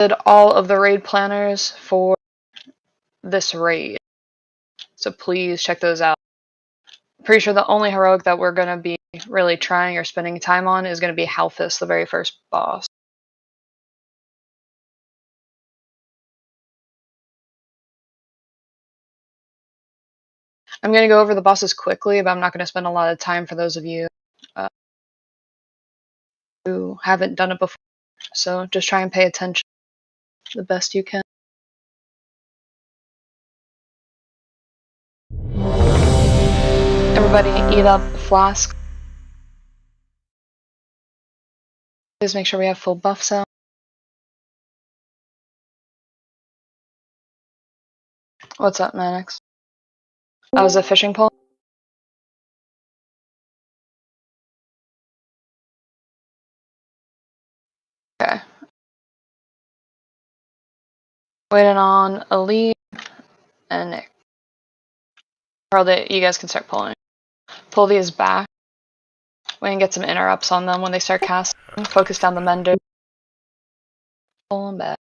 did all of the raid planners for this raid, so please check those out. Pretty sure the only heroic that we're going to be really trying or spending time on is going to be Halphus, the very first boss. I'm going to go over the bosses quickly, but I'm not going to spend a lot of time for those of you who haven't done it before. So just try and pay attention the best you can. Everybody eat up flasks. Please make sure we have full buffs out. What's up, Mannix? Oh, was it fishing pole? Okay. Waiting on Elite and Nick. Probably you guys can start pulling. Pull these back. We can get some interrupts on them when they start casting. Focus down the mender. Pull them back.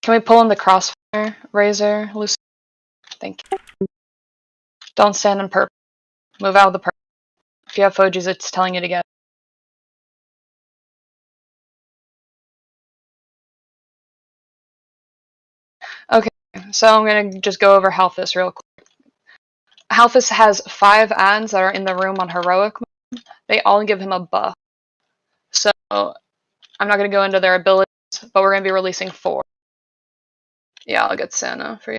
Can we pull in the crossfire, Razor, Lucy? Thank you. Don't stand in purple. Move out of the purple. If you have Fojis, it's telling you to get. Okay, so I'm going to just go over Halphus real quick. Halphus has 5 ads that are in the room on heroic mode. They all give him a buff. So I'm not going to go into their abilities, but we're going to be releasing 4. Yeah, I'll get Santa for you.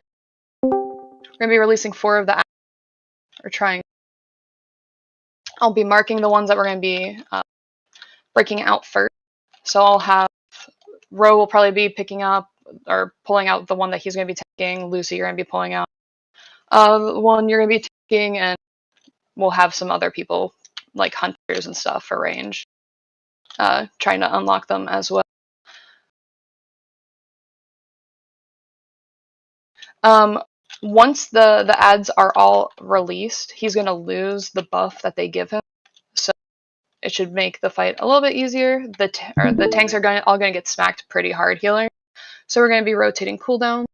We're going to be releasing 4 of the ads. Or trying. I'll be marking the ones that we're going to be breaking out first. So I'll have Ro will probably be picking up or pulling out the one that he's going to be taking. Lucy, you're going to be pulling out the one you're going to be taking, and we'll have some other people like hunters and stuff for range, trying to unlock them as well. Once the ads are all released, he's going to lose the buff that they give him. So it should make the fight a little bit easier. The tanks are all going to get smacked pretty hard healing. So we're going to be rotating cooldown.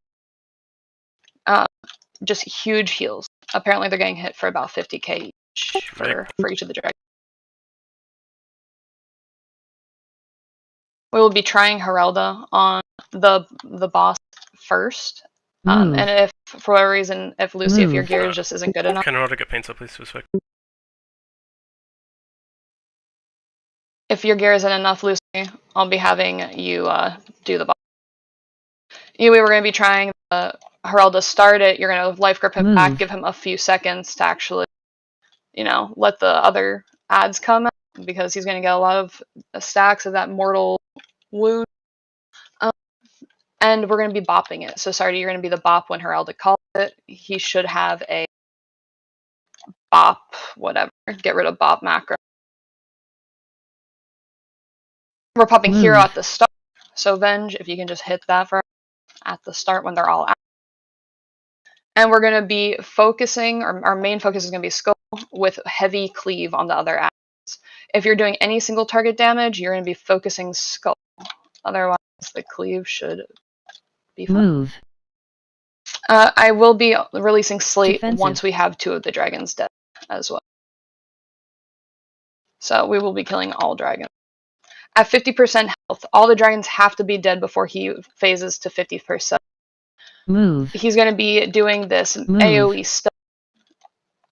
Just huge heals. Apparently they're getting hit for about 50k each for each of the dragons. We will be trying Heralda on the boss first. And if, for whatever reason, if Lucy, if your gear just isn't good enough. Can Heralda get paints up, please? If your gear isn't enough, Lucy, I'll be having you do the boss. We were going to be trying Heralda start it. You're going to life grip him back, give him a few seconds to actually, let the other ads come out, because he's going to get a lot of stacks of that mortal wound. And we're going to be bopping it. So Sardi, you're going to be the bop when Heralda calls it. He should have a bop, whatever. Get rid of bop macro. We're popping hero at the start. So Venge, if you can just hit that for at the start when they're all out. And we're going to be focusing, our main focus is going to be Skull with heavy cleave on the other ads. If you're doing any single target damage, you're going to be focusing Skull. Otherwise, the cleave should be fine. I will be releasing Slate once we have 2 of the dragons dead as well. So we will be killing all dragons. At 50% health, all the dragons have to be dead before he phases to 50%. He's going to be doing this AoE stun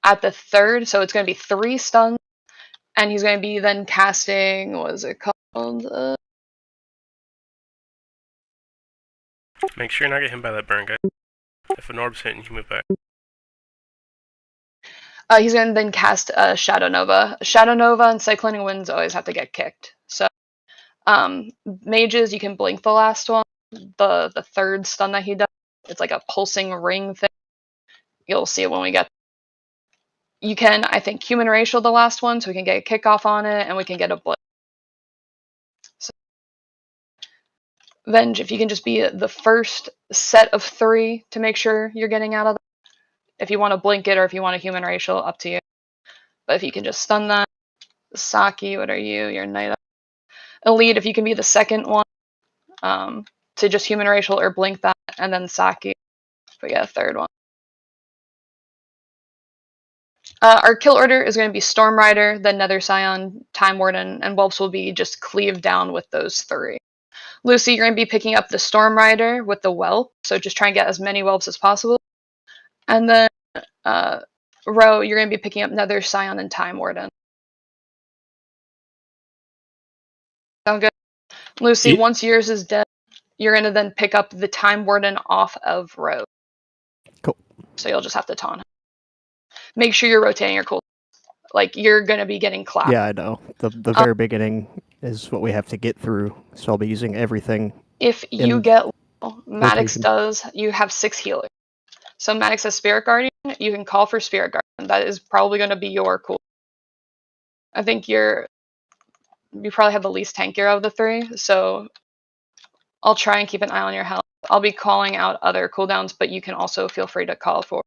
at the 3rd, so it's going to be 3 stuns, and he's going to be then casting, what is it called? Make sure you're not getting hit by that burn, guy. If an orb's hitting, you move back. He's going to then cast Shadow Nova. Shadow Nova and Cycloning Winds always have to get kicked. So, mages, you can blink the last one. The 3rd stun that he does, it's like a pulsing ring thing. You'll see it when we get. You can, I think, human racial the last one, so we can get a kickoff on it, and we can get a blink. So, Venge, if you can just be the first set of 3 to make sure you're getting out of that. If you want to blink it or if you want a human racial, up to you. But if you can just stun that. Saki, what are you? You're Knight. Elite, if you can be the second one. To just human racial or blink that, and then Saki if we get a third one. Our kill order is going to be Storm Rider, then Nether Scion, Time Warden, and Whelps will be just cleaved down with those three. Lucy, you're going to be picking up the Storm Rider with the Whelp, so just try and get as many Whelps as possible. And then Ro, you're going to be picking up Nether Scion and Time Warden. Sound good? Lucy, once yours is dead, you're going to then pick up the Time Warden off of Ro. Cool. So you'll just have to taunt him. Make sure you're rotating your cooldown. Like, you're going to be getting clapped. Yeah, I know. The very beginning is what we have to get through, so I'll be using everything. If you get Maddox does, you have 6 healers. So Maddox has Spirit Guardian, you can call for Spirit Guardian. That is probably going to be your cool. I think you probably have the least tankier of the 3, so I'll try and keep an eye on your health. I'll be calling out other cooldowns, but you can also feel free to call for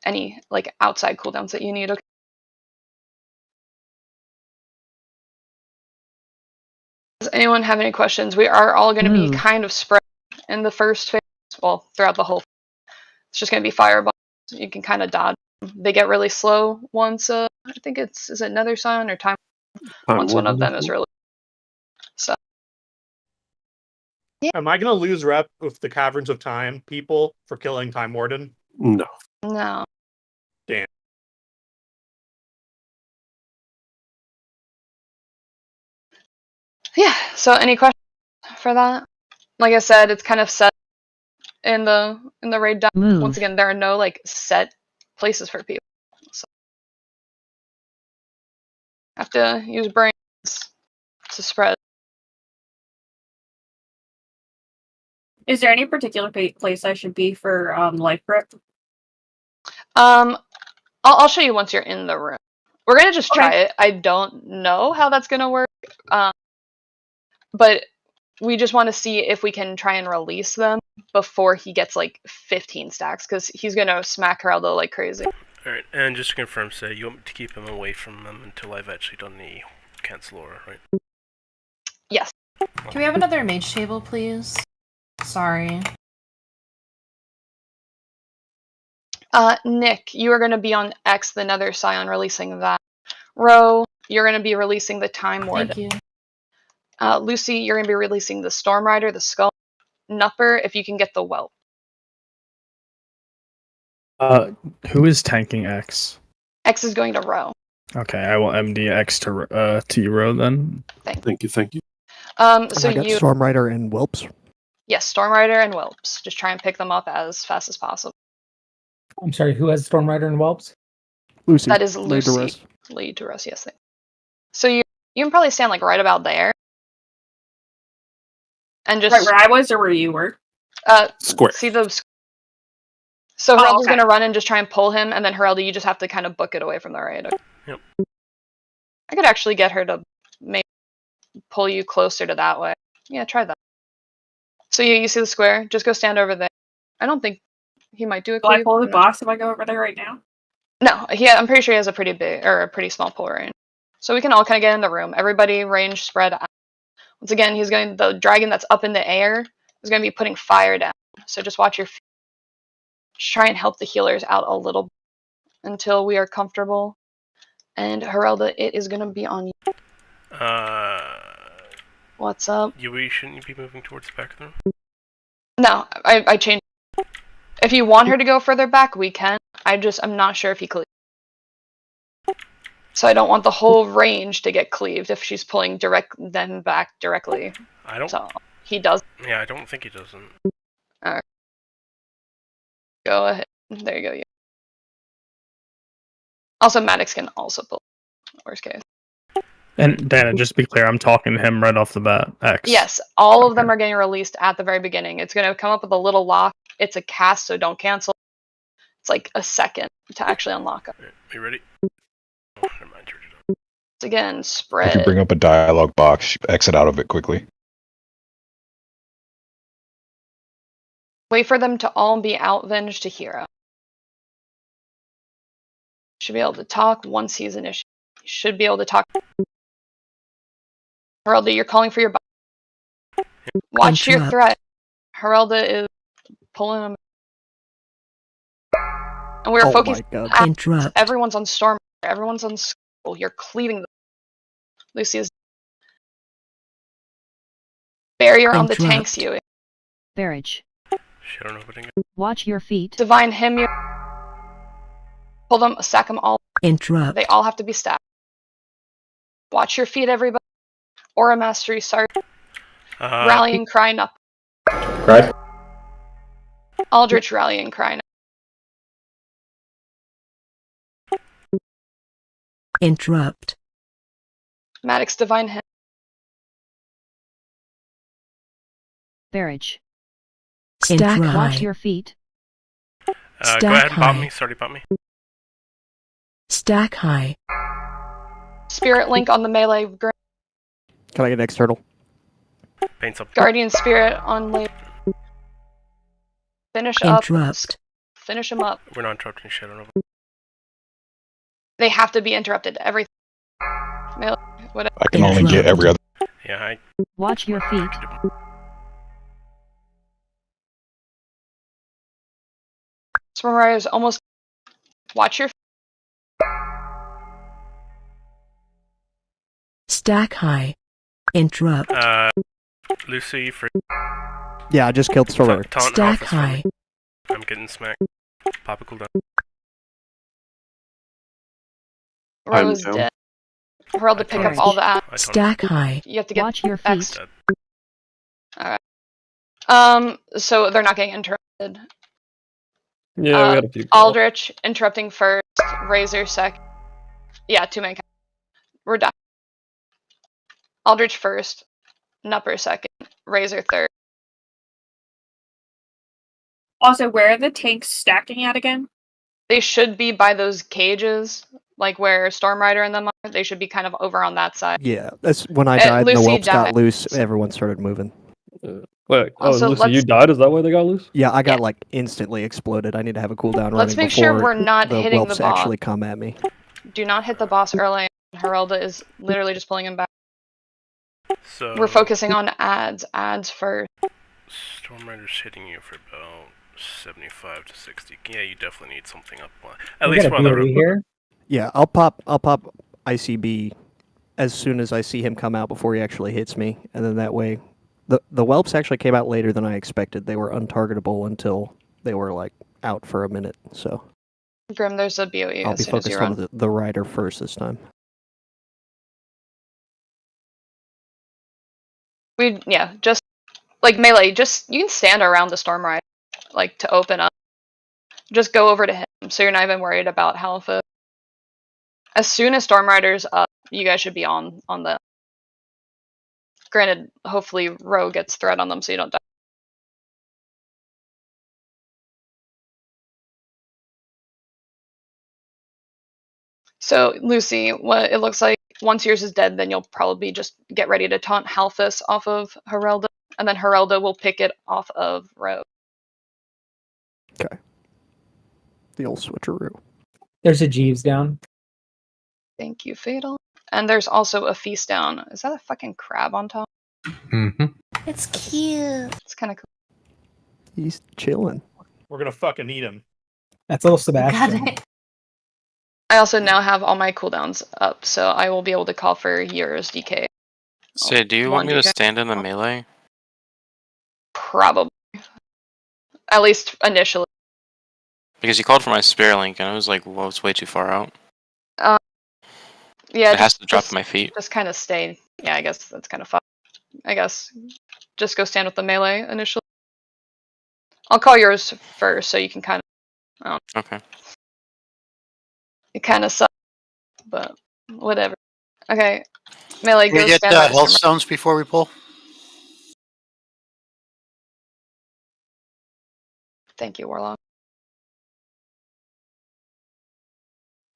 any like outside cooldowns that you need. Okay. Does anyone have any questions? We are all going to be kind of spread in the first phase. Well, throughout the whole phase. It's just going to be fireballs. You can kind of dodge. They get really slow once, I think is it Nether Scion or Time? Once one of them is really. So. Yeah. Am I going to lose rep with the Caverns of Time people for killing Time Warden? No. No. Damn. Yeah, so any questions for that? Like I said, it's kind of set in the raid down. Once again, there are no like set places for people. So have to use brains to spread. Is there any particular place I should be for life grip? I'll show you once you're in the room. We're gonna just try it. I don't know how that's gonna work, but we just want to see if we can try and release them before he gets like 15 stacks, because he's gonna smack Heraldo like crazy. Alright, and just to confirm, say you want me to keep him away from them until I've actually done the cancel aura, right? Yes. Can we have another mage table, please? Sorry. Nick, you are going to be on X, the Nether Scion, releasing that. Ro, you're going to be releasing the Time Warden. Thank you. Lucy, you're going to be releasing the Storm Rider, the Skull. Nupper, if you can get the Whelp. Who is tanking X? X is going to Ro. Okay, I will MD X to you, Ro, then. Thank you. So I got you Storm Rider and Whelps. Yes, Storm Rider and Whelps. Just try and pick them up as fast as possible. I'm sorry, who has Storm Rider and Whelps? Lucy. That is Lucy. Lead to us, yes. So you can probably stand like right about there. And just right where I was or where you were? Square. See those. So Heraldo's gonna run and just try and pull him, and then Heraldo, you just have to kind of book it away from the raid. Yep. I could actually get her to maybe pull you closer to that way. Yeah, try that. So you see the square? Just go stand over there. I don't think he might do it. Do I pull the boss if I go over there right now? No, I'm pretty sure he has a pretty big or a pretty small pull range. So we can all kind of get in the room. Everybody range spread out. Once again, the dragon that's up in the air is going to be putting fire down. So just watch your feet. Just try and help the healers out a little bit until we are comfortable. And Heralda, it is going to be on you. What's up? Shouldn't you be moving towards the back of the room? No, I changed. If you want her to go further back, we can. I'm not sure if he cleaved. So I don't want the whole range to get cleaved if she's pulling them back directly. I don't. So he does. Yeah, I don't think he doesn't. Alright. Go ahead. There you go. Yeah. Also, Maddox can also pull. Worst case. And Dana, just to be clear, I'm talking to him right off the bat. X. Yes, all of them are getting released at the very beginning. It's going to come up with a little lock. It's a cast, so don't cancel. It's like a second to actually unlock it. Right, are you ready? Oh, never mind. It's again, spread. You can bring up a dialog box, exit out of it quickly. Wait for them to all be outvenged to hero. Should be able to talk once he's initiated. You should be able to talk. Heralda, you're calling for your bot. Watch your threat. Heralda is pulling him. And we're Oh focused. my god. Interrupt. Everyone's on Storm. Everyone's on Skull. You're cleaving them. Lucy is. Barrier on the tanks, you. Barrage. Shadow opening. Watch your feet. Divine him, you. Pull them, stack them all. Interrupt. They all have to be stacked. Watch your feet, everybody. Aura Mastery, sorry. Rallying Cry up. Right. Aldrich Rallying Cry up. Interrupt. Maddox Divine him. Barrage. Stack Watch high. your feet. Go Stack ahead and bomb high. me. Sorry, bomb me. Stack high. Spirit Link on the melee. Can I get next turtle? Paints up. Guardian Spirit on late. Finish up. Interrupt. Finish him up. We're not interrupting Shadow Nova. They have to be interrupted. Everything. Melee, whatever. I can only get every other. Yeah, I. Watch your feet. Swarmrider is almost. Watch your. Stack high. Interrupt. Lucy for Yeah, I just killed the Stormrider. taunt Stack Alphas for me. high. I'm getting smacked. Pop a cooldown. Rose dead. Herald to pick up all the I don't. Stack high. You have to get Watch your X. feet. Alright. So they're not getting interrupted. Yeah, we got a few. Aldrich interrupting first. Razor second. Yeah, 2-man. We're done. Aldrich first. Nupper second. Razor third. Also, where are the tanks stacking at again? They should be by those cages, like where Stormrider and them are. They should be kind of over on that side. Yeah, that's when I died and the Lucy whelps got died. loose, everyone started moving. Wait, Also, Lucy, let's- you died? Is that why they got loose? Yeah, I got like instantly exploded. I need to have a cooldown Let's running make sure before we're not the hitting the whelps boss. actually come at me. Do not hit the boss early. Heralda is literally just pulling him back. So We're focusing on ads. Ads first. Stormrider's hitting you for about 75 to 60. Yeah, you definitely need something up. At We least got a one of BOE the. here. Yeah, I'll pop ICB as soon as I see him come out before he actually hits me, and then that way, the whelps actually came out later than I expected. They were untargetable until they were like out for a minute. So Grim, there's a BOE I'll as be soon as you focused run. on the rider first this time. Just like melee, just you can stand around the Stormrider, like to open up. Just go over to him, so you're not even worried about Halfa. As soon as Stormrider's up, you guys should be on the. Granted, hopefully Ro gets threat on them, so you don't die. So Lucy, what it looks like once yours is dead, then you'll probably just get ready to taunt Halfus off of Heralda, and then Heralda will pick it off of Ro. Okay. The old switcheroo. There's a Jeeves down. Thank you, Fatal. And there's also a feast down. Is that a fucking crab on top? Mm-hmm. It's cute. It's kind of cool. He's chilling. We're gonna fucking eat him. That's little Got Sebastian. it. I also now have all my cooldowns up, so I will be able to call for yours, DK. Say, do you One want me to DK? stand in the melee? Probably. At least initially. Because you called for my spear link and I was like, whoa, it's way too far out. Yeah, It has to drop just, to my feet. Just kind of stay. Yeah, I guess that's kind of fun. I guess just go stand with the melee initially. I'll call yours first, so you can kind of. Okay. It kind of sucks, but whatever. Okay, melee. Can we Go get stand by the health Stormrider. stones before we pull? Thank you, Warlock.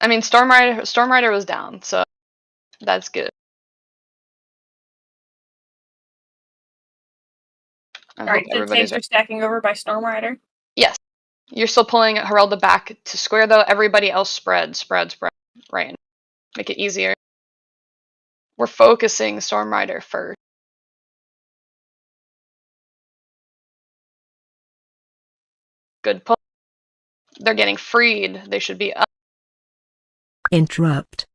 I mean, Stormrider was down, so that's good. I Alright, hope the everybody's tanks are stacking over by Stormrider. Yes. You're still pulling Heralda back to square though. Everybody else spread. Right. Make it easier. We're focusing Storm Rider first. Good pull. They're getting freed. They should be up. Interrupt.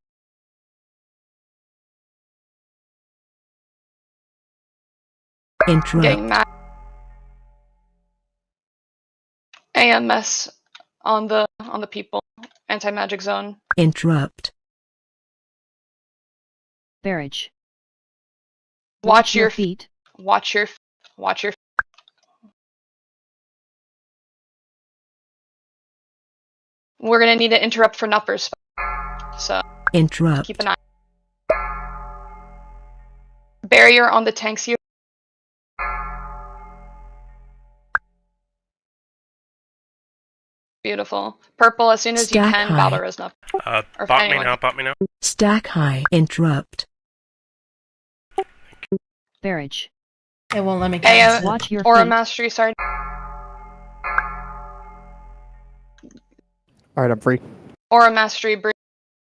Interrupt. Getting mad. AMS on the people. Anti-magic zone. Interrupt. Barrage. Watch your feet. Watch your. We're gonna need to interrupt for nuppers. So Interrupt. keep an eye. Barrier on the tanks here. Beautiful. Purple, as soon as you Stack can, high. battle res up. Or Bot me anyone. now, bot me now. Stack high. Interrupt. Barrage. It won't let me Hey, cast it. Watch your Aura feet. Mastery, sorry. All right, I'm free. Aura Mastery, breathe.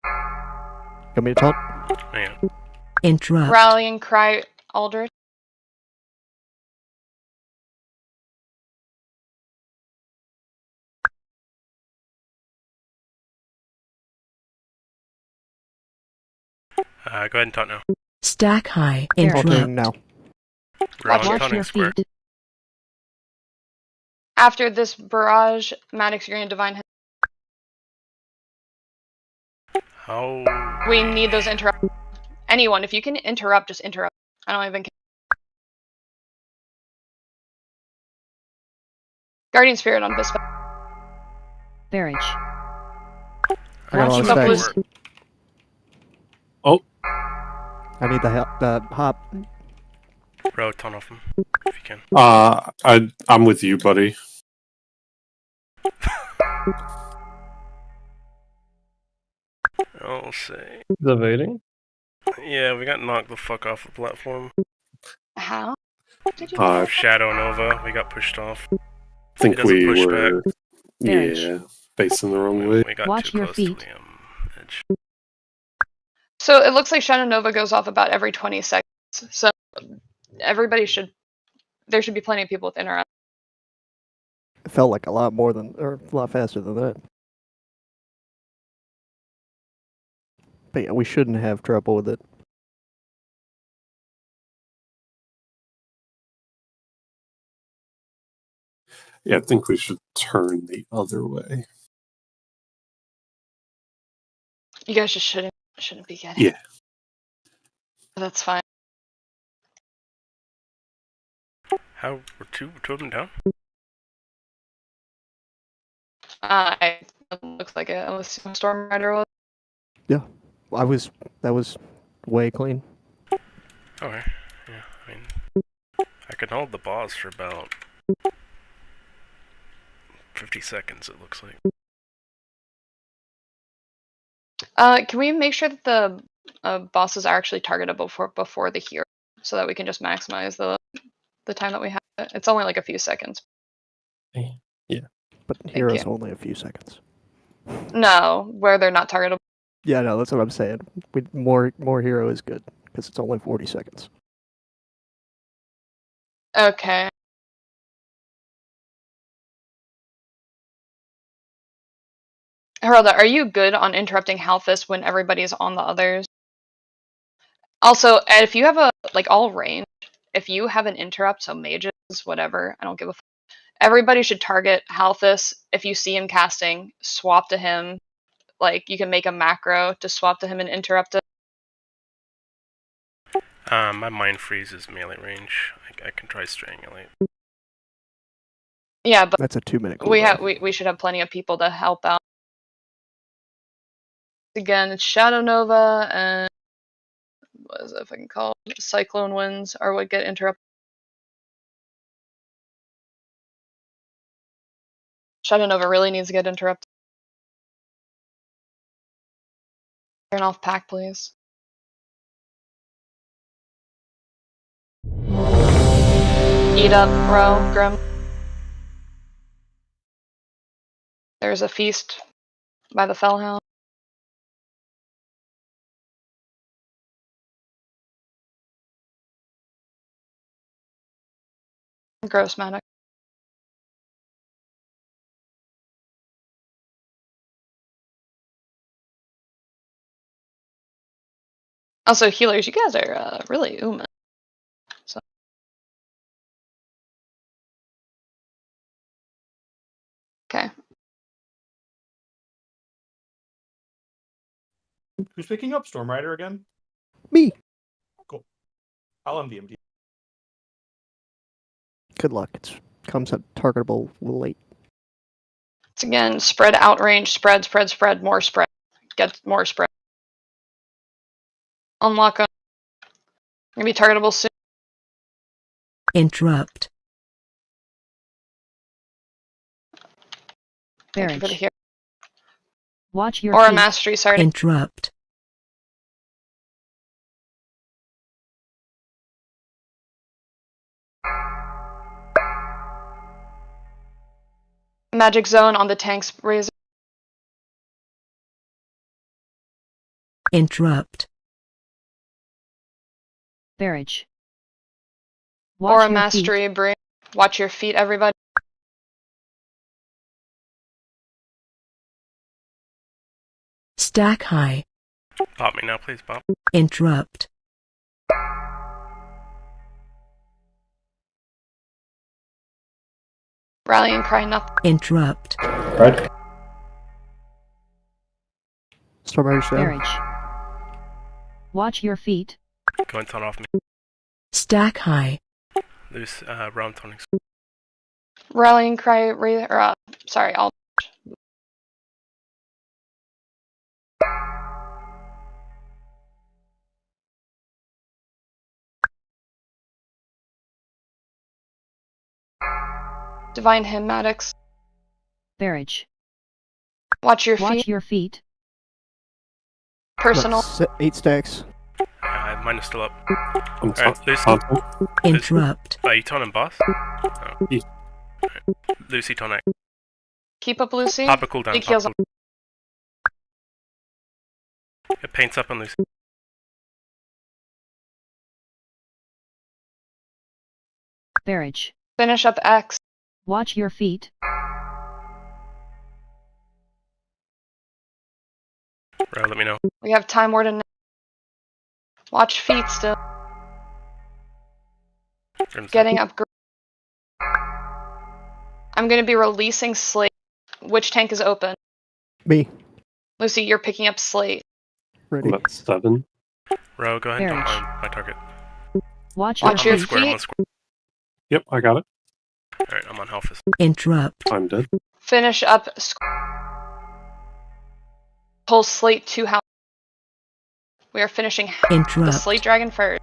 Want me to taunt? Yeah. Interrupt. Rallying Cry, Aldrich. Go ahead and taunt now. Stack high. Interrupt. Taunting now. Rally Watch taunting your square. feet. After this barrage, Maddox, you're gonna divine him. How? We need those interrupt. Anyone, if you can interrupt, just interrupt. I don't even care. Guardian Spirit on Bispa. Barrage. I got a Watch lot of your stacks. feet. I need the hop. Bro, taunt off him if you can. I'm with you, buddy. I'll say. Is evading? Yeah, we got knocked the fuck off the platform. How? Did you Shadow Nova, we got pushed off. I think He doesn't we push were, back. yeah, facing the wrong way. We got Watch too your close feet. to the edge. So it looks like Shadow Nova goes off about every 20 seconds. So everybody should. There should be plenty of people with interrupt. It felt like a lot faster than that. But yeah, we shouldn't have trouble with it. Yeah, I think we should turn the other way. You guys just shouldn't be getting. Yeah. That's fine. How? We're two of them down? It looks like it. Unless Storm Rider was. That was way clean. Okay. Yeah, I mean, I can hold the boss for about 50 seconds, it looks like. Can we make sure that the bosses are actually targetable before the hero, so that we can just maximize the time that we have? It's only like a few seconds. Yeah. But hero's only a few seconds. No, where they're not targetable. Yeah, no, that's what I'm saying. More hero is good because it's only 40 seconds. Okay. Heralda, are you good on interrupting Halphus when everybody's on the others? Also, if you have all range, if you have an interrupt, so mages, whatever, I don't give a fuck. Everybody should target Halphus. If you see him casting, swap to him. Like, you can make a macro to swap to him and interrupt it. My Mind Freeze is melee range. I can try Strangulate. Yeah, but that's a 2-minute cooldown. we should have plenty of people to help out. Again, it's Shadow Nova and what is it if I can call it? Cyclone Winds are what get interrupted. Shadow Nova really needs to get interrupted. Turn off pack, please. Eat up, bro, Grim. There's a feast by the Fellhound. Gross medic. Also, healers, you guys are really ooming. So. Okay. Who's picking up Storm Rider again? Me. Cool. I'll MDMD. Good luck. It comes at targetable late. It's again, spread, outrange, spread, spread, spread, more spread. Get more spread. Unlock them. Gonna be targetable soon. Interrupt. Thank you for the Barrage. hero. Watch your Aura feet. Mastery, sorry. Interrupt. Magic Zone on the tank's razor. Interrupt. Barrage. Watch Aura your feet. Mastery, bring. Watch your feet, everybody. Stack high. Pop me now, please, Bob. Interrupt. Rallying cry, nothing. Interrupt. Right. Storm Rider's down. Barrage. Watch your feet. Go and turn off me. Stack high. Loose round turning. Rallying cry, sorry, I'll. Divine Hymnatics. Barrage. Watch your Watch feet. your feet. Personal. 8 stacks. Mine is still up. I'm Alright, Lucy. Interrupt. Are you turning boss? Oh. Yeah. Alright. Lucy, turn it. Keep up, Lucy. Pop a cooldown. Big heals Pop it paints up on Lucy. Barrage. Finish up X. Watch your feet. Ro, let me know. We have Time Warden. Watch feet still. Getting up. I'm gonna be releasing Slate. Which tank is open? Me. Lucy, you're picking up Slate. Ready. I'm at 7. Ro, go ahead and Barrage. don't mind my target. Watch Watch your your feet. I'm on feet. square. Yep, I got it. Alright, I'm on Halfus. Interrupt. I'm dead. Finish up. Pull Slate to house. We are finishing the Interrupt. Slate Dragon first.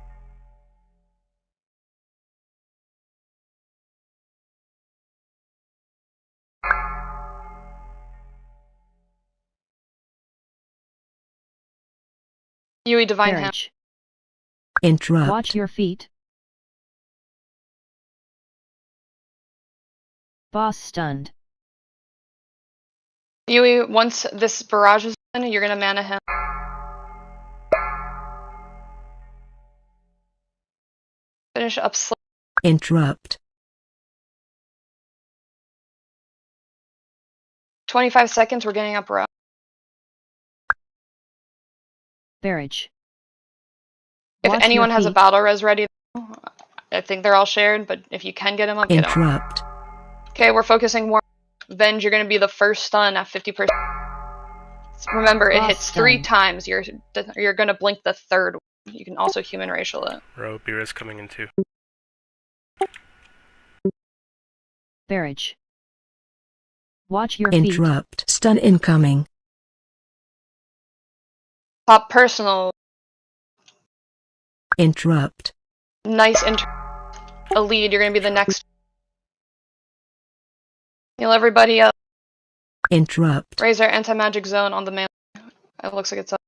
Yui Divine Hymn. Barrage. Interrupt. Watch your feet. Boss stunned. Yui, once this barrage is done, you're gonna mana him. Finish up Slate. Interrupt. 25 seconds, we're getting up row. Barrage. If Watch anyone your has a feet. battle res ready, I think they're all shared, but if you can get them up, get them. Interrupt. Okay, we're focusing more. Venge, you're gonna be the first stun at 50%. Remember, it Boss hits 3 stun. times. You're gonna blink the third one. You can also human racial it. Ro, Beerus coming in too. Barrage. Watch your feet. Interrupt. Stun incoming. Pop personal. Interrupt. Nice a lead. You're gonna be the next. Heal everybody up. Interrupt. Raise our anti-magic zone on the man. It looks like it's up.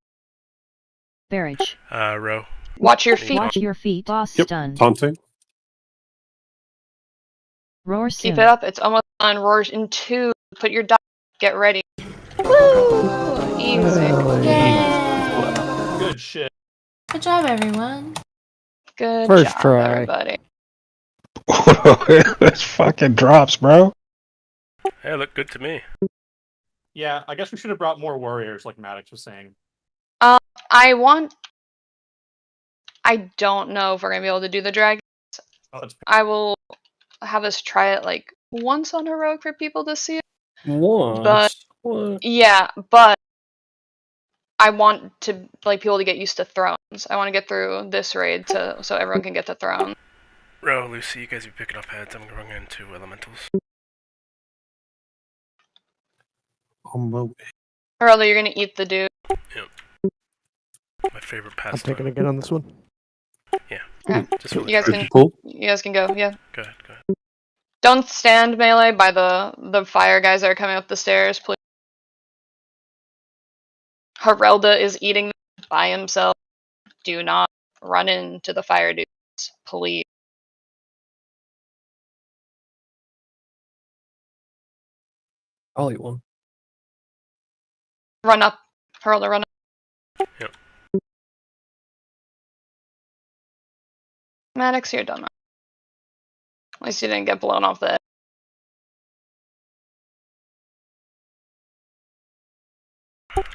Barrage. Ro. Watch your feet. Watch your feet. Boss Yep, stunned. taunting. Roar Keep soon. it up. It's almost on. Roars in 2. Put your die. Get ready. Woo! Easy. Yay! Good shit. Good job, everyone. Good First job, try. everybody. That's fucking drops, bro. Hey, look good to me. Yeah, I guess we should have brought more warriors, like Maddox was saying. I don't know if we're gonna be able to do the dragons. Oh, that's I will have us try it like once on heroic for people to see it. But What? yeah, but I want to like people to get used to thrones. I want to get through this raid so everyone can get to throne. Ro, Lucy, you guys be picking up heads. I'm gonna run into elementals. On my way. Or rather, you're gonna eat the dude. Yep. My favorite I'm pastime. taking again on this one. Yeah. Okay. Just for You guys the can Cool. go. Yeah. Go ahead, go ahead. Don't stand melee by the fire guys that are coming up the stairs, please. Herelda is eating by himself. Do not run into the fire dudes, please. I'll eat one. Run up. Herelda, run up. Yep. Maddox, you're done. At least you didn't get blown off the head.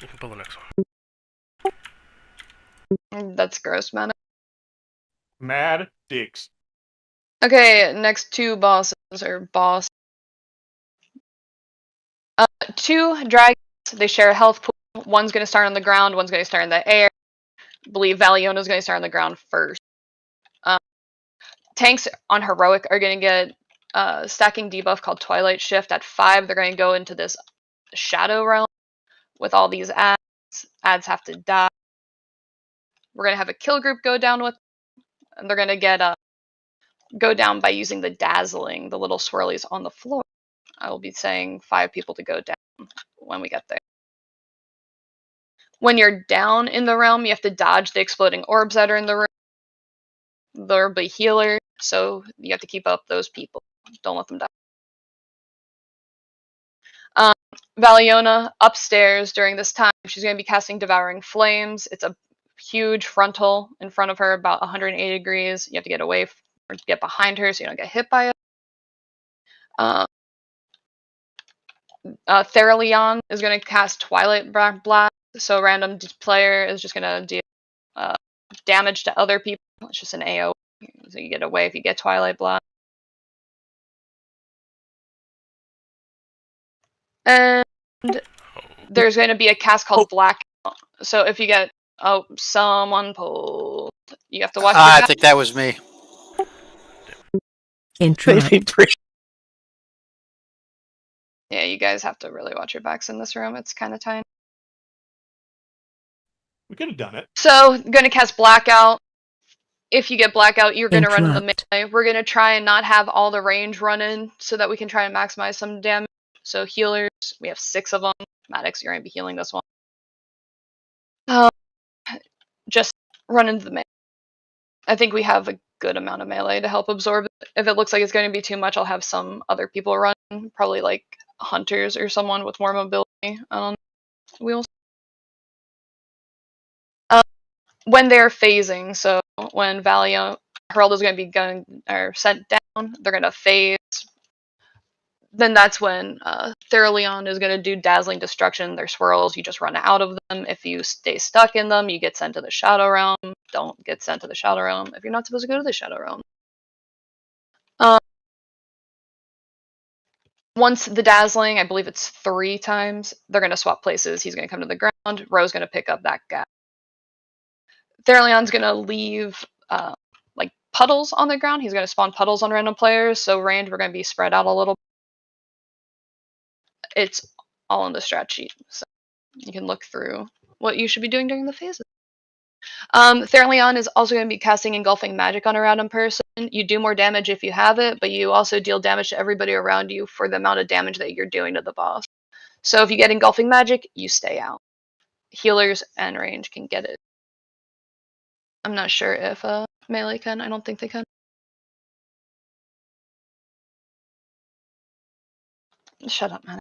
You can pull the next one. That's gross, Maddox. Mad dicks. Okay, next two bosses, or boss. Two dragons, they share a health pool. One's going to start on the ground, one's going to start in the air. I believe Valiona's going to start on the ground first. Tanks on heroic are going to get stacking debuff called Twilight Shift. At 5, they're going to go into this shadow realm with all these ads. Ads have to die. We're going to have a kill group go down with, and they're going to get go down by using the dazzling, the little swirlies on the floor. I will be saying 5 people to go down when we get there. When you're down in the realm, you have to dodge the exploding orbs that are in the room. There'll be healer, so you have to keep up those people. Don't let them die. Valiona, upstairs during this time, she's going to be casting Devouring Flames. It's a huge frontal in front of her, about 180 degrees. You have to get away or get behind her so you don't get hit by it. Theraleon is going to cast Twilight Blast, so a random player is just going to deal damage to other people. It's just an AoE, so you get away if you get Twilight Blast. And there's going to be a cast called Blackout. So if you get someone pulled, you have to watch. I think that was me. Interrupt. Yeah, you guys have to really watch your backs in this room. It's kind of tiny. We could have done it. So, going to cast Blackout. If you get Blackout, you're going to run into the Interrupt. melee. We're going to try and not have all the range run in so that we can try and maximize some damage. So healers, we have 6 of them. Maddox, you're going to be healing this one. Just run into the melee. I think we have a good amount of melee to help absorb it. If it looks like it's going to be too much, I'll have some other people run. Probably like hunters or someone with more mobility on wheels. When they're phasing, so when Heralda's going to be going or sent down, they're going to phase. Then that's when Theraleon is going to do Dazzling Destruction. Their swirls, you just run out of them. If you stay stuck in them, you get sent to the Shadow Realm. Don't get sent to the Shadow Realm if you're not supposed to go to the Shadow Realm. Once the Dazzling, I believe it's 3 times, they're going to swap places. He's going to come to the ground. Ro's going to pick up that gap. Theraleon's going to leave like puddles on the ground. He's going to spawn puddles on random players. So range, we're going to be spread out a little. It's all in the strat sheet, so you can look through what you should be doing during the phases. Theraleon is also going to be casting Engulfing Magic on a random person. You do more damage if you have it, but you also deal damage to everybody around you for the amount of damage that you're doing to the boss. So if you get Engulfing Magic, you stay out. Healers and range can get it. I'm not sure if melee can. I don't think they can. Shut up, man.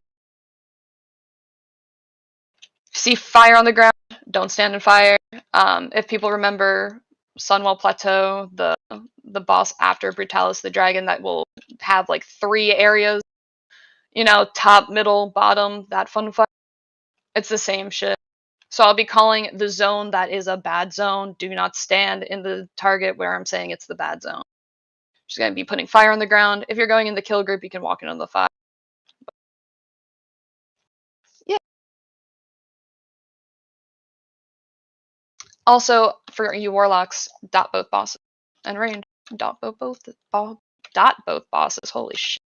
see fire on the ground, don't stand in fire. If people remember Sunwell Plateau, the boss after Brutalis the dragon that will have like 3 areas, you know, top, middle, bottom, that fun fight. It's the same shit. So I'll be calling the zone that is a bad zone. Do not stand in the target where I'm saying it's the bad zone. She's going to be putting fire on the ground. If you're going in the kill group, you can walk into the fire. Yeah. Also, for you warlocks, dot both bosses. And range, dot both bosses. Holy shit.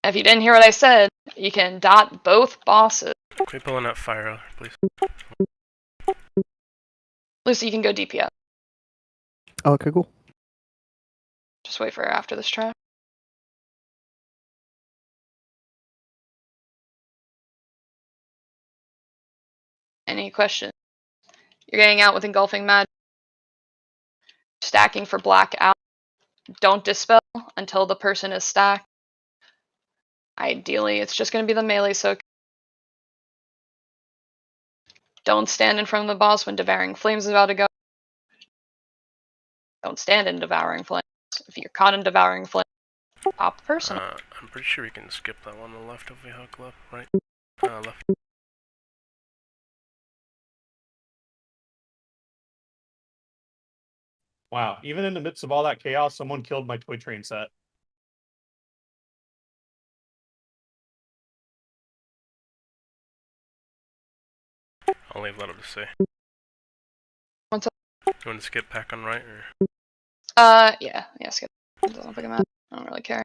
If you didn't hear what I said, you can dot both bosses. Can we pull in that fire, please? Lucy, you can go DPS. Oh, okay, cool. Just wait for her after this try. Any questions? You're getting out with engulfing magic. Stacking for black out. Don't dispel until the person is stacked. Ideally, it's just going to be the melee soak. Don't stand in front of the boss when Devouring Flames is about to go. Don't stand in Devouring Flames. If you're caught in Devouring Flames, opt personal. I'm pretty sure we can skip that one on the left of the hook, left, right? Left. Wow, even in the midst of all that chaos, someone killed my toy train set. I'll leave that up to say. What's up? You want to skip back on right, or? Yeah, skip. It doesn't fucking matter. I don't really care.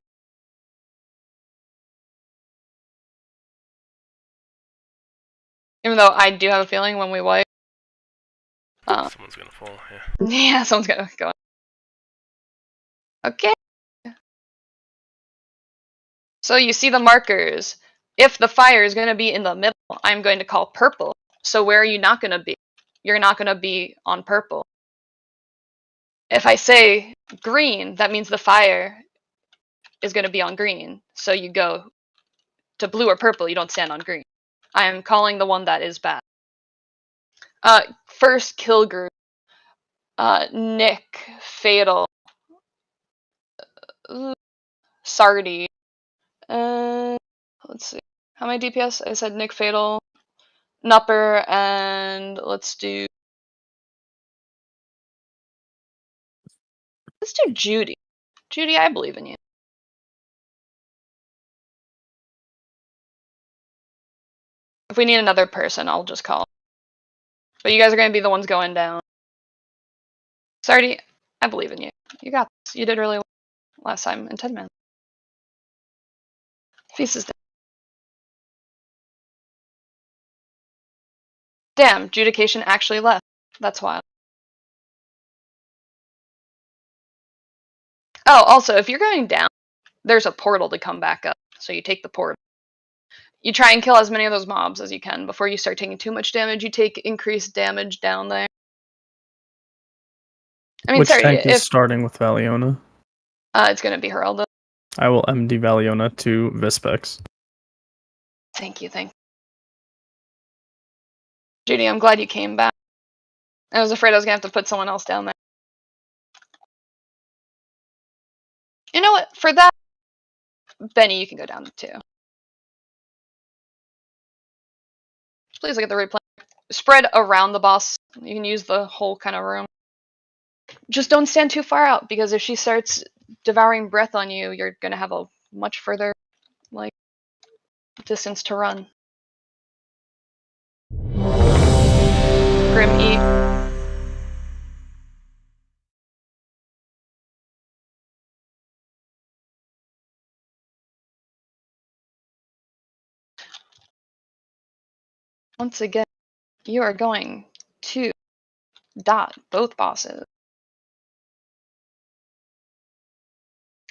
Even though I do have a feeling when we wipe, Someone's gonna fall, yeah. yeah, someone's gonna go. Okay. So you see the markers. If the fire is gonna be in the middle, I'm going to call purple. So where are you not gonna be? You're not gonna be on purple. If I say green, that means the fire is gonna be on green. So you go to blue or purple, you don't stand on green. I am calling the one that is bad. First kill group. Nick, Fatal, Sardi. Let's see. How many DPS? I said Nick, Fatal, Nupper, and let's do Judy. Judy, I believe in you. If we need another person, I'll just call. But you guys are going to be the ones going down. Sardi, I believe in you. You got this. You did really well last time in 10 minutes. Feast is dead. Damn, Judication actually left. That's wild. Oh, also, if you're going down, there's a portal to come back up. So you take the portal. You try and kill as many of those mobs as you can before you start taking too much damage. You take increased damage down there. I mean, Which sorry, tank if is starting with Valiona? it's gonna be Heralda. I will MD Valiona to Vispex. Thank you. Judy, I'm glad you came back. I was afraid I was gonna have to put someone else down there. You know what? For that, Benny, you can go down too. Please look at the replay. Spread around the boss. You can use the whole kind of room. Just don't stand too far out, because if she starts devouring breath on you, you're gonna have a much further, like, distance to run. Grim E. Once again, you are going to dot both bosses.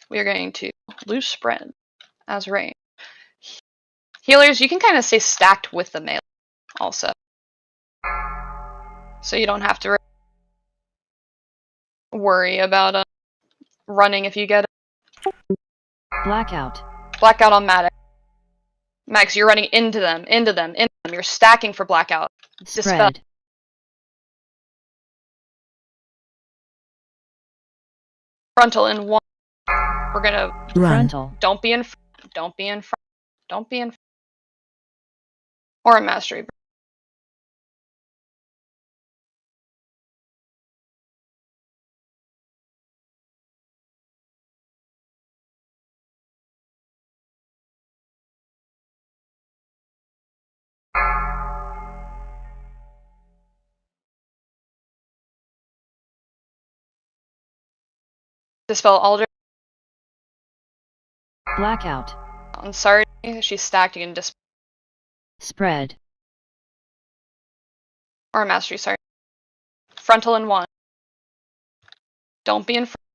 We are going to loose spread as rain. Healers, you can kind of stay stacked with the melee also. So you don't have to worry about running if you get it. Blackout. Blackout on Maddox. Max, you're running into them. You're stacking for blackout. Dispel. Spread. Frontal in 1. We're gonna Run. Frontal. don't be in front. Don't be in front. Don't be in front. Or a mastery. Dispel Alder. Blackout. I'm sorry, she's stacked. You can dispel. Spread. Or a mastery, sorry. Frontal in 1. Don't be in front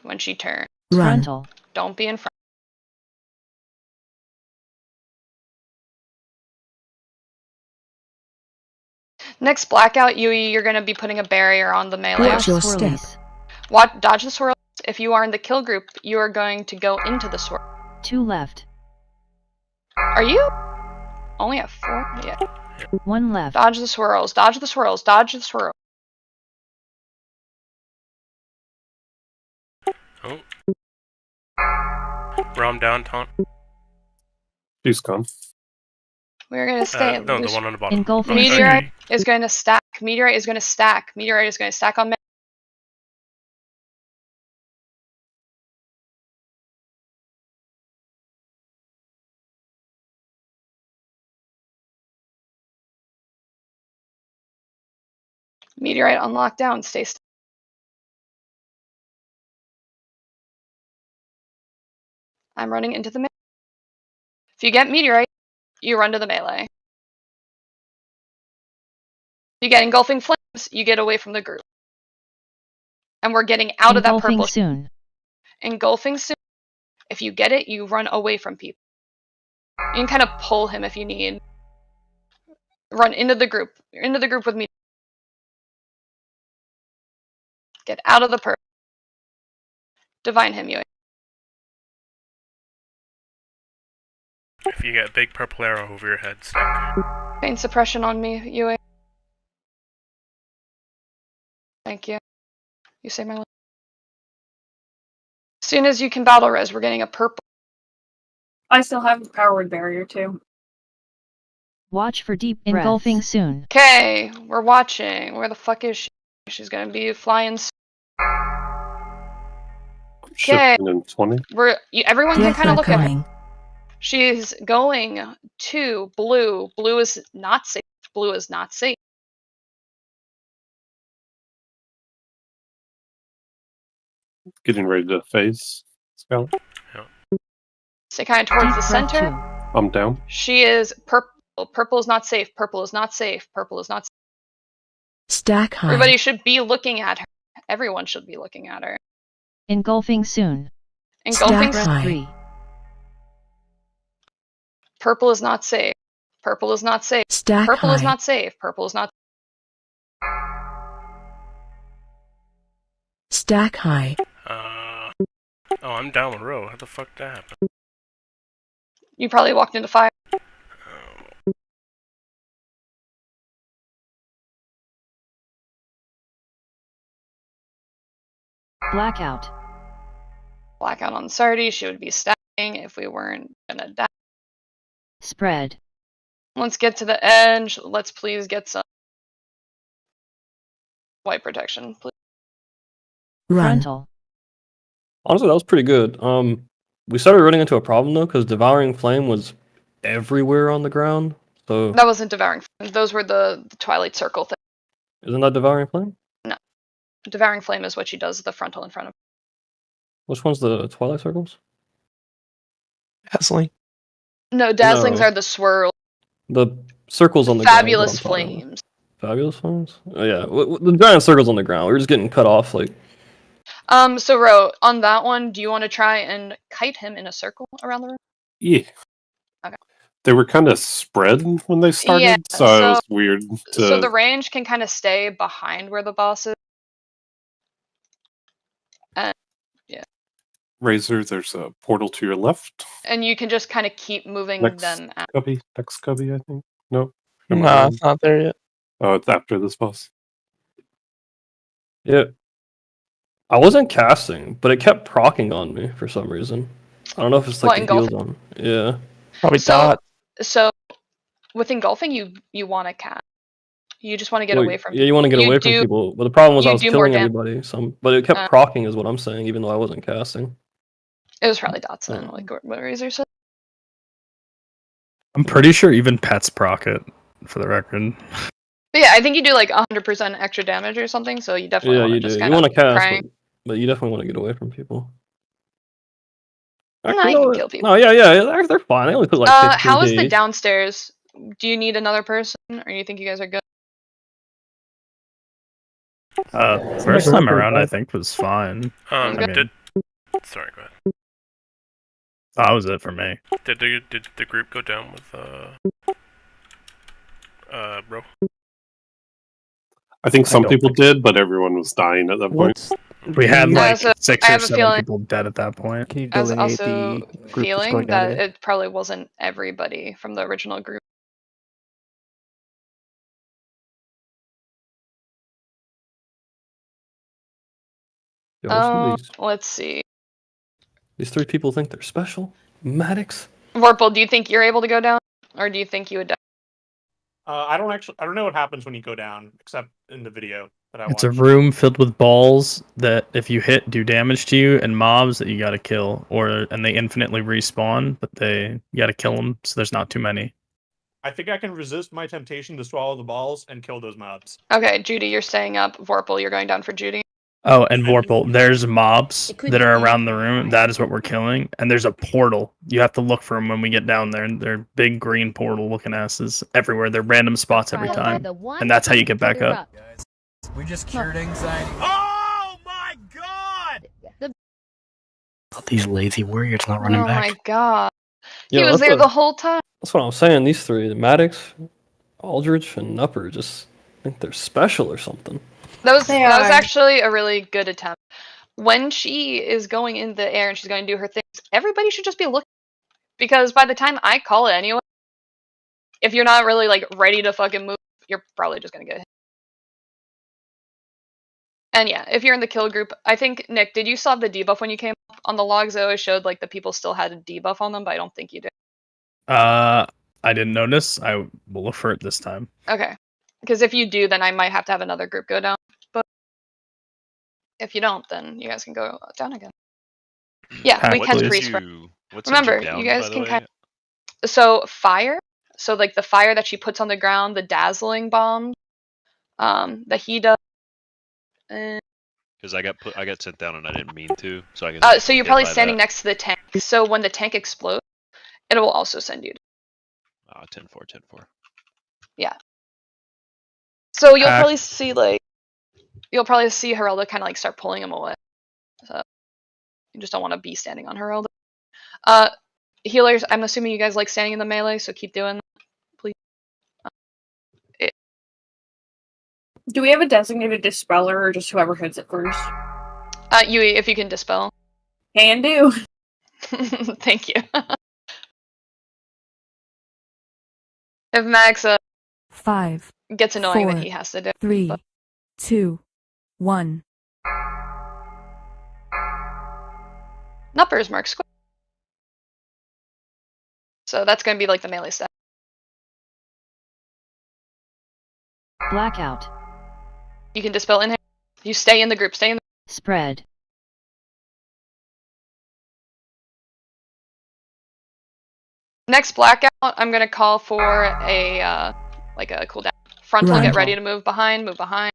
when she turns. Run. Frontal. Don't be in front. Next blackout, Yui, you're going to be putting a barrier on the melee. Watch your step. Swirlies. Dodge the swirl. If you are in the kill group, you are going to go into the swirl. 2 left. Are you? Only at 4? Yeah. 1 left. Dodge the swirls. Dodge the swirls. Dodge the swirl. Oh. Rom down, taunt. She's gone. We're going to stay. No, the one on the bottom. Engulfing Meteorite Sun. is going to stack. Meteorite is going to stack. Meteorite is going to stack on me. Meteorite on lockdown. Stay still. I'm running into the melee. If you get meteorite, you run to the melee. If you get engulfing flames, you get away from the group. And we're getting out of that Engulfing purple. soon. Engulfing soon. If you get it, you run away from people. You can kind of pull him if you need. Run into the group. Into the group with me. Get out of the purple. Divine him, Yui. If you get a big purple arrow over your head, stack. Pain suppression on me, Yui. Thank you. You saved my life. As soon as you can battle res, we're getting a purple. I still have a powered barrier too. Watch for deep breaths. Engulfing soon. Okay, we're watching. Where the fuck is she? She's gonna be flying. Okay. Shifting in 20. Everyone can Death kind of look at her. coming. She's going to blue. Blue is not safe. Blue is not safe. Getting ready to phase. Scout. Stay kind of towards Deep the breath center. 2. I'm down. She is purple. Purple is not safe. Purple is not safe. Purple is not safe. Stack high. Everybody should be looking at her. Everyone should be looking at her. Engulfing soon. Engulfing. Stack high. 3. Purple is not safe. Purple is not safe. Stack Purple high. is not safe. Purple is not. Stack high. Oh, I'm down one row. How the fuck did that happen? You probably walked into fire. Blackout. Blackout on Sardi. She would be stacking if we weren't gonna die. Spread. Let's get to the edge. Let's please get some white protection, please. Run. Frontal. Honestly, that was pretty good. We started running into a problem though, because Devouring Flame was everywhere on the ground. So That wasn't Devouring Flame. Those were the Twilight Circle thing. isn't that Devouring Flame? No. Devouring Flame is what she does, the frontal in front of her. Which one's the Twilight Circles? Dazzling. No, Dazzlings No. are the swirl. The circles on the Fabulous ground. is what I'm talking Flames. about. Fabulous Flames? Oh yeah, the giant circles on the ground. We were just getting cut off. Like, So Ro, on that one, do you want to try and kite him in a circle around the room? Yeah. Okay. They were kind of spread when they started, Yeah, so it was weird to. So the range can kind of stay behind where the boss is. And yeah. Razor, there's a portal to your left. And you can just kind of keep moving them out. Next cubby, I think. Nope. Nah, it's not there yet. Oh, it's after this boss. Yeah. I wasn't casting, but it kept proccing on me for some reason. I don't know if it's like the heal zone. Yeah. Probably dot. So with engulfing, you want to cast. You just want to get away from. Yeah, you want to get away from people. But the problem was I was killing everybody. But it kept proccing, is what I'm saying, even though I wasn't casting. It was probably Dotson, like what Razor said. I'm pretty sure even pets proc it, for the record. But yeah, I think you do like 100% extra damage or something, so you definitely want to just kind of. You want to cast, crank. but you definitely want to get away from people. No, you can kill people. No, yeah, they're fine. I only put like 15 how is the days. downstairs? Do you need another person, or you think you guys are good? First time around, I think was fine. Sorry, go ahead. That was it for me. Did the group go down with bro? I think some people did, but everyone was dying at that point. We had like so 6 or 7 people dead at that point. Can you I was delineate also the group that's feeling going down that today? it probably wasn't everybody from the original group. Let's see. These 3 people think they're special? Maddox? Vorpal, do you think you're able to go down? Or do you think you would die? I don't know what happens when you go down, except in the video that I watched. It's a room filled with balls that if you hit do damage to you, and mobs that you gotta kill, and they infinitely respawn, but you gotta kill them, so there's not too many. I think I can resist my temptation to swallow the balls and kill those mobs. Okay, Judy, you're staying up. Vorpal, you're going down for Judy. Oh, and Vorpal, there's mobs that are around the room. That is what we're killing. And there's a portal. You have to look for them when we get down there. They're big green portal-looking asses everywhere. They're random spots every time. And that's how you get back up. We just cured anxiety. Oh my god! These lazy warriors not running back. Oh my god. Yeah, he was there the whole time. That's what I'm saying. These 3, Maddox, Aldrich, and Nupper, just think they're special or something. That was actually a really good attempt. When she is going in the air and she's going to do her things, everybody should just be looking. Because by the time I call it anyway, if you're not really like ready to fucking move, you're probably just going to get hit. And yeah, if you're in the kill group, I think, Nick, did you saw the debuff when you came up? On the logs, it always showed like the people still had a debuff on them, but I don't think you did. I didn't notice. I will look for it this time. Okay. Because if you do, then I might have to have another group go down. But if you don't, then you guys can go down again. Yeah, we can freeze. Remember, you guys can kind of... So fire. So like the fire that she puts on the ground, the dazzling bomb, that he does. Because I got sent down and I didn't mean to. So I guess. So you're probably standing next to the tank. So when the tank explodes, it will also send you. 10-4, 10-4. Yeah. So you'll probably see Heralda kind of like start pulling him away. So you just don't want to be standing on Heralda. Healers, I'm assuming you guys like standing in the melee, so keep doing that, please. Do we have a designated dispeller or just whoever hits it first? Yui, if you can dispel. Can do. Thank you. If Max 5 gets annoying, 4, then he has to do. 3, 2, 1. Nuppers mark square. So that's going to be like the melee step. Blackout. You can dispel in here. You stay in the group. Stay in the Spread. Next blackout, I'm going to call for a like a cooldown. Frontal, get ready to move behind, move behind.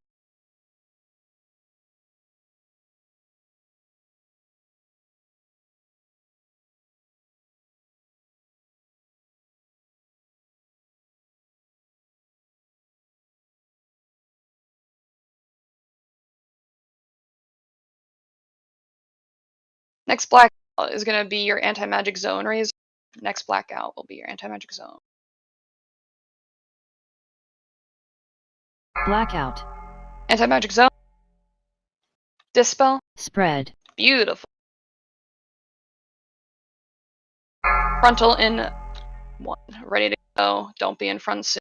Next blackout is going to be your anti-magic zone raise. Next blackout will be your anti-magic zone. Blackout. Anti-magic zone. Dispel. Spread. Beautiful. Frontal in 1. Ready to go. Don't be in front soon.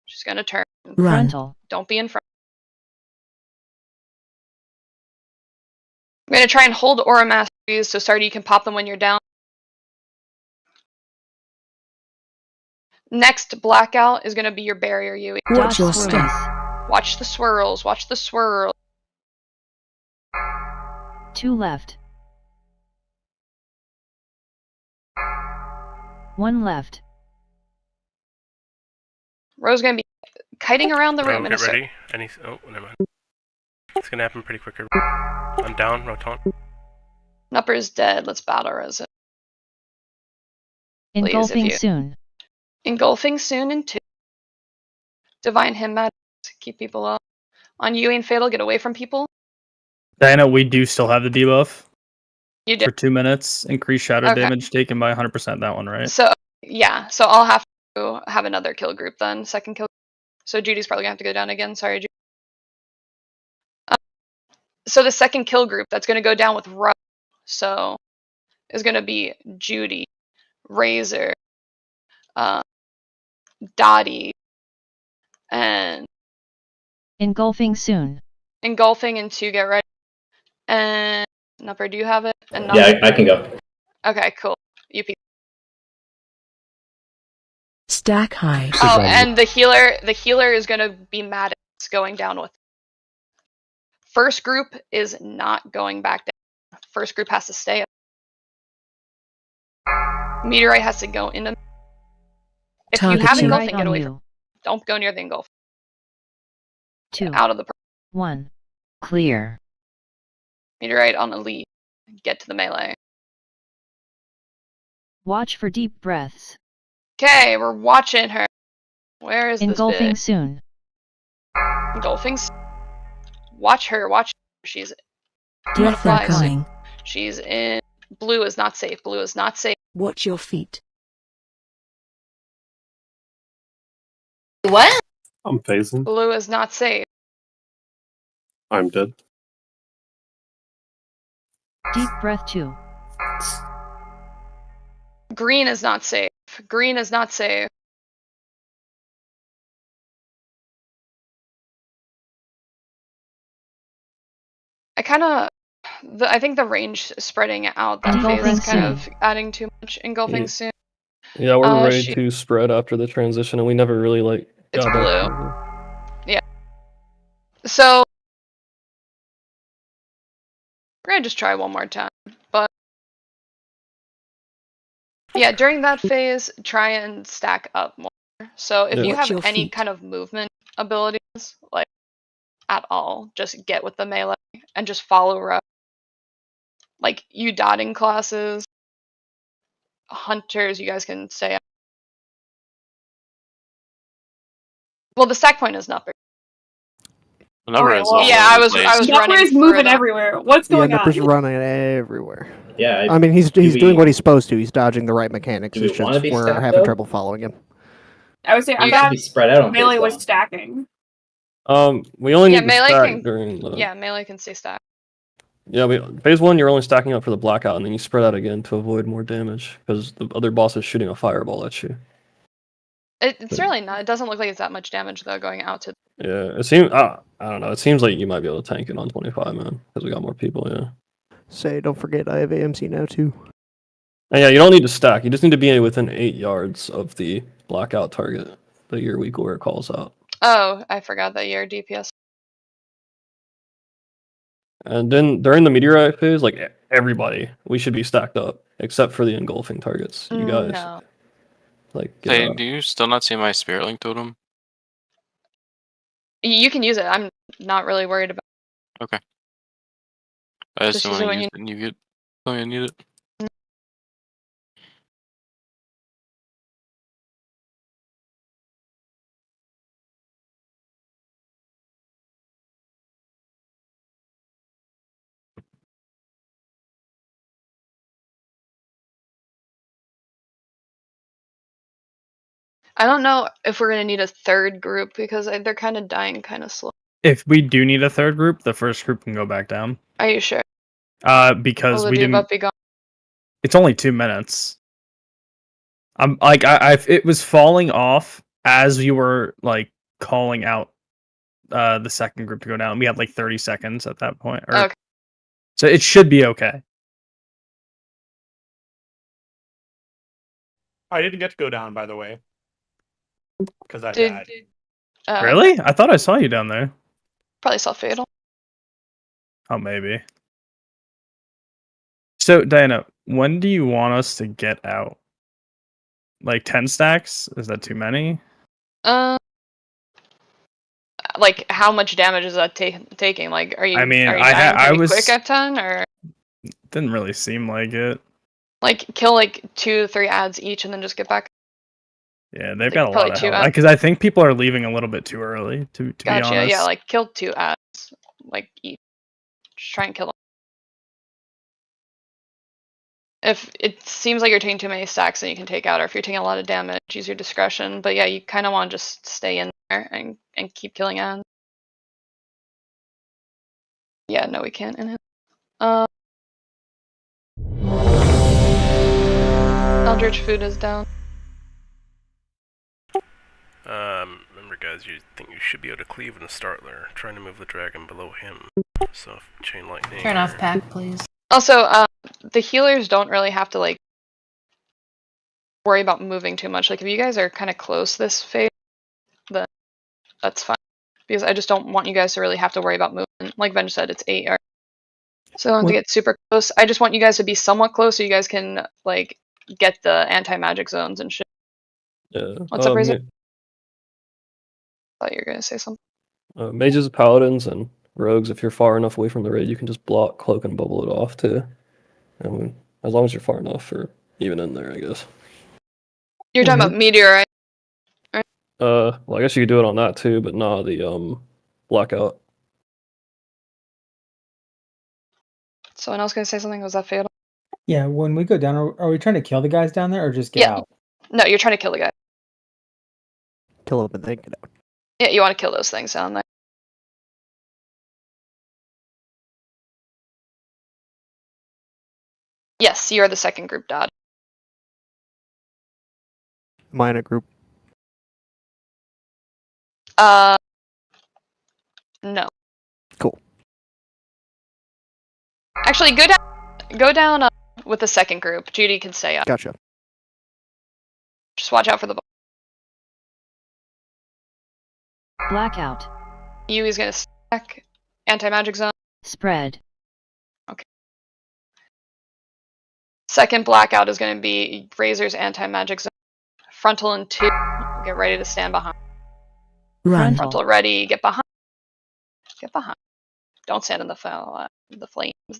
She's gonna turn. Frontal. Don't be in front. I'm gonna try and hold aura masteries so Sardi you can pop them when you're down. Next blackout is gonna be your barrier Yui. Watch your step. Watch the swirls. Watch the swirl. 2 left. 1 left. Ro's gonna be kiting around the Ro, room in a get circle. ready. Oh, never mind. It's gonna happen pretty quick. I'm down, Roton. Nupper is dead. Let's battle Rose. Engulfing soon. Engulfing soon in 2. Divine Hymn Magic. Keep people up. On Yui and Fatal, get away from people. Diana, we do still have the debuff. You do. For 2 minutes. Increased shadow Okay. damage taken by 100%, that one, right? So, yeah. So I'll have to have another kill group then. Second kill. So Judy's probably gonna have to go down again. Sorry, Judy. So the second kill group that's gonna go down with Ro. So is gonna be Judy, Razor, Dottie, and Engulfing soon. engulfing in 2. Get ready. And Nupper, do you have it? And Yeah, I can go. Okay, cool. UP. Stack high. Oh, and the healer is gonna be Maddox going down with. First group is not going back down. First group has to stay up. Meteorite has to go into. If you have engulfing, get away from. Don't go near the engulf. 2. Out of the. 1. Clear. Meteorite on elite. Get to the melee. Watch for deep breaths. Okay, we're watching her. Where is Engulfing this soon. Engulfing. Watch her. Watch her. She's. Breath coming. She's in. Blue is not safe. Blue is not safe. Watch your feet. What? I'm phasing. Blue is not safe. I'm dead. Deep breath 2. Green is not safe. Green is not safe. I think the range spreading out that phase is kind of adding too much. Engulfing soon. Yeah, we're ready to spread after the transition, and we never really like. It's got blue. back. Yeah. So we're gonna just try one more time, but yeah, during that phase, try and stack up more. So if you have any kind of movement abilities, like at all, just get with the melee and just follow row. Like you dotting classes, hunters, you guys can stay up. Well, the stack point is Nupper. Yeah, I was running. Nupper is moving everywhere. What's going on? Nupper's running everywhere. Yeah. I mean, he's doing what he's supposed to. He's dodging the right mechanics. It's wanna just be we're stacked, having though? trouble following him. I would say I You thought should be spread out on melee phase was one. stacking. We only need to melee stack can. during the. Yeah, melee can stay stacked. Yeah, phase 1, you're only stacking up for the blackout, and then you spread out again to avoid more damage because the other boss is shooting a fireball at you. It's really not. It doesn't look like it's that much damage though going out to. Yeah, it seems. I don't know. It seems like you might be able to tank it on 25, man, because we got more people. Yeah. Say, don't forget, I have AMC now too. And yeah, you don't need to stack. You just need to be within 8 yards of the blackout target that your weak where it calls out. Oh, I forgot that you're DPS. And then during the meteorite phase, like everybody, we should be stacked up except for the engulfing targets. You guys, No. like. Hey, do you still not see my spirit link totem? You can use it. I'm not really worried about. Okay. I just Just want use it to when use it and you get. Oh, I need it. I don't know if we're gonna need a third group because they're kind of dying kind of slow. If we do need a third group, the first group can go back down. Are you sure? Because Will the we didn't. debuff be gone? It's only 2 minutes. I'm like it was falling off as you were like calling out the second group to go down. We had like 30 seconds at that point. Okay. So it should be okay. I didn't get to go down, by the way, because I died. Really? I thought I saw you down there. Probably saw Fatal. Oh, maybe. So, Diana, when do you want us to get out? Like 10 stacks? Is that too many? Like how much damage is that taking? Like, are you? I mean, are you I was quick at 10 or? Didn't really seem like it. Like kill like 2-3 ads each and then just get back. Yeah, they've Like, got a probably lot of 2 health. ads. Because I think people are leaving a little bit too early. To be Gotcha. honest. Yeah, like kill 2 ads. Like each. Just try and kill them. If it seems like you're taking too many stacks, then you can take out. Or if you're taking a lot of damage, use your discretion. But yeah, you kind of want to just stay in there and keep killing ads. Yeah, no, we can't in it. Eldritch food is down. Remember guys, you think you should be able to cleave in the start layer, trying to move the dragon below him. So chain lightning. Turn off pack, please. Also, the healers don't really have to like worry about moving too much. Like if you guys are kind of close this phase, then that's fine. Because I just don't want you guys to really have to worry about movement. Like Ben said, it's 8 yards. So I don't have to get super close. I just want you guys to be somewhat close so you guys can like get the anti-magic zones and shit. Yeah. What's up, Razor? Thought you were gonna say something. Mages, paladins, and rogues. If you're far enough away from the raid, you can just block, cloak, and bubble it off too. I mean, as long as you're far enough, or even in there, I guess. You're talking about meteor, right? Well, I guess you could do it on that too, but not the blackout. Someone else gonna say something? Was that fatal? Yeah, when we go down, are we trying to kill the guys down there or just get out? No, you're trying to kill the guy. Kill them and then get out. Yeah, you want to kill those things down there. Yes, you are the second group dot. Am I in a group? No. Cool. Actually, go down with the second group. Judy can stay up. Gotcha. Just watch out for the ball. Blackout. Yui's gonna stack. Anti-magic zone. Spread. Okay. Second blackout is gonna be Razor's anti-magic zone. Frontal in 2. Get ready to stand behind. Run. Frontal ready. Get behind. Get behind. Don't stand in the flames,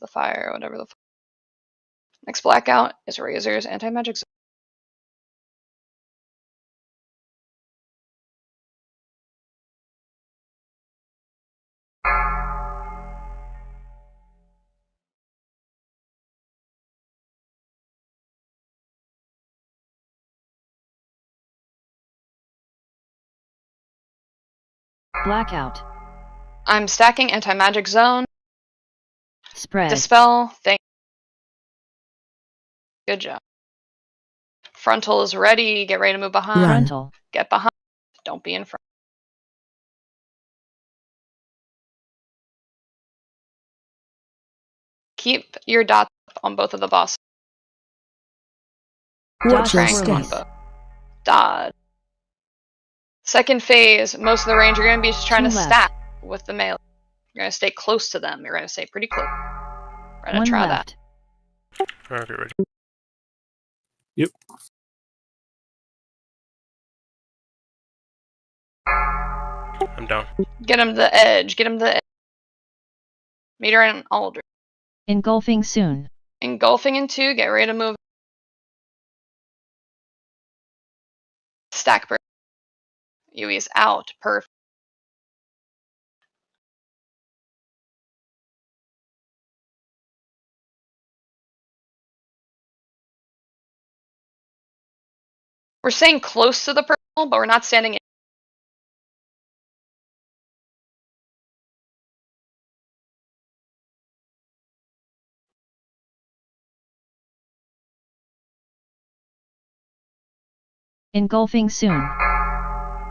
the fire, whatever the. Next blackout is Razor's anti-magic zone. Blackout. I'm stacking anti-magic zone. Spread. Dispel. Good job. Frontal is ready. Get ready to move behind. Run. Frontal. Get behind. Don't be in front. Keep your dots up on both of the bosses. Watch your Triangle on step. both. Dodge. Second phase, most of the range you're going to be just trying to Left. stack with the melee. You're going to stay close to them. You're going to stay pretty close. We're going One to try left. Alright, get ready. Yep. I'm down. that. Get him to the edge. Get him to the edge. Meter and Aldrich. Engulfing soon. Engulfing in 2. Get ready to move. Stack burst. Yui's out. Perfect. We're staying close to the person. but we're not standing in. Engulfing soon.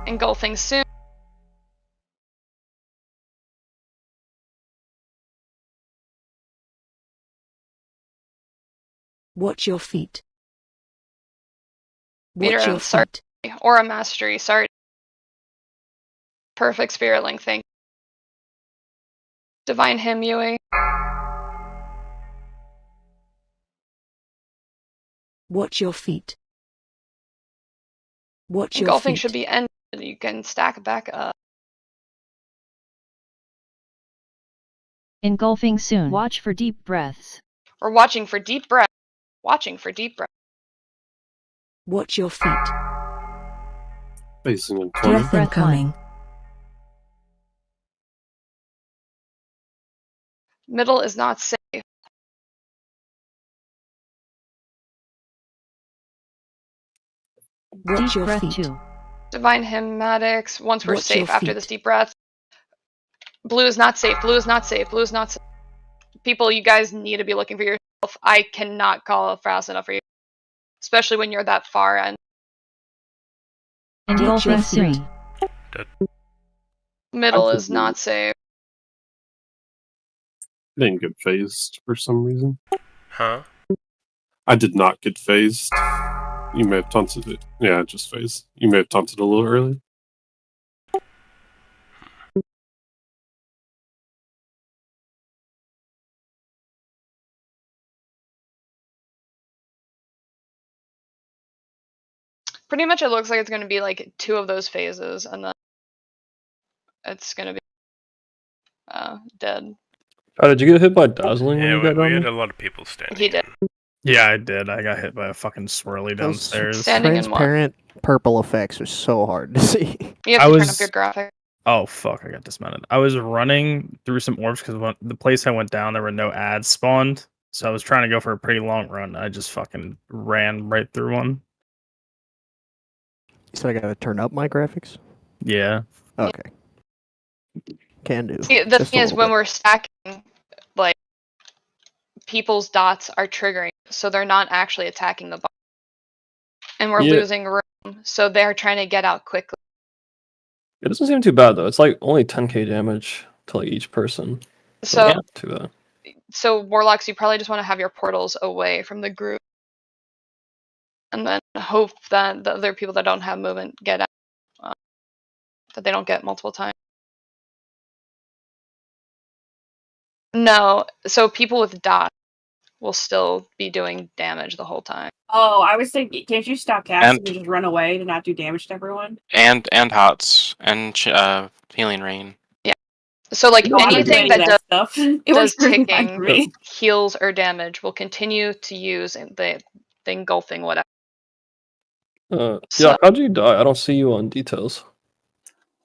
Engulfing soon. Watch your feet. Meter Watch your and sorry. feet. Aura Mastery, sorry. Perfect Spirit Link, thank you. Divine Hymn, Yui. Watch your feet. Watch your Engulfing feet. should be ended. You can stack back up. Engulfing soon. Watch for deep breaths. We're watching for deep breath. Watching for deep breath. Watch your feet. Facing in 20. Death incoming. Middle is not safe. Watch Deep your breath feet. 2. Divine Hymnatics. Once we're Watch safe your after feet. this deep breath. Blue is not safe. Blue is not safe. Blue is not safe. People, you guys need to be looking for yourself. I cannot call fast enough for you. Especially when you're that far end. Engulfing soon. Dead. Middle is not safe. I didn't get phased for some reason. Huh? I did not get phased. You may have taunted it. Yeah, just phased. You may have taunted a little early. Pretty much it looks like it's going to be like 2 of those phases, and then it's going to be dead. Oh, did you get hit by dazzling when Yeah, you got we down had there? a lot of people standing. He did. Yeah, I did. I got hit by a fucking swirly Those downstairs. Standing in what? transparent purple effects are so hard to see. You have I to turn was- up your graphic. Oh fuck! I got dismounted. I was running through some orbs because the place I went down, there were no ads spawned. So I was trying to go for a pretty long run. I just fucking ran right through one. You said I gotta turn up my graphics? Yeah. Okay. Can do. See, the Just thing a is, little when bit. we're stacking, like, people's dots are triggering, so they're not actually attacking the bot. And we're Yeah. losing room, so they're trying to get out quickly. It doesn't seem too bad though. It's like only 10k damage to like each person. So, not too bad. so Warlocks, you probably just want to have your portals away from the group. And then hope that the other people that don't have movement get out. That they don't get multiple times. No, so people with dots will still be doing damage the whole time. Oh, I was thinking, can't you stop casting And- and just run away to not do damage to everyone? And hots and healing rain. Yeah. So like No, I don't do anything any that of does, stuff. It does works really fine ticking, for me. heals, or damage will continue to use the engulfing whatever. Yeah, So- how'd you die? I don't see you on details.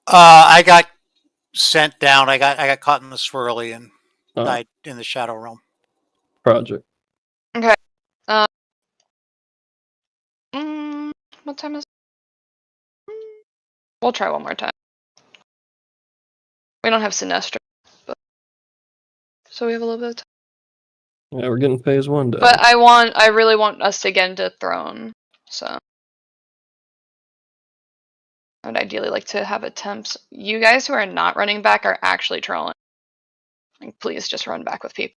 I got sent down. I got caught in the swirly and died in the shadow realm. Project. Okay. What time is it? We'll try one more time. We don't have Sinestro, but so we have a little bit of time. Yeah, we're getting phase 1 down. But I really want us to get into Throne, so I would ideally like to have attempts. You guys who are not running back are actually trolling. Like, please just run back with people.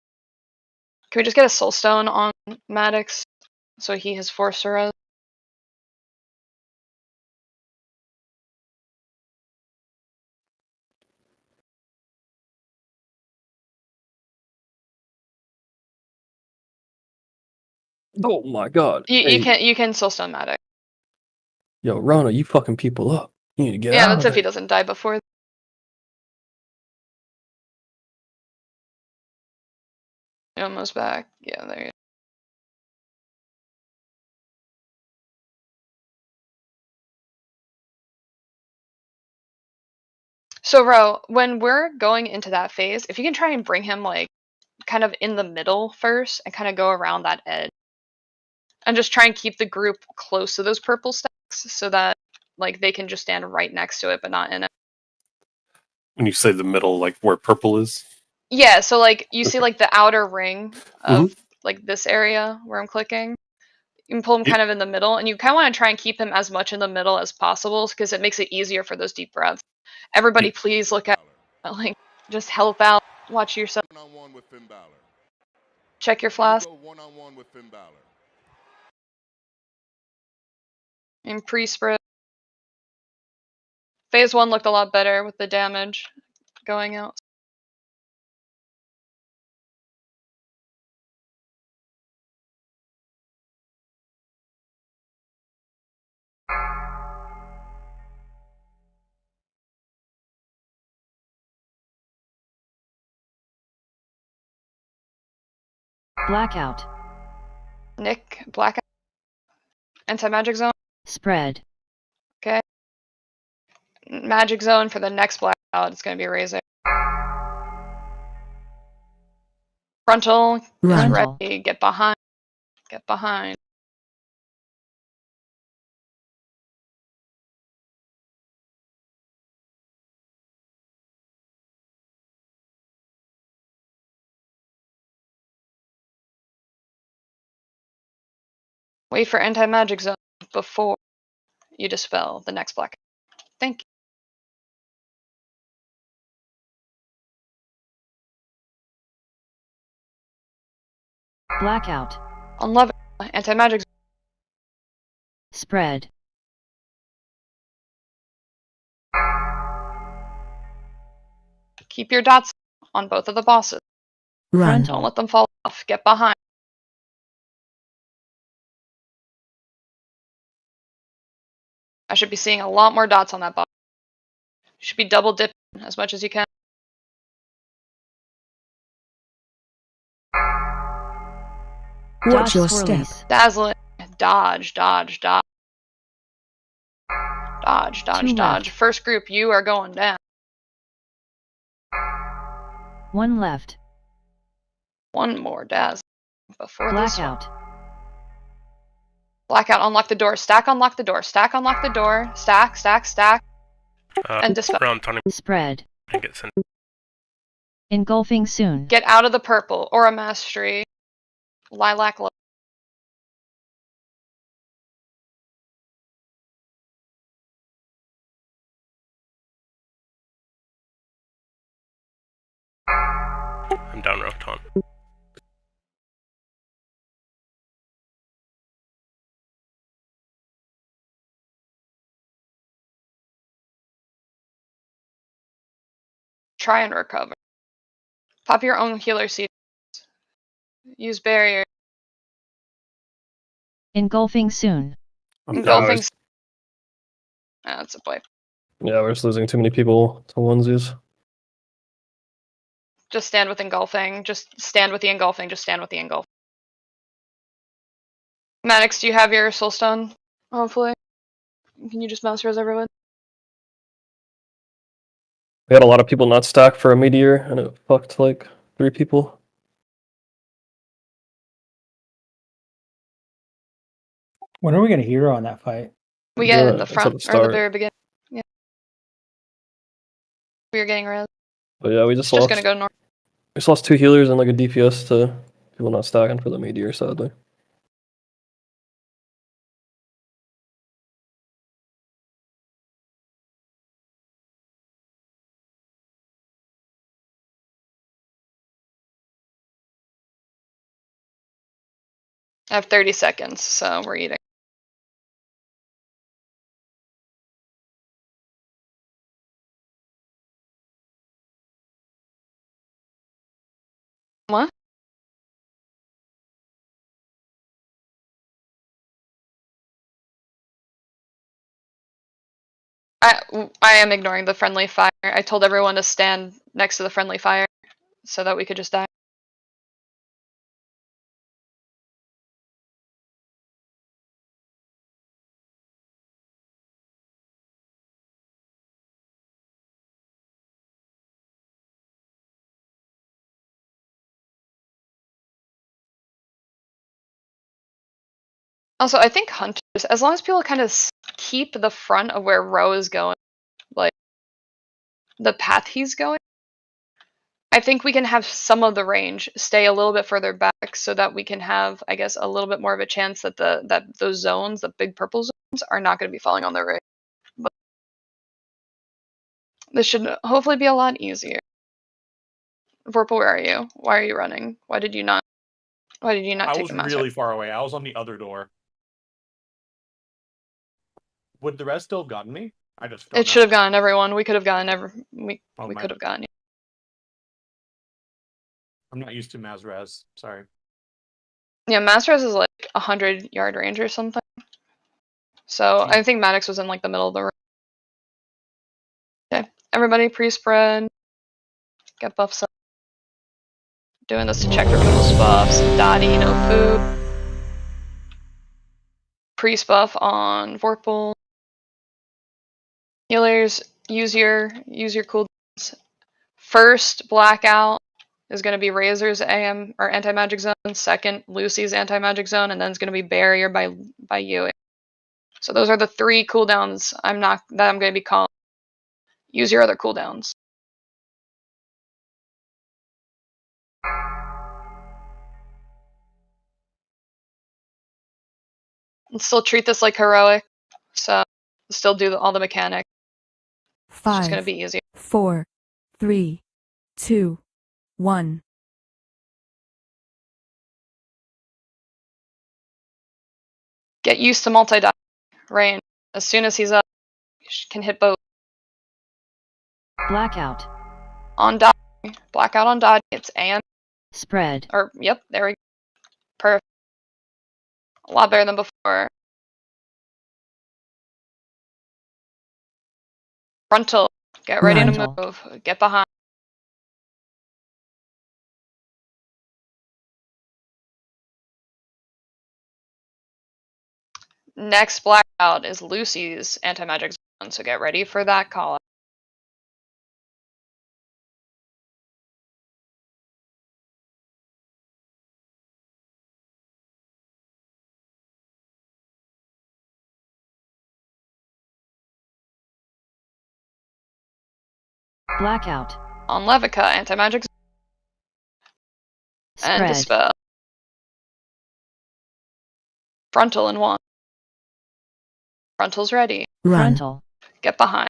Can we just get a Soul Stone on Maddox so he has 4 Suras? Oh my god. You can Soul Stone Maddox. Yo, Rona, you fucking people up. You need to get Yeah, out that's of if he there. doesn't die before. Almost back. Yeah, there you go. So, Ro, when we're going into that phase, if you can try and bring him, like, kind of in the middle first and kind of go around that edge. And just try and keep the group close to those purple stacks so that, like they can just stand right next to it, but not in it. When you say the middle, like where purple is? Yeah, so like you see like the outer ring of Mhm. like this area where I'm clicking. You can pull him Yeah. kind of in the middle, and you kind of want to try and keep him as much in the middle as possible because it makes it easier for those deep breaths. Everybody, please look at like just help out. Watch yourself. Check your flask. And pre-spread. Phase 1 looked a lot better with the damage going out. Blackout. Nick, blackout. Anti-magic zone. Spread. Okay. Magic zone for the next blackout. It's going to be Razor. Frontal. Get ready. Get behind. Get behind. Wait for anti-magic zone before you dispel the next blackout. Thank you. Blackout. On level, anti-magic zone. Spread. Keep your dots on both of the bosses. Run. Don't let them fall off. Get behind. I should be seeing a lot more dots on that boss. You should be double dipping as much as you can. Watch your step. Dazzling. Dodge, dodge, dodge. Dodge, dodge, 2 dodge. left. First group, you are going down. 1 left. One more dazzle before this one. Blackout. Blackout, unlock the door. Stack, unlock the door. Stack, unlock the door. Stack, stack, stack. And dispel. Round 20. Spread. And get sent. Engulfing soon. Get out of the purple. Aura Mastery. Lilac. I'm down row taunt. Try and recover. Pop your own healer seed. Use barrier. Engulfing soon. Engulfing. That's a play. Yeah, we're just losing too many people to onesies. Just stand with engulfing. Just stand with the engulfing. Just stand with the engulfing. Maddox, do you have your soulstone? Hopefully. Can you just mouse res everyone? We had a lot of people not stack for a meteor, and it fucked like 3 people. When are we gonna hero on that fight? We get it in the It's at front the or the start. very beginning. Yeah. We are getting res. But yeah, we just Just lost. gonna go north. We just lost 2 healers and like a DPS to people not stacking for the meteor, sadly. I have 30 seconds, so we're eating. What? I am ignoring the friendly fire. I told everyone to stand next to the friendly fire so that we could just die. Also, I think hunters, as long as people kind of keep the front of where Ro is going, like the path he's going, I think we can have some of the range stay a little bit further back so that we can have, I guess, a little bit more of a chance that those zones, the big purple zones, are not going to be falling on the rig. But this should hopefully be a lot easier. Vorpal, where are you? Why are you running? Why did you not I take was the master? really far away. I was on the other door. Would the rest still have gotten me? I just don't It know. should have gotten everyone. We could have gotten we Oh, could have gotten you. I'm not used to Mazrez. Sorry. Yeah, Masters is like 100-yard range or something. So I think Maddox was in like the middle of the room. Okay, everybody pre-spread. Get buffs up. Doing this to check for people's buffs. Dottie, no food. Priest buff on Vorpal. Healers, use your cooldowns. First blackout is going to be Razor's AM or anti-magic zone. Second, Lucy's anti-magic zone, and then it's going to be barrier by you. So those are the 3 cooldowns I'm going to be calling. Use your other cooldowns. And still treat this like heroic. So still do all the mechanics. It's just going to be easier. 4, 3, 2, 1. Get used to multi-die range. As soon as he's up, you can hit both. Blackout. On Dottie. Blackout on Dottie. It's AM. Spread. Or, yep, there we go. Perfect. A lot better than before. Frontal. Get ready to move. Get behind. Next blackout is Lucy's anti-magic zone, so get ready for that call. Blackout. On Levica, anti-magic zone. And Dispel. Frontal in 1. Frontal's ready. Run. Frontal. Get behind.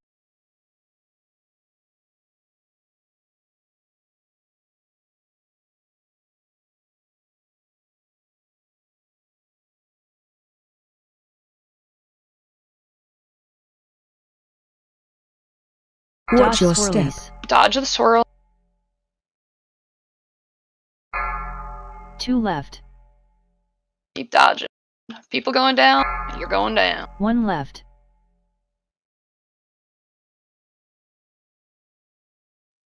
Watch your step. Dodge the swirl. 2 left. Keep dodging. People going down, you're going down. 1 left.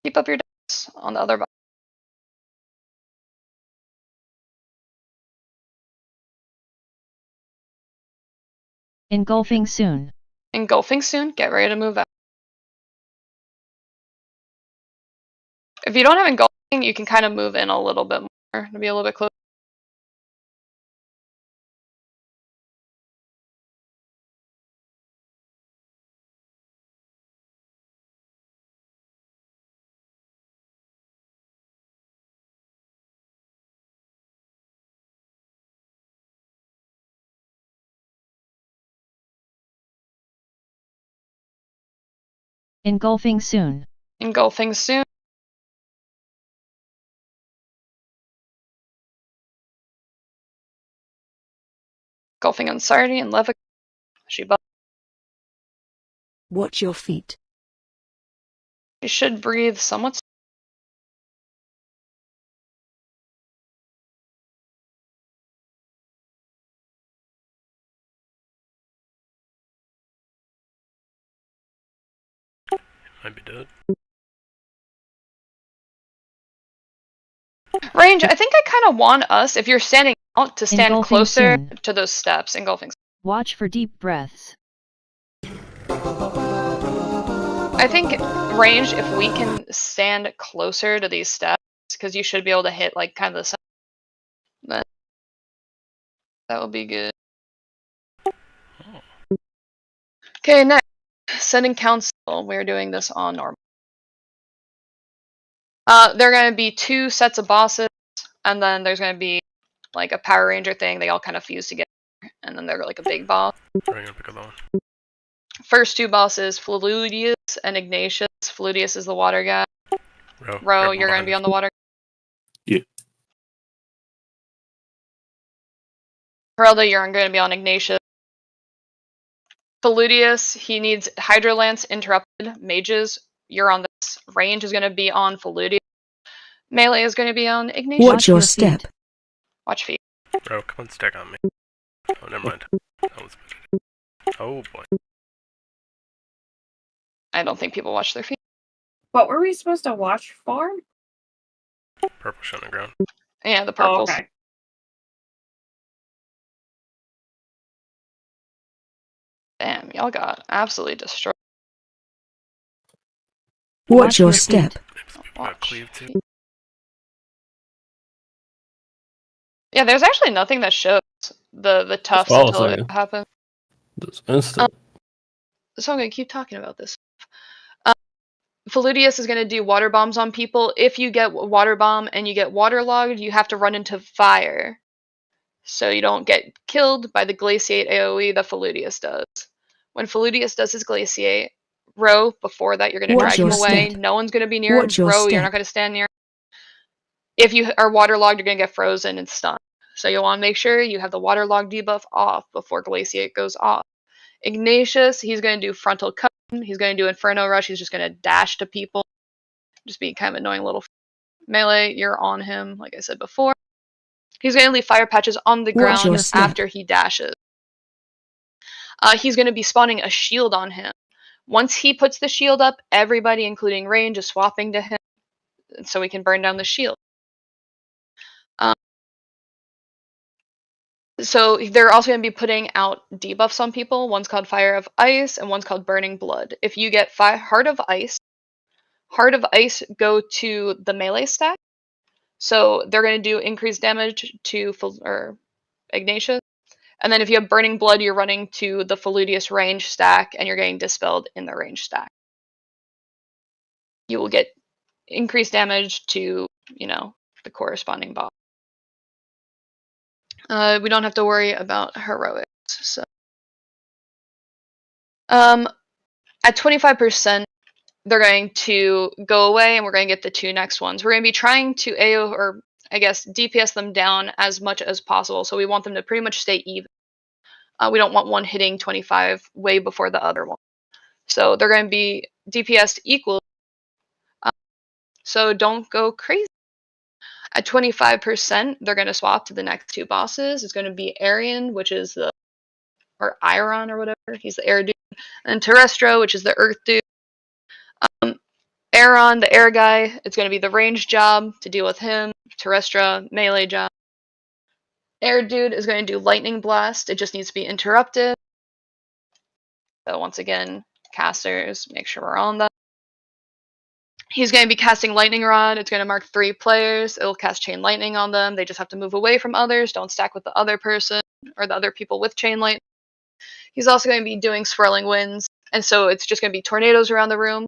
Keep up your dice on the other box. Engulfing soon. Engulfing soon. Get ready to move out. If you don't have engulfing, you can kind of move in a little bit more to be a little bit closer. Engulfing soon. Engulfing soon. Engulfing on Sardi and Levic. She Watch your feet. She should breathe somewhat. Might be dead. Range, I think I kind of want us, if you're standing out, to stand Engulfing closer soon. to those steps. Engulfing. Watch for deep breaths. I think range, if we can stand closer to these steps, because you should be able to hit like kind of the center, then that will be good. Okay, next. Sending council. We're doing this on normal. There are going to be 2 sets of bosses, and then there's going to be like a Power Ranger thing. They all kind of fuse together, and then they're like a big boss. I'm gonna pick a low one. First 2 bosses, Fludius and Ignatius. Fludius is the water guy. Ro, you're going to be on the water. Yeah. Heralda, you're going to be on Ignatius. Fludius, he needs Hydrolance interrupted. Mages, you're on this. Range is going to be on Fludius. Melee is going to be on Ignatius. Watch your step. Watch feet. Bro, come on, stack on me. Oh, never mind. That was... Oh boy. I don't think people watch their feet. What were we supposed to watch for? Purple shit on the ground. Yeah, the purples. Oh, okay. Damn, y'all got absolutely destroyed. Watch your step. Cleave too. Yeah, there's actually nothing that shows the tufts Well, until it second. happens. It's instant. So I'm going to keep talking about this. Fludius is going to do water bombs on people. If you get water bomb and you get waterlogged, you have to run into fire. So you don't get killed by the glaciate AoE that Fludius does. When Fludius does his glaciate, Ro, before that you're going to Watch drag him your away. step. No one's going to be near him. Watch your Ro, you're step. not going to stand near him. If you are waterlogged, you're going to get frozen and stunned. So you'll want to make sure you have the waterlog debuff off before glaciate goes off. Ignatius, he's going to do frontal cut. He's going to do Inferno Rush. He's just going to dash to people. Just be kind of annoying little melee. You're on him, like I said before. He's going to leave fire patches on the Watch your ground step. after he dashes. He's going to be spawning a shield on him. Once he puts the shield up, everybody, including range, is swapping to him so we can burn down the shield. So they're also going to be putting out debuffs on people. One's called Fire of Ice and one's called Burning Blood. If you get Heart of Ice go to the melee stack. So they're going to do increased damage to Ignatius. And then if you have Burning Blood, you're running to the Fludius range stack and you're getting dispelled in the range stack. You will get increased damage to, the corresponding boss. We don't have to worry about heroics. So, at 25%, they're going to go away, and we're going to get the 2 next ones. We're going to be trying to AO, or I guess DPS them down as much as possible. So we want them to pretty much stay even. We don't want one hitting 25 way before the other one. So they're going to be DPS'd equal. So don't go crazy. At 25%, they're going to swap to the next 2 bosses. It's going to be Arian, which is or Iron or whatever. He's the air dude. And Terrestro, which is the earth dude. Aeron, the air guy, it's going to be the range job to deal with him. Terrestra, melee job. Air dude is going to do lightning blast. It just needs to be interrupted. So once again, casters, make sure we're on that. He's going to be casting lightning rod. It's going to mark 3 players. It'll cast chain lightning on them. They just have to move away from others. Don't stack with the other person or the other people with chain lightning. He's also going to be doing swirling winds. And so it's just going to be tornadoes around the room.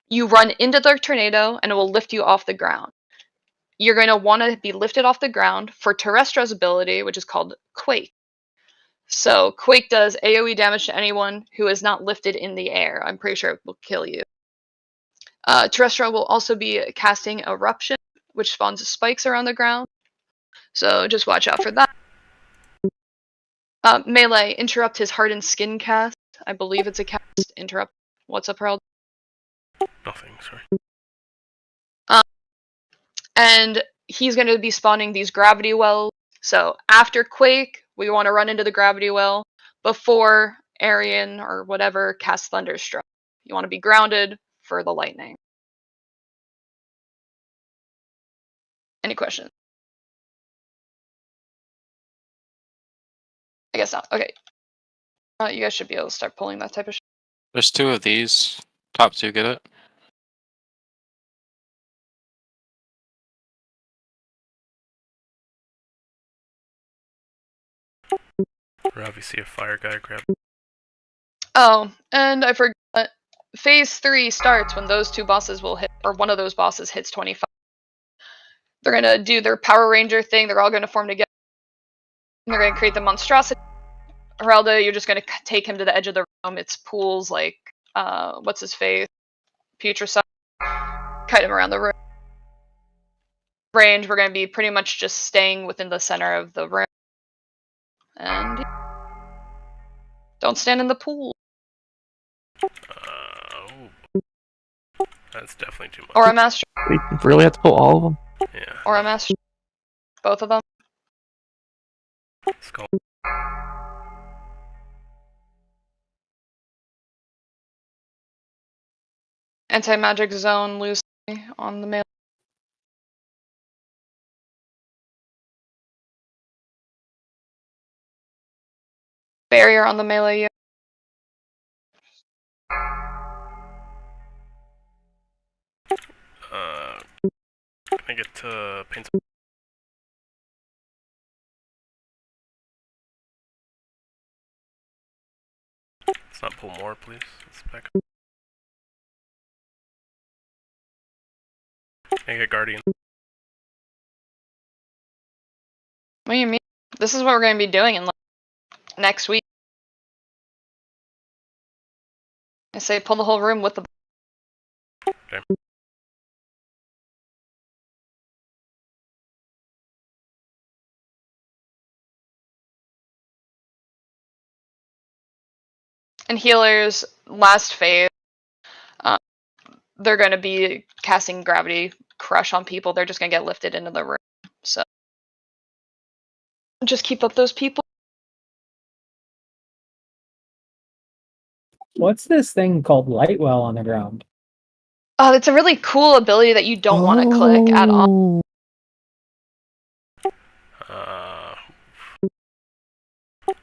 You run into the tornado and it will lift you off the ground. You're going to want to be lifted off the ground for Terrestra's ability, which is called Quake. So Quake does AoE damage to anyone who is not lifted in the air. I'm pretty sure it will kill you. Terrestra will also be casting Eruption, which spawns spikes around the ground. So just watch out for that. Melee, interrupt his hardened skin cast. I believe it's a cast. Interrupt. What's up, Harold? Nothing, sorry. And he's going to be spawning these gravity wells. So after Quake, we want to run into the gravity well before Arian or whatever casts Thunderstruck. You want to be grounded for the lightning. Any questions? I guess not. Okay. You guys should be able to start pulling that type of shit. There's 2 of these. Top 2 get it. Rav, you see a fire guy, grab Oh, and I forgot. Phase 3 starts when those two bosses will hit, or one of those bosses hits 25. They're gonna do their Power Ranger thing. They're all gonna form together. And they're gonna create the monstrosity. Heralda, you're just gonna take him to the edge of the room. It's pools like, what's his face? Putricide. Kite him around the room. Range, we're gonna be pretty much just staying within the center of the room. And don't stand in the pool. That's definitely too much. Or a master. We really have to pull all of them? Yeah. Or a master. Both of them. Skull. Anti-magic zone loosely on the melee. Barrier on the melee unit. Can I get paint? Let's not pull more, please. Let's back up. Can I get Guardian? What do you mean? This is what we're going to be doing in next week. I say pull the whole room with the. Okay. And healers, last phase, they're going to be casting gravity crush on people. They're just going to get lifted into the room. So just keep up those people. What's this thing called Lightwell on the ground? Oh, it's a really cool ability that you don't want to click at all.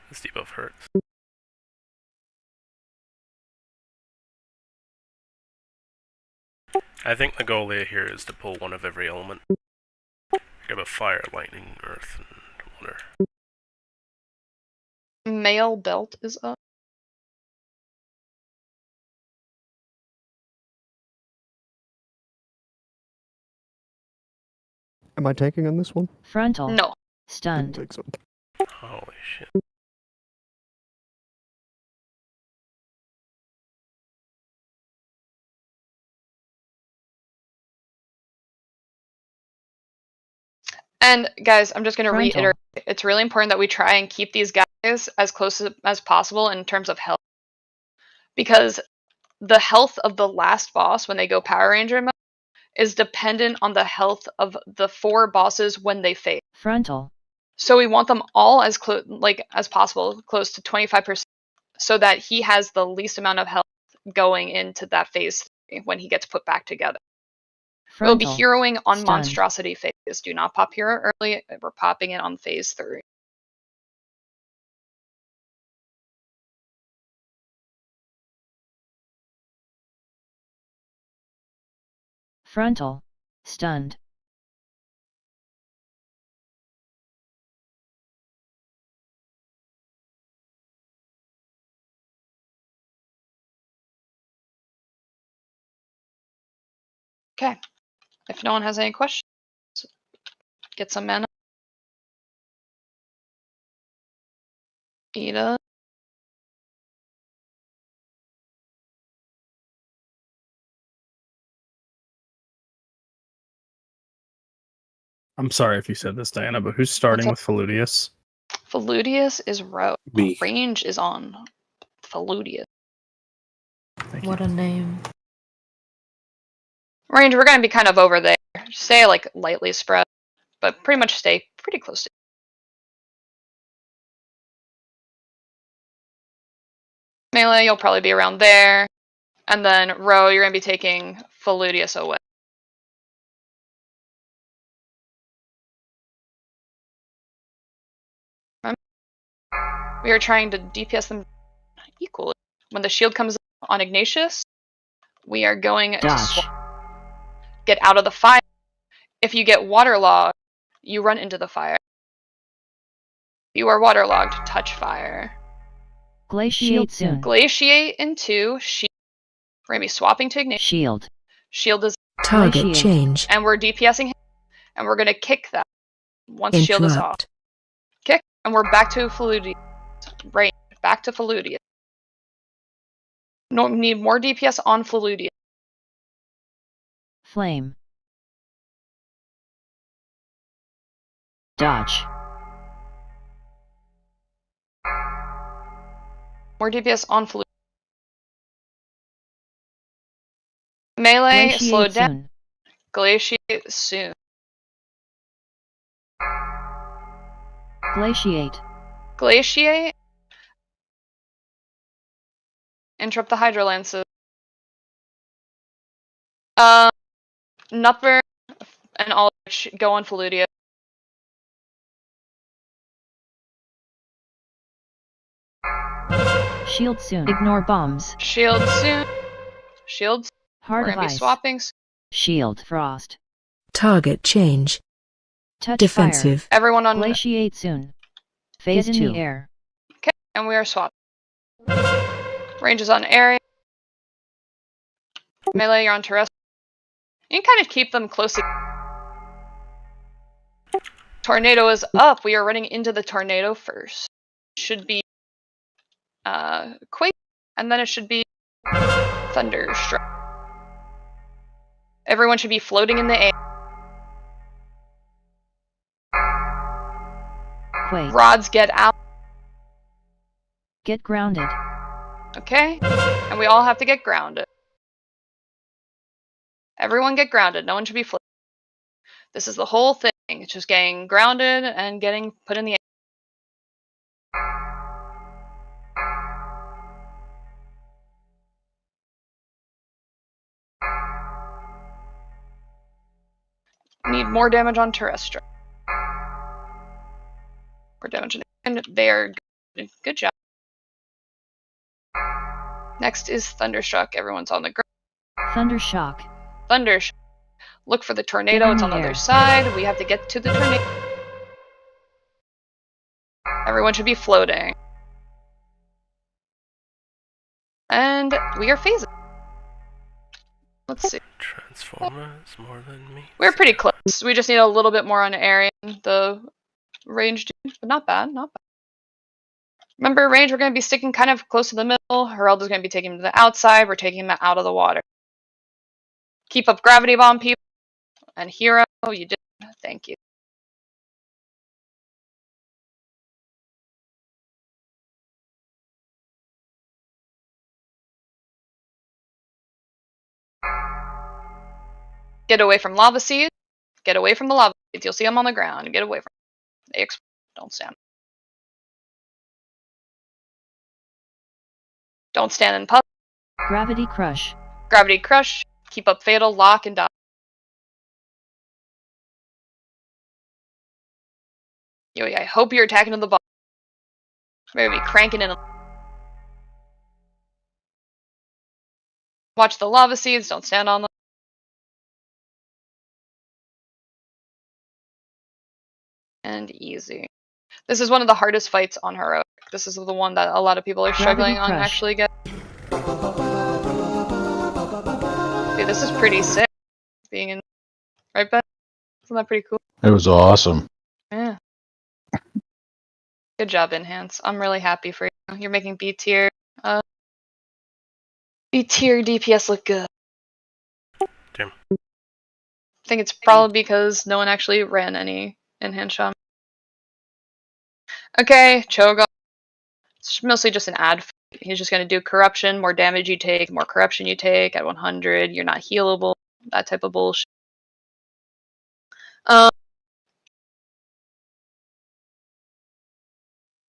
This debuff hurts. I think the goal here is to pull one of every element. Grab a fire, lightning, earth, and water. Mail belt is up. Am I tanking on this one? Frontal. No. Stunned. Didn't think so. Holy shit. And guys, I'm just going to Frontal. reiterate, it's really important that we try and keep these guys as close as possible in terms of health. Because the health of the last boss when they go Power Ranger mode is dependent on the health of the 4 bosses when they fade. Frontal. So we want them all as close as possible, close to 25%, so that he has the least amount of health going into that phase 3 when he gets put back together. We'll be heroing on Stunned. monstrosity phase. Do not pop hero early. We're popping it on phase 3. Frontal. Stunned. Okay. If no one has any questions, get some mana. Eat up. I'm sorry if you said this, Diana, but who's starting with Feludius? Feludius is rogue. Me. Range is on Feludius. What a name. Range, we're going to be kind of over there. Stay like lightly spread, but pretty much stay pretty close to. Melee, you'll probably be around there. And then row, you're going to be taking Feludius away. We are trying to DPS them equally. When the shield comes on Ignatius, we are going to get out of the fire. If you get waterlogged, you run into the fire. If you are waterlogged, touch fire. Glaciate soon. Glaciate into shield. We're gonna be swapping to ignite. Shield. Shield is Target Glaciate. change. and we're DPSing him, and we're gonna kick that once shield is off. Interrupt. Kick, and we're back to Faludia. Range, back to Faludia. No, need more DPS on Faludia. Flame. Dodge. More DPS on Faludia. Melee, slow Glaciate down. soon. Glaciate soon. Glaciate. Glaciate. Interrupt the Hydro Lances. Nutburn and all go on Faludia. Shield soon. Ignore bombs. Shield soon. Shields. Heart We're of gonna be ice. swapping. Shield. Frost. Target change. Touch Defensive. fire. Everyone on Glaciate soon. Phase Get 2. in the air. Okay, and we are swapped. Ranges on area. Melee, you're on terrestrial. You can kind of keep them close. Tornado is up. We are running into the tornado first. Should be Quake, and then it should be Thunderstruck. Everyone should be floating in the air. Quake. Rods get out. Get grounded. Okay, and we all have to get grounded. Everyone get grounded. No one should be floating. This is the whole thing. It's just getting grounded and getting put in the air. Need more damage on terrestrial. More damage and they are good. Good job. Next is Thunderstruck. Everyone's on the ground. Thundershock. Thundershock. Look for the tornado. It's on the other side. We have to get to the tornado. Everyone should be floating. And we are phasing. Let's see. Transformers more than me. We're pretty close. We just need a little bit more on area. The range, but not bad, not bad. Remember, range, we're going to be sticking kind of close to the middle. Heralda's going to be taking him to the outside. We're taking him out of the water. Keep up gravity bomb, people. And hero, you did. Thank you. Get away from lava seeds. Get away from the lava seeds. You'll see them on the ground. Get away from them. They explode. Don't stand. Don't stand in puff. Gravity crush. Gravity crush. Keep up fatal, lock, and dodge. Yo, I hope you're attacking to the bottom. Maybe be cranking in. Watch the lava seeds. Don't stand on them. And easy. This is one of the hardest fights on Heroic. This is the one that a lot of people are struggling on actually getting. Dude, this is pretty sick. Being in, right, Ben? Isn't that pretty cool? It was awesome. Yeah. Good job, Enhance. I'm really happy for you. You're making B tier DPS look good. Damn. I think it's probably because no one actually ran any Enhance Shaman. Okay, Cho'Gath. It's mostly just an ad. He's just going to do corruption. More damage you take, more corruption you take. At 100, you're not healable. That type of bullshit.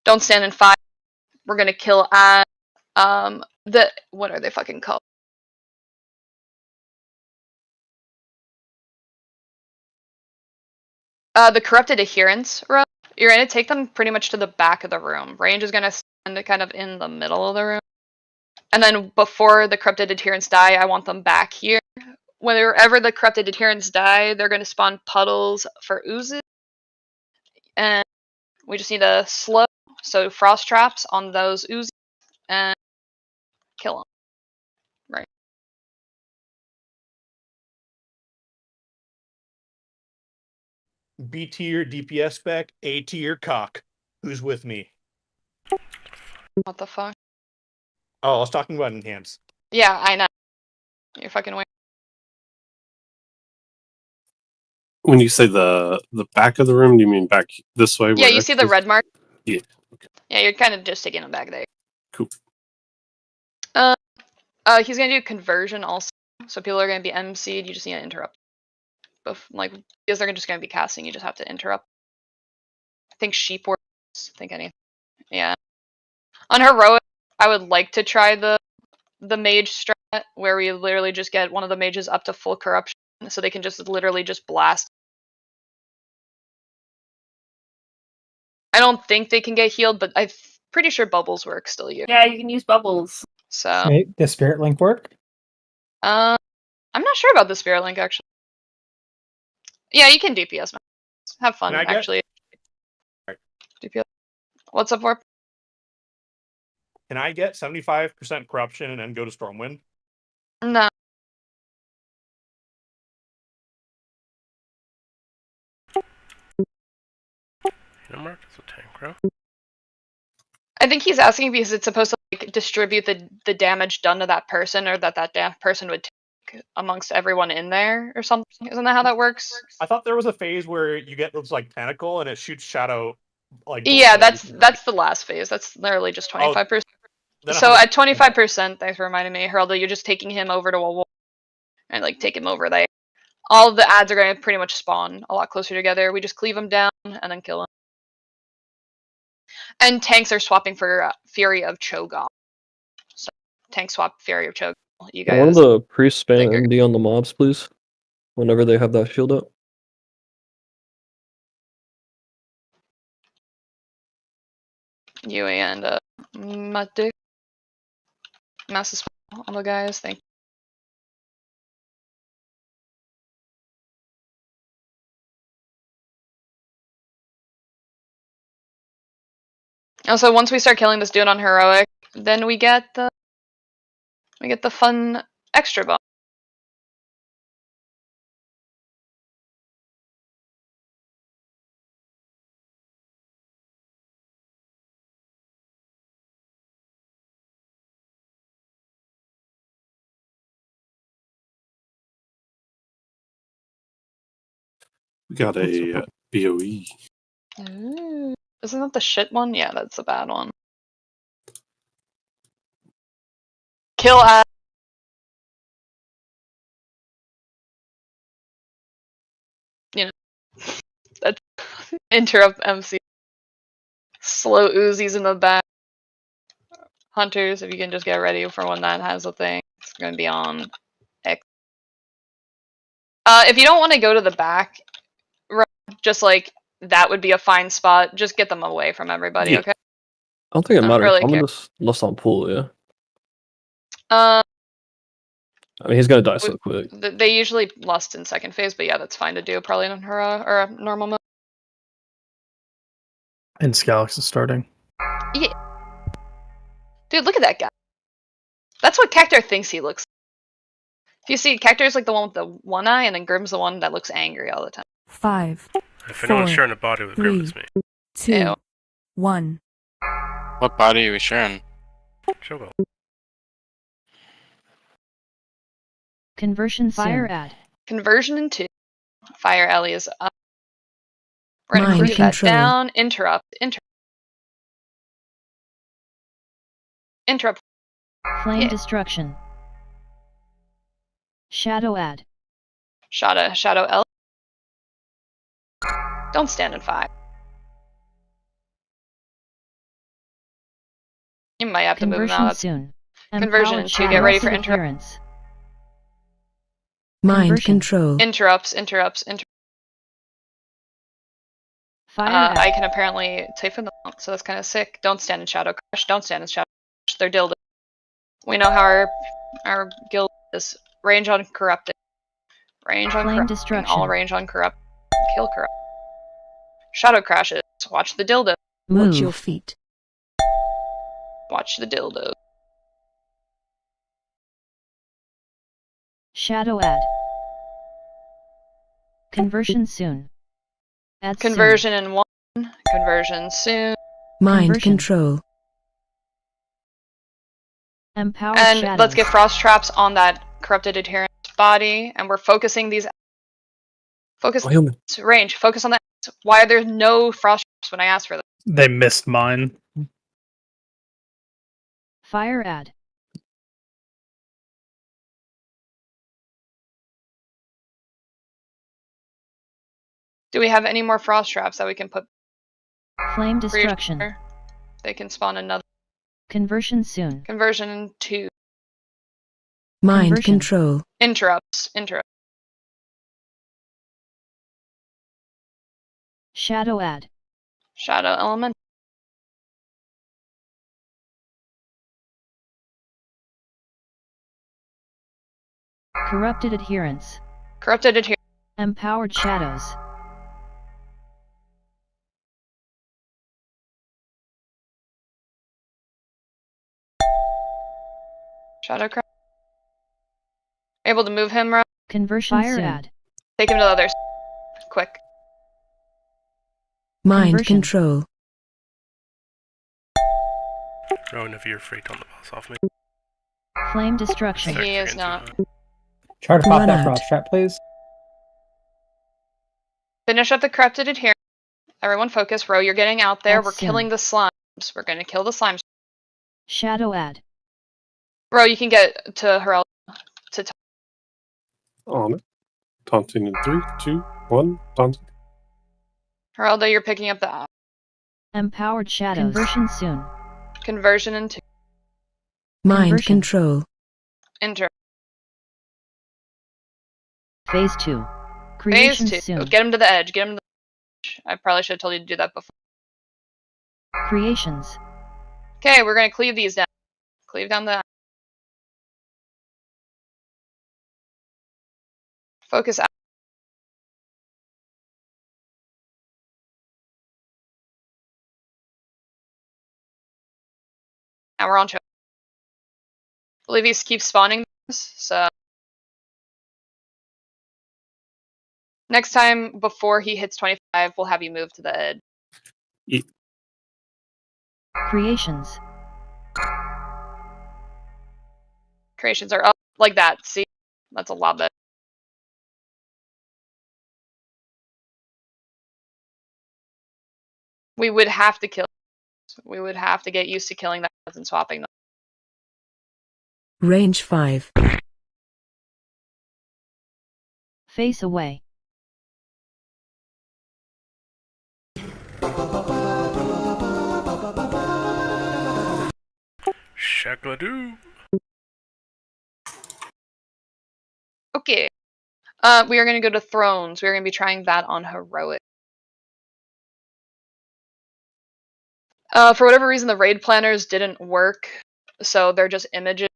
Don't stand in fire. We're going to kill at what are they fucking called? The corrupted adherents row. You're going to take them pretty much to the back of the room. Range is going to stand kind of in the middle of the room. And then before the corrupted adherents die, I want them back here. Whenever the corrupted adherents die, they're going to spawn puddles for oozes. And we just need to slow, so frost traps on those oozes. and kill him. Right. B tier DPS spec, A tier cock. Who's with me? What the fuck? Oh, I was talking about enhance. Yeah, I know. You're fucking weird. When you say the back of the room, do you mean back this way? Yeah, you see the red mark? Yeah. Yeah, you're kind of just taking him back there. Cool. He's gonna do conversion also, so people are gonna be MC'd. You just need to interrupt. Like, because they're just gonna be casting, you just have to interrupt. I think sheep works. Think anything. Yeah. On heroic, I would like to try the mage strat where we literally just get one of the mages up to full corruption, so they can just literally just blast. I don't think they can get healed, but I'm pretty sure bubbles work still here. Yeah, you can use bubbles. So. Make the spirit link work? I'm not sure about the spirit link actually. Yeah, you can DPS. Have fun actually. DPS. What's up, Warp? Can I get 75% corruption and then go to Stormwind? No. Mark is a tank, bro. I think he's asking because it's supposed to like distribute the damage done to that person, or that person would take amongst everyone in there, or something. Isn't that how that works? I thought there was a phase where you get this like tentacle and it shoots shadow. Like yeah, that's the last phase. That's literally just 25%. So at 25%, thanks for reminding me, Heraldo, you're just taking him over to a wall and like take him over there. All of the ads are going to pretty much spawn a lot closer together. We just cleave them down and then kill them. And tanks are swapping for Fury of Cho'Gath. So tank swap Fury of Cho'Gath. You guys. One of the priests spam MD on the mobs, please. Whenever they have that shield up. You and Madu. Massive on the guys. Thank you. Also, once we start killing this dude on heroic, then we get the fun extra bonus. We got a BOE. Ooh. Isn't that the shit one? Yeah, that's the bad one. Kill ad. You know, that's interrupt MC. Slow Uzis in the back. Hunters, if you can just get ready for when that has a thing. It's going to be on X. If you don't want to go to the back, just like that would be a fine spot. Just get them away from everybody, okay? I don't think it matters. Really I'm gonna just lust on pool, yeah. I mean, he's gonna die so quick. They usually lust in second phase, but yeah, that's fine to do probably in her or a normal mode. And Scalix is starting. Yeah. Dude, look at that guy. That's what Cactar thinks he looks like. If you see, Cactar's like the one with the one eye, and then Grim's the one that looks angry all the time. 5. If anyone's sharing a body with Grim, it's me. 2. 1. What body are we sharing? Cho'Gath. Conversion fire ad. Conversion into Fire Ellie is up. We're gonna Mind cleave that control. down. Interrupt. Flame Yeah. destruction. Shadow ad. Shadow Ellie. Don't stand in 5. You might have to move Conversion now. soon. Conversion Empowered to get ready for interference. Mind Conversion. control. interrupts. Fire ad. I can apparently typhon them, so that's kind of sick. Don't stand in Shadow Crash. Don't stand in Shadow Crash. They're dildo. We know how our guild is. Range on corrupted. Range on Flame corrupted. destruction. All range on corrupt. Kill corrupt. Shadow crashes. Watch the dildo. Watch your feet. Watch the dildo. Shadow add. Conversion soon. Add Conversion in 1. Conversion soon. Mind Conversion. control. Empowered And shadows. let's get frost traps on that corrupted adherent body, and we're focusing these. Focus range. Focus on that. Why are there no frost traps when I asked for them? They missed mine. Fire add. Do we have any more frost traps that we can put? Flame destruction. They can spawn another. Conversion soon. Conversion 2. Mind Conversion. control. Interrupts. Shadow add. Shadow element. Corrupted adherence. Corrupted adherence. Empowered shadows. Shadow crap. Able to move him, Ro? Conversion Fire soon. add. Take him to the others. Quick. Mind Conversion. control. Rowan, if you're free, don't the boss off me. Flame destruction. He is not. Try to pop Run that out. frost trap, please. Finish up the corrupted adherent. Everyone focus. Ro, you're getting out there. Add We're soon. killing the slimes. We're going to kill the slimes. Shadow add. Ro, you can get to Harel. On it. Taunting in 3, 2, 1. Taunting. Heraldo, you're picking up the Empowered shadows. Conversion soon. conversion in 2. Mind Conversion. control. Enter. Phase 2. Phase Creation 2. soon. Get him to the edge. Get him to the edge. I probably should have told you to do that before. Creations. Okay, we're going to cleave these down. Cleave down the... Focus out. Now we're on track. I believe he keeps spawning this, so... Next time, before he hits 25, we'll have you move to the edge. Creations. Creations are up like that. See? That's a lot better. We would have to kill. We would have to get used to killing that and swapping them. Range 5. Face away. Shackladoo. Okay. We are going to go to Thrones. We're going to be trying that on Heroic. For whatever reason, the raid planners didn't work, so they're just images.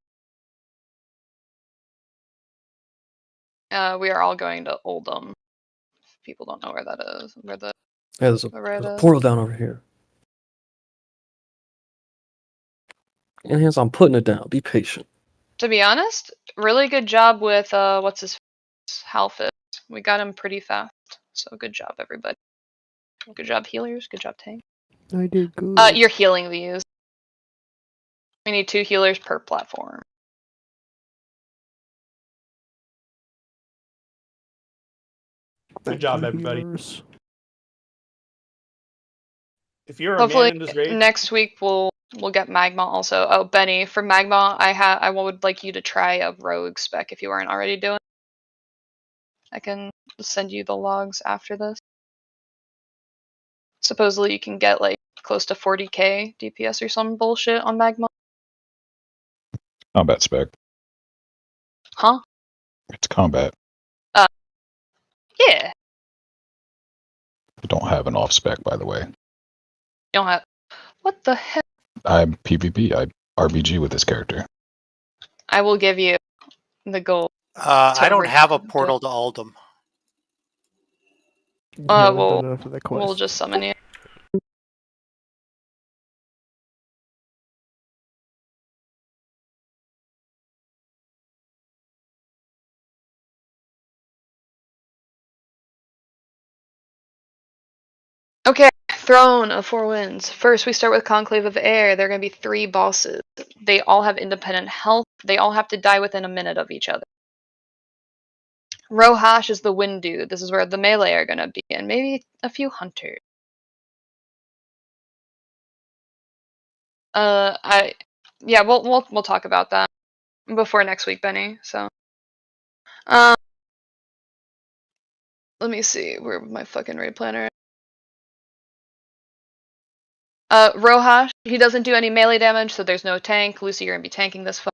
We are all going to Oldham. If people don't know where that is. Where the Yeah, there's a portal down over here. And hands, I'm putting it down. Be patient. To be honest, really good job with what's his face? Halfit. We got him pretty fast. So good job, everybody. Good job, healers. Good job, tank. I did good. You're healing these. We need 2 healers per platform. Good job, everybody. If you're a Hopefully man in this raid, next week we'll get Magma also. Oh, Benny, for Magma, I would like you to try a rogue spec if you aren't already doing. I can send you the logs after this. Supposedly you can get like close to 40k DPS or some bullshit on Magma. Combat spec. Huh? It's combat. Yeah. I don't have an off spec, by the way. You don't have. What the heck? I'm PvP. I RBG with this character. I will give you the gold. I don't have a portal to Oldham. We'll just summon you. Throne of Four Winds. First, we start with Conclave of Air. There are going to be 3 bosses. They all have independent health. They all have to die within a minute of each other. Rohash is the Wind Dude. This is where the melee are going to be, and maybe a few hunters. Yeah, we'll talk about that before next week, Benny. So, let me see where my fucking raid planner. Rohash, he doesn't do any melee damage, so there's no tank. Lucy, you're gonna be tanking this fight.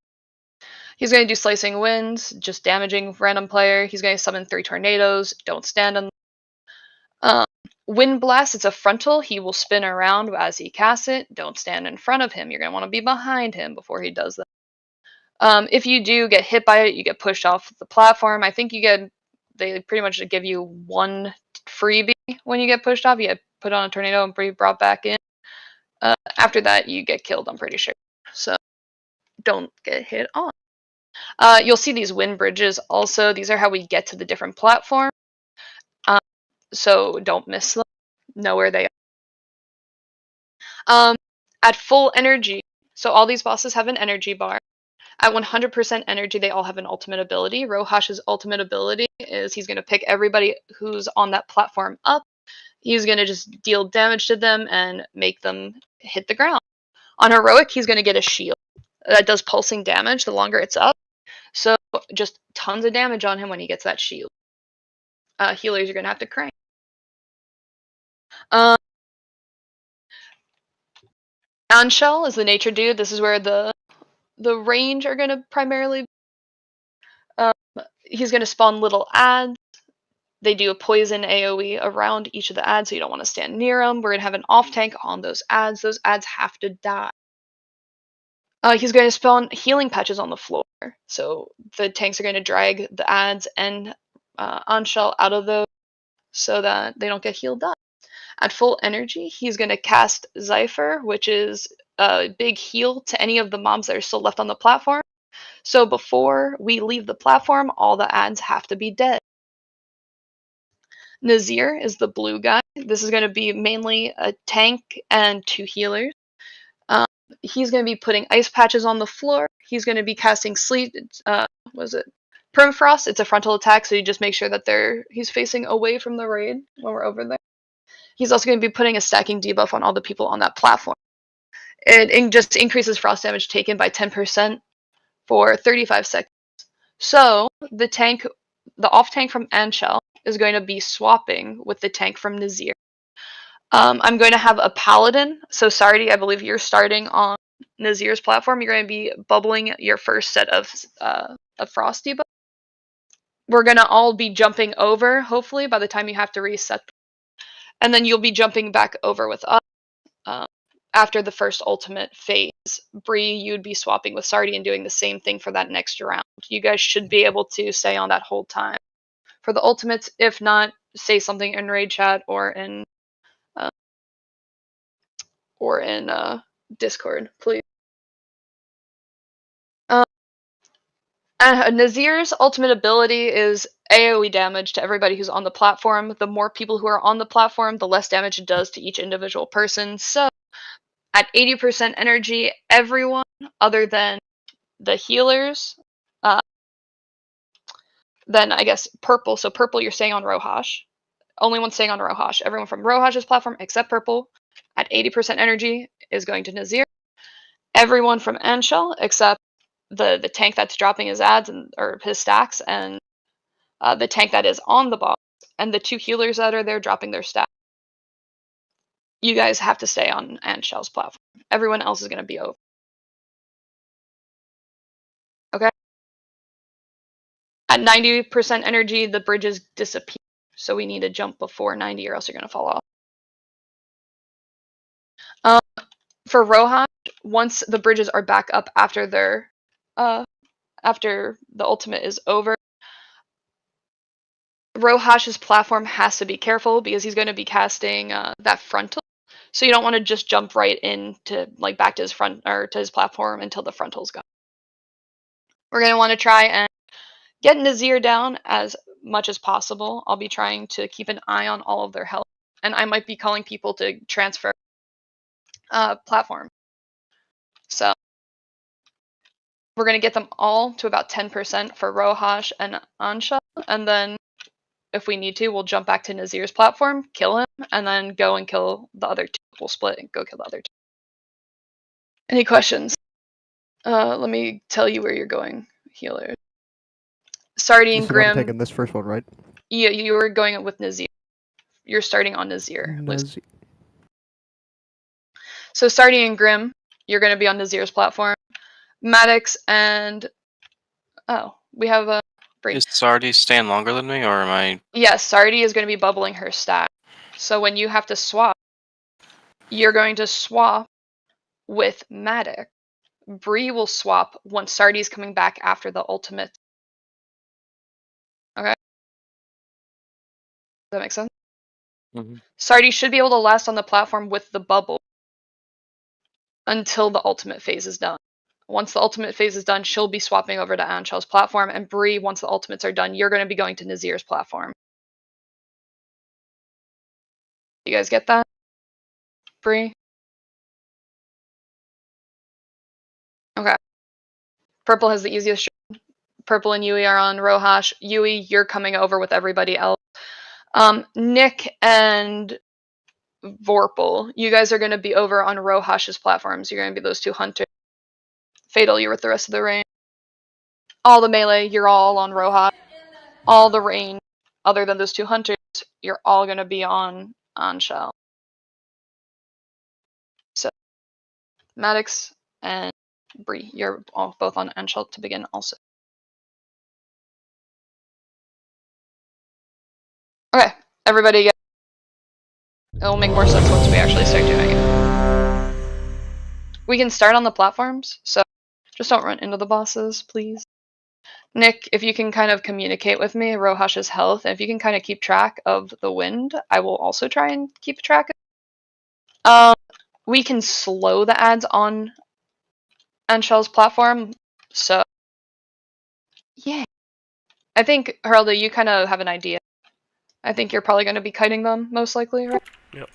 He's gonna do Slicing Winds, just damaging random player. He's gonna summon 3 tornadoes. Don't stand on them. Wind Blast, it's a frontal. He will spin around as he casts it. Don't stand in front of him. You're gonna want to be behind him before he does that. If you do get hit by it, you get pushed off the platform. I think they pretty much give you 1 freebie when you get pushed off. You get put on a tornado and be brought back in. After that, you get killed, I'm pretty sure. So, don't get hit on. You'll see these wind bridges also. These are how we get to the different platforms. So, don't miss them. Know where they are. At full energy, so all these bosses have an energy bar. At 100% energy, they all have an ultimate ability. Rohash's ultimate ability is he's going to pick everybody who's on that platform up. He's going to just deal damage to them and make them hit the ground. On heroic, he's going to get a shield that does pulsing damage the longer it's up. So just tons of damage on him when he gets that shield. Healers, you're going to have to crank. Anshel is the nature dude. This is where the range are going to primarily. He's going to spawn little ads. They do a poison AoE around each of the ads, so you don't want to stand near them. We're going to have an off tank on those ads. Those ads have to die. He's going to spawn healing patches on the floor. So the tanks are going to drag the ads and Anshel out of those so that they don't get healed up. At full energy, he's going to cast Zypher, which is a big heal to any of the mobs that are still left on the platform. So before we leave the platform, all the ads have to be dead. Nazir is the blue guy. This is going to be mainly a tank and 2 healers. He's going to be putting ice patches on the floor. He's going to be casting sleet. Permafrost. It's a frontal attack, so you just make sure that he's facing away from the raid when we're over there. He's also going to be putting a stacking debuff on all the people on that platform. It just increases frost damage taken by 10% for 35 seconds. So the off tank from Anshel is going to be swapping with the tank from Nazir. I'm going to have a paladin. So Sardi, I believe you're starting on Nazir's platform. You're going to be bubbling your first set of frost debuff. We're going to all be jumping over, hopefully, by the time you have to reset. And then you'll be jumping back over with us after the first ultimate phase. Bree, you'd be swapping with Sardi and doing the same thing for that next round. You guys should be able to stay on that whole time. For the ultimates, if not, say something in raid chat or in Discord, please. Nazir's ultimate ability is AoE damage to everybody who's on the platform. The more people who are on the platform, the less damage it does to each individual person. So, at 80% energy, everyone other than the healers, then I guess purple. So purple, you're staying on Rohash. Only one staying on Rohash. Everyone from Rohash's platform except purple at 80% energy is going to Nazir. Everyone from Anshel except the tank that's dropping his ads or his stacks, and the tank that is on the boss, and the 2 healers that are there dropping their stacks. You guys have to stay on Anshel's platform. Everyone else is going to be over. Okay? At 90% energy, the bridges disappear. So we need to jump before 90 or else you're going to fall off. For Rohan, once the bridges are back up after after the ultimate is over, Rohash's platform has to be careful because he's going to be casting that frontal. So you don't want to just jump right into back to his front or to his platform until the frontal's gone. We're going to want to try and get Nazir down as much as possible. I'll be trying to keep an eye on all of their health and I might be calling people to transfer platform. So we're going to get them all to about 10% for Rohash and Ansha, and then if we need to, we'll jump back to Nazir's platform, kill him, and then go and kill the other two. We'll split and go kill the other two. Any questions? Let me tell you where you're going, healers. Sardi and I'm taking Grim. this first one, right? Yeah, you were going with Nazir. You're starting on Nazir. So Sardi and Grim, you're going to be on Nazir's platform. Maddox and we have a break. Is Sardi staying longer than me, or am I? Yes, Sardi is going to be bubbling her stat. So when you have to swap, you're going to swap with Maddox. Bree will swap once Sardi's coming back after the ultimate. Okay? Does that make sense? Sardi should be able to last on the platform with the bubble until the ultimate phase is done. Once the ultimate phase is done, she'll be swapping over to Anshel's platform, and Bree, once the ultimates are done, you're going to be going to Nazir's platform. You guys get that? Bree? Okay. Purple has the easiest job. Purple and Yui are on Rohash. Yui, you're coming over with everybody else. Nick and Vorpal, you guys are going to be over on Rohash's platforms. You're going to be those two hunters. Fatal, you're with the rest of the range. All the melee, you're all on Rohash. All the range, other than those two hunters, you're all going to be on Shell. So, Maddox and Bree, you're all both on Anshel to begin also. Okay, everybody get. It'll make more sense once we actually start doing it. We can start on the platforms, so just don't run into the bosses, please. Nick, if you can kind of communicate with me Rohash's health, and if you can kind of keep track of the wind, I will also try and keep track of it. We can slow the ads on Anshel's platform, so yeah. I think, Heralda, you kind of have an idea. I think you're probably going to be kiting them, most likely, right? Yep.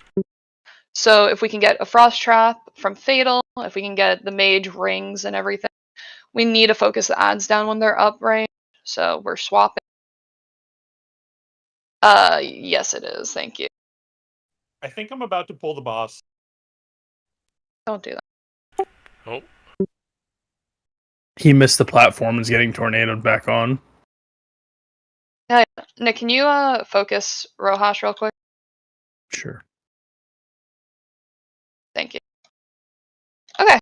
So if we can get a Frost Trap from Fatal, if we can get the Mage rings and everything, we need to focus the ads down when they're up, right? So we're swapping. Yes it is, thank you. I think I'm about to pull the boss. Don't do that. Oh. He missed the platform and is getting tornadoed back on. Nick, can you focus Rohash real quick? Sure. Thank you. Okay.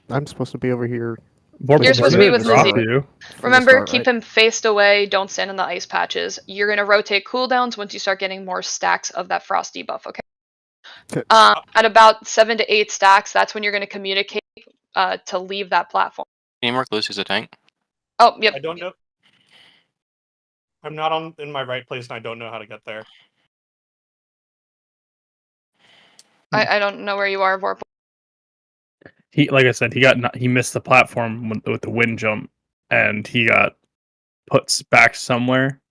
I'm supposed to be over here. You're supposed to be with Nazir. Remember, keep him faced away. Don't stand in the ice patches. You're going to rotate cooldowns once you start getting more stacks of that frost debuff, okay? At about 7 to 8 stacks, that's when you're going to communicate to leave that platform. Can you mark Lucy as a tank? Oh, yep. I don't know. I'm not in my right place, and I don't know how to get there. I don't know where you are, Vorpal. He, like I said, he missed the platform with the wind jump, and he got put back somewhere.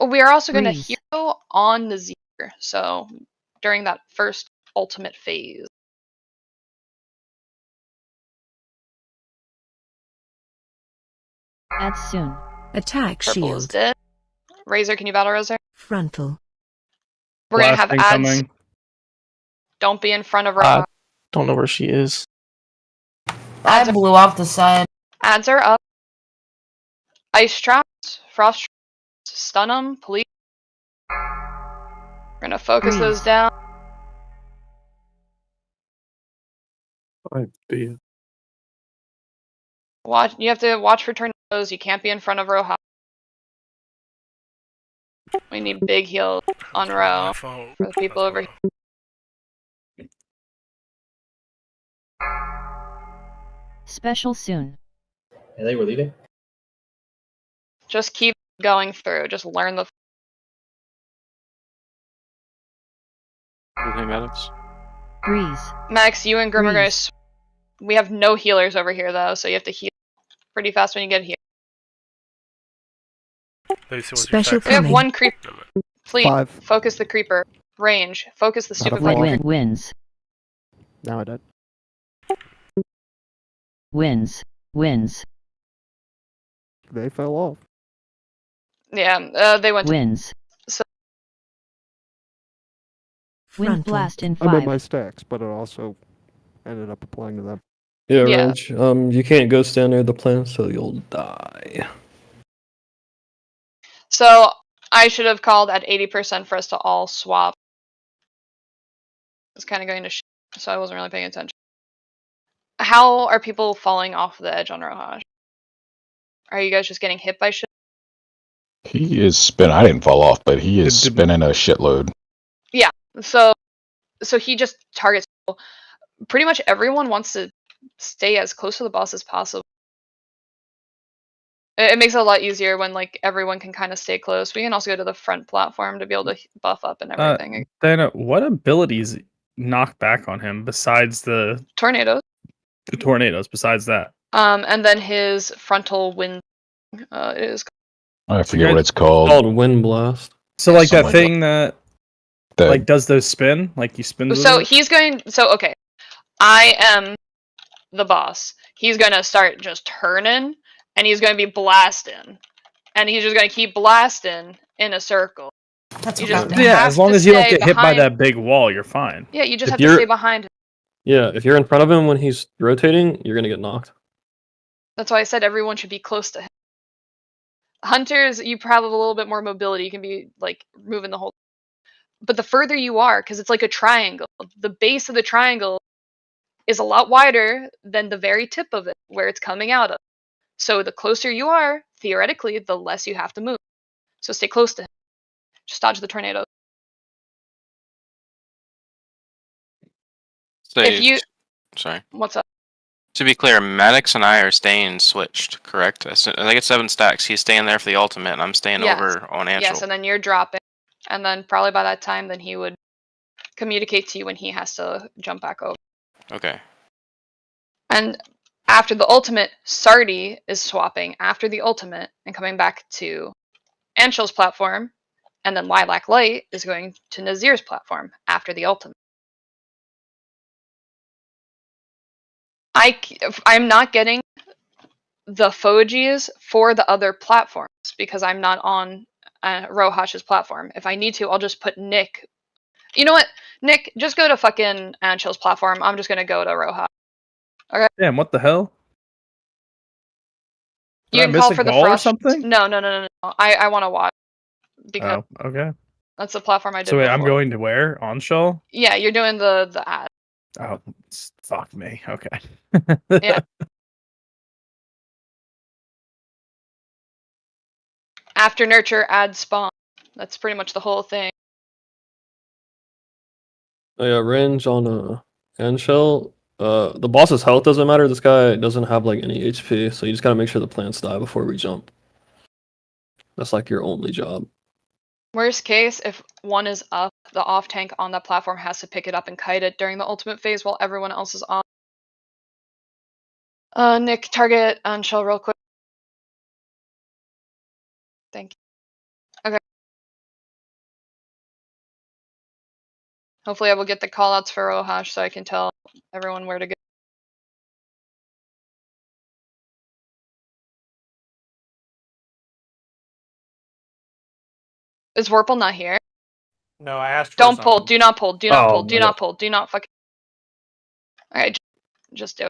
We are also going to hero on Nazir, so during that first ultimate phase. Ads soon. Attack Purple shield. is dead. Razor, can you battle Razor? Frontal. We're going to have ads. Coming. Don't be in front of Roha. Don't know where she is. I blew off the side. Ads are up. Ice traps, frost traps, stun them, police. We're going to focus those down. Watch. You have to watch for tornadoes. You can't be in front of Roha. We need big heals on row for the people over here. Special soon. And they were leaving? Just keep going through. Just learn the. Anything, Maddox? Breeze. Max, you and Grim are going to. We have no healers over here though, so you have to heal. pretty fast when you get here. Special We have coming. one creep. Fleet, 5. focus the creeper. Range, focus the Not stupid a flaw. fucking creeper. Wins. Now I did. Wins. They fell off. Yeah, they went to Wins. So Wind Frontal. blast in I meant 5. my stacks, but it also ended up applying to them. Yeah, Yeah. Range. You can't go stand near the plants, so you'll die. So I should have called at 80% for us to all swap. It's kind of going to shit, so I wasn't really paying attention. How are people falling off the edge on Rohaj? Are you guys just getting hit by shit? He is spinning. I didn't fall off, but he is spinning a shitload. Yeah. So he just targets people. Pretty much everyone wants to stay as close to the boss as possible. It makes it a lot easier when like everyone can kind of stay close. We can also go to the front platform to be able to buff up and everything. Dana, what abilities knock back on him besides the Tornadoes. tornadoes? Besides that, And then his frontal wind is. I forget what it's called. Wind Blast. So like Something that thing that like does those spin? Like you spin. So he's going. So okay, I am the boss. He's gonna start just turning, and he's gonna be blasting, and he's just gonna keep blasting in a circle. That's you what just happened. Yeah, as long as you don't get hit by behind- that big wall, you're fine. Yeah, you just If have to you're- stay behind him. Yeah, if you're in front of him when he's rotating, you're gonna get knocked. That's why I said everyone should be close to him. Hunters, you have a little bit more mobility. You can be like moving the whole. But the further you are, because it's like a triangle, the base of the triangle is a lot wider than the very tip of it, where it's coming out of. So the closer you are, theoretically, the less you have to move. So stay close to him. Just dodge the tornado. If you, Sorry. what's up? To be clear, Maddox and I are staying switched, correct? I think it's 7 stacks. He's staying there for the ultimate, and I'm staying Yes. over on Antral. Yes, and then you're dropping, and then probably by that time, then he would communicate to you when he has to jump back over. Okay. And after the ultimate, Sardi is swapping after the ultimate and coming back to Anshul's platform, and then Lilac Light is going to Nazir's platform after the ultimate. I'm not getting the Fogies for the other platforms because I'm not on Rohash's platform. If I need to, I'll just put Nick. You know what? Nick, just go to fucking Anshul's platform. I'm just gonna go to Rohash. Okay. Damn, what the hell? You Did I can miss call a for the goal or frost. something? No. I want to watch because Oh, okay. that's the platform I did. So wait, before. I'm going to where? On Shell? Yeah, you're doing the ad. Oh, fuck me. Okay. Yeah. After nurture, add spawn. That's pretty much the whole thing. Oh yeah, range on Anshell. The boss's health doesn't matter. This guy doesn't have like any HP, so you just gotta make sure the plants die before we jump. That's like your only job. Worst case, if one is up, the off tank on that platform has to pick it up and kite it during the ultimate phase while everyone else is on. Nick, target Anshell real quick. Thank you. Okay. Hopefully I will get the callouts for Rohash so I can tell everyone where to go. Is Warple not here? No, I asked. Don't pull. Do not pull. Do not Oh, pull. Do my not God. pull. Do not fucking. All right, just do it.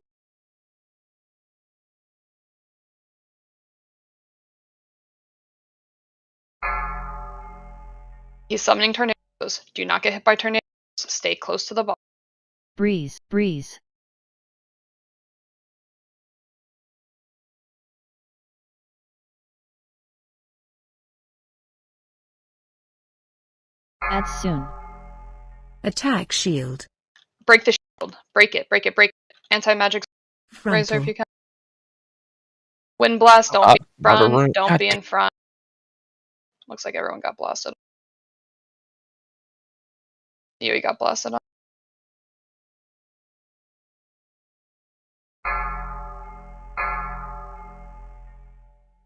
He's summoning tornadoes. Do not get hit by tornadoes. Stay close to the ball. Breeze. Add soon. Attack shield. Break the shield. Break it. Break it. Break it. Anti-magic razor if Frontal. you can. Wind blast. Don't be in Never front. mind. Don't be in front. Looks like everyone got blasted. You got blasted up.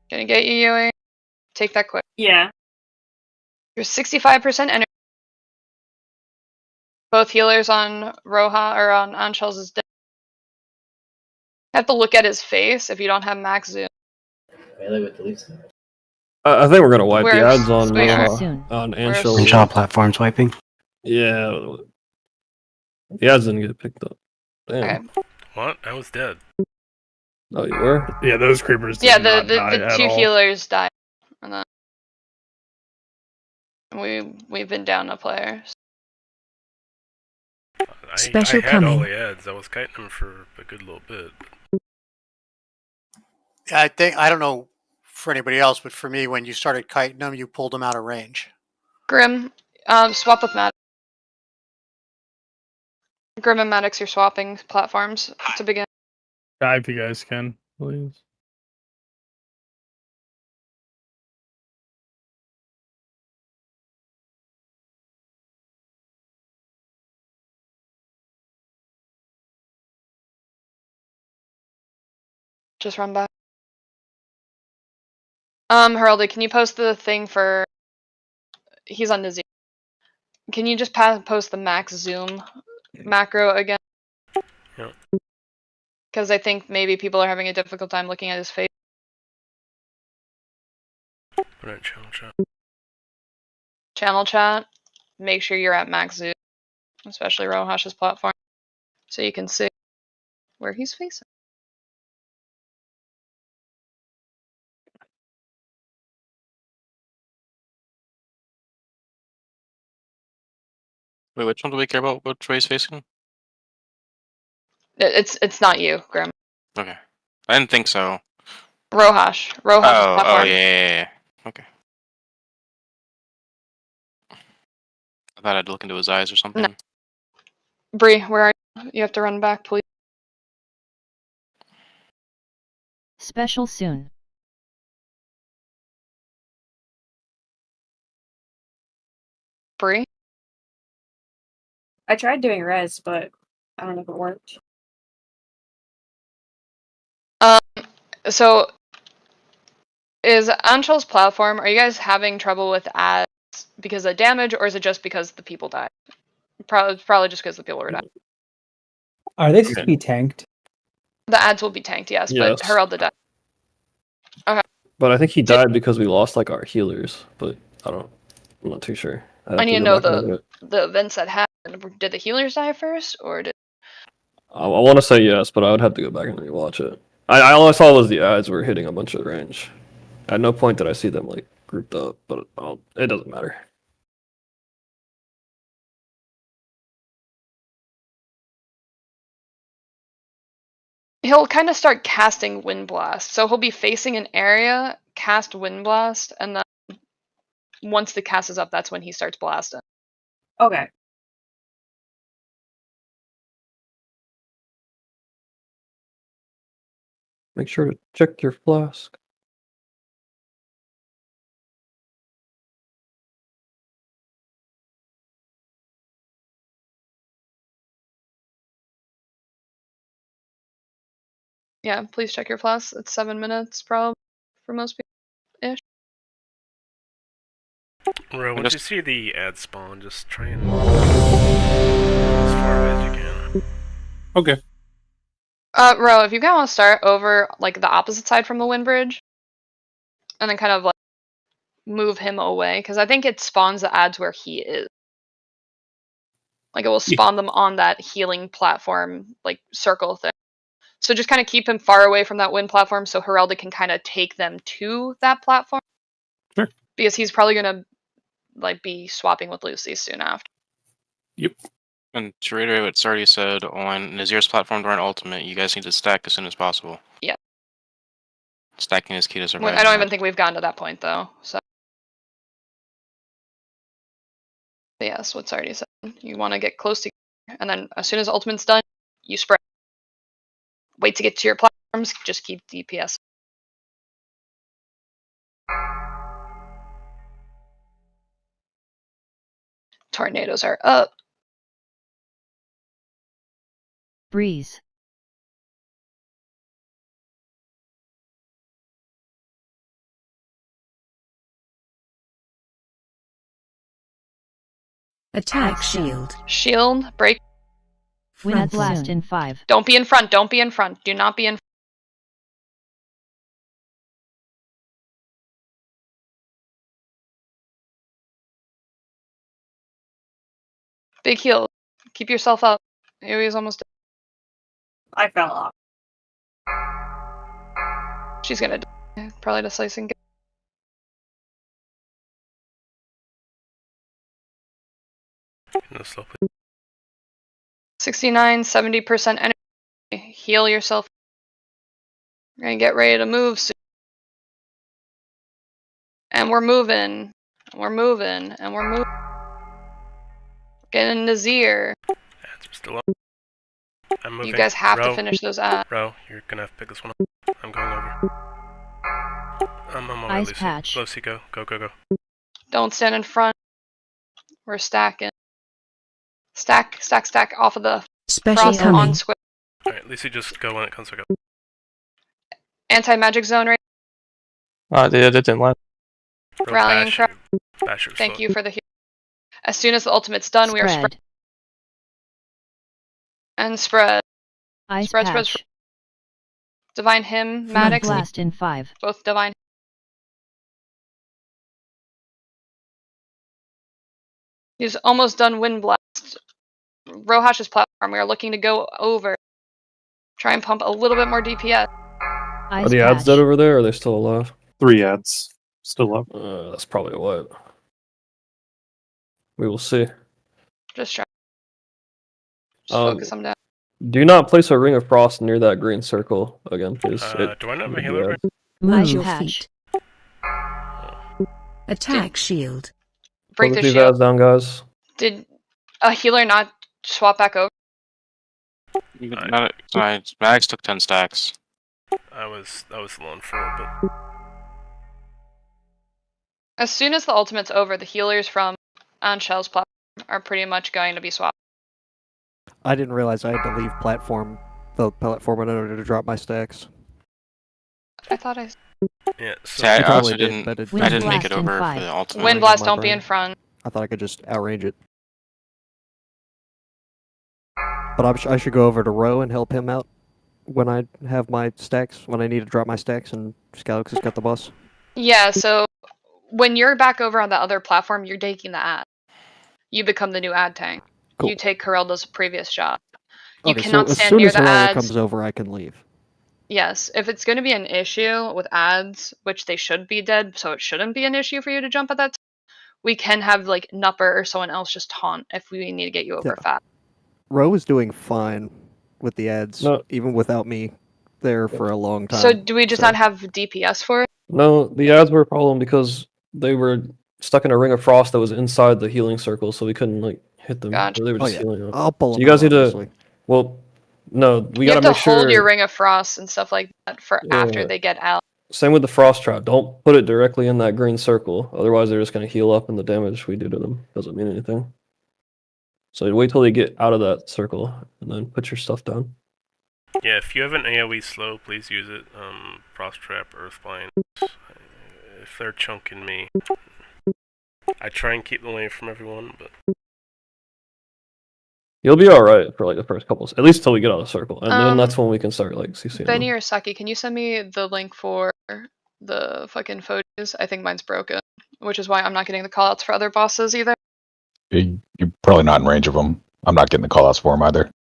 Gonna get you, Yui. Take that quick. Yeah. You're 65% energy. Both healers on Roja or on Anshel's is dead. You have to look at his face if you don't have max zoom. I think we're gonna wipe the Where's ads on Sweetheart? on Where's Anshel. Angel platforms wiping. Yeah, the ads didn't get picked up. Damn. Okay. What? I was dead. Oh, you were? Yeah, those creepers. Yeah, did not die the at two all. healers died, and then we've been down a player. Special I had coming. all the ads. I was kiting them for a good little bit. I don't know for anybody else, but for me, when you started kiting them, you pulled them out of range. Grim, swap with Maddox. Grim and Maddox, you're swapping platforms to begin. If you guys can, please. Just run back. Heralded, can you post the thing for... He's on Nizzy. Can you just post the max zoom macro again? Yep. Because I think maybe people are having a difficult time looking at his face. Put in channel chat. Channel chat, make sure you're at max zoom, especially Rohash's platform, so you can see where he's facing. Wait, which one do we care about? Which way he's facing? It's not you, Grim. Okay. I didn't think so. Rohash's Oh, platform. yeah. Okay. I thought I'd look into his eyes or something. No. Bree, where are you? You have to run back, please. Special soon. Bree? I tried doing res, but I don't know if it worked. So is Anshel's platform, are you guys having trouble with ads because of damage, or is it just because the people died? Probably just because the people were dying. Are they supposed to be tanked? The ads will be tanked, yes, but Herald died. Okay. But I think he died because we lost like our healers. But I'm not too sure. I need to know the events that happened. Did the healers die first, or did... I want to say yes, but I would have to go back and rewatch it. I all I saw was the ads were hitting a bunch of range. At no point did I see them like grouped up, but it doesn't matter. He'll kind of start casting Wind Blast. So he'll be facing an area, cast Wind Blast, and then once the cast is up, that's when he starts blasting. Okay. Make sure to check your flask. Yeah, please check your flask. It's 7 minutes, probably, for most people. Ish. Ro, once you see the ad spawn, just try and as far away as you can. Okay. Ro, if you kind of want to start over like the opposite side from the wind bridge, and then kind of like move him away, because I think it spawns the ads where he is. Like it will spawn them on that healing platform, like circle thing. So just kind of keep him far away from that wind platform, so Heralda can kind of take them to that platform. Sure. Because he's probably gonna like be swapping with Lucy soon after. Yep. And to reiterate what Sardi said, on Nazir's platform during Ultimate, you guys need to stack as soon as possible. Yeah. Stacking is key to surviving. I don't even think we've gotten to that point though. So. But yes, what Sardi said. You want to get close to, and then as soon as Ultimate's done, you spread. Wait to get to your platforms. Just keep DPS. Tornadoes are up. Breeze. Attack shield. Shield, break. Wind blast in 5. Don't be in front. Don't be in front. Do not be in front. Big heal. Keep yourself up. He almost. I fell off. She's gonna die. Probably to slice and get. No slow. 69, 70% energy. Heal yourself. We're gonna get ready to move soon. And we're moving. We're moving. And we're moving. Getting Nazir. Ads are still up. I'm moving. You guys have Row. to finish those ads. Row, you're gonna have to pick this one up. I'm going over. I'm on my way, Ice Lucy. patch. Lucy, go. Go, go, go. Don't stand in front. We're stacking. Stack, stack, stack off of the Special frost coming. on square. Alright, Lucy, just go when it comes back up. Anti-magic zone right. That didn't land. Row, Rallying bash, cry. bash your Thank slow. you for the heal. As soon as the ultimate's done, we are spread. Spread. And spread. Ice Spread, spread, patch. spread. Divine hymn, Wind Maddox. blast in 5. Both divine. He's almost done wind blast. Rohash's platform. We are looking to go over. Try and pump a little bit more DPS. Ice Are the ads patch. dead over there, or are they still alive? 3 ads. Still up. That's probably what. We will see. Just try. Just Um, focus them down. Do not place a ring of frost near that green circle again, please. Do I not have a healer? Ice Move. patch. Attack shield. Break the Focus these shield. ads down, guys. Did a healer not swap back over? Max took 10 stacks. I was alone for a bit. As soon as the ultimate's over, the healers from Anshell's platform are pretty much going to be swapped. I didn't realize I had to leave the platform in order to drop my stacks. I thought I. Yeah, so See, I You also probably did, didn't. but it I didn't make blast it in over for 5. the ultimate. Wind blast, don't be in front. I thought I could just outrange it. But I should go over to Row and help him out when I have my stacks, when I need to drop my stacks and Scalix has got the boss. Yeah, so when you're back over on the other platform, you're taking the ad. You become the new ad tank. Cool. You take Corelda's previous job. You Okay, cannot so as stand soon near as the Heraldo ads. comes over, I can leave. Yes, if it's going to be an issue with ads, which they should be dead, so it shouldn't be an issue for you to jump at that time, we can have like Nupper or someone else just taunt if we need to get you over fast. Row is doing fine with the ads, No. even without me there for a long time. So do we just not have DPS for it? No, the ads were a problem because they were stuck in a ring of frost that was inside the healing circle, so we couldn't like hit them. Gotcha. So they were Oh, just yeah. healing up. I'll pull So them you guys out, need to. obviously. Well, no, we You gotta have to make sure. hold your Ring of Frost and stuff like that for after Yeah. they get out. Same with the frost trap. Don't put it directly in that green circle. Otherwise, they're just gonna heal up, and the damage we do to them doesn't mean anything. So wait till they get out of that circle, and then put your stuff down. yeah, if you have an AoE slow, please use it. Frost Trap, Earthbind. If they're chunking me, I try and keep them away from everyone, but You'll be all right for like the first couple, at least till we get out of the circle, and then that's when we can start like CCing. Benny them. or Saki, can you send me the link for the fucking photos? I think mine's broken, which is why I'm not getting the callouts for other bosses either. You're probably not in range of them. I'm not getting the callouts for him either.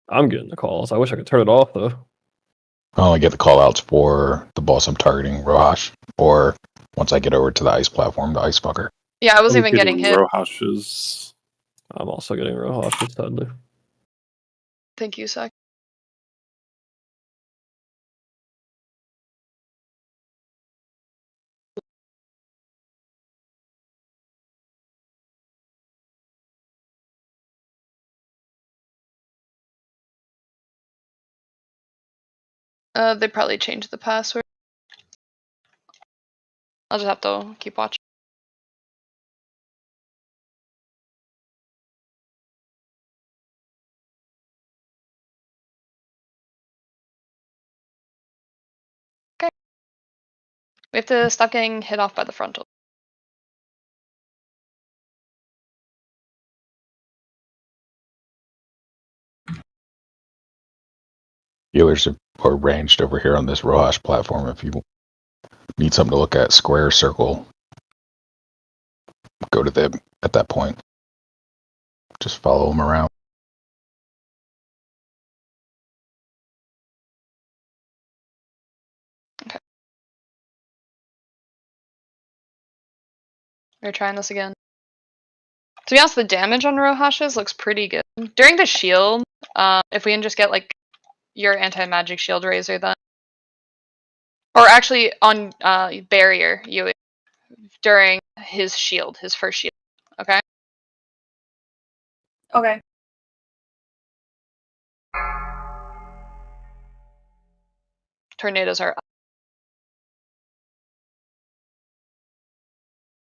I'm getting the calls. I wish I could turn it off though. I only get the callouts for the boss I'm targeting, Rohash, or once I get over to the ice platform, the ice fucker. Yeah, I wasn't even getting hit. Rohash's. I'm also getting Rohash's, sadly. Thank you, Saki. They probably changed the password. I'll just have to keep watching. Okay. We have to stop getting hit off by the frontal. Healers are ranged over here on this Rohash platform. If you need something to look at, square, circle, go to them at that point. Just follow them around. Okay. We're trying this again. To be honest, the damage on Rohashes looks pretty good. During the shield, if we can just get like your anti-magic shield razor then. Or actually on barrier, you during his shield, his first shield. Okay? Okay. Tornadoes are up.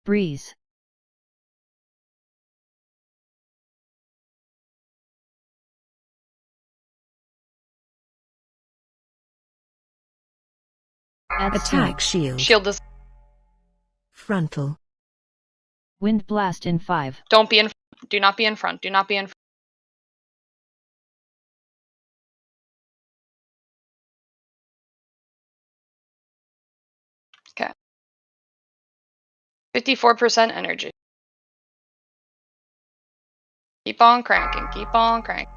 Breeze. Attack shield. Shield is Frontal. Wind blast in 5. Don't be in front. Do not be in front. Do not be in front. Okay. 54% energy. Keep on cranking. Keep on cranking.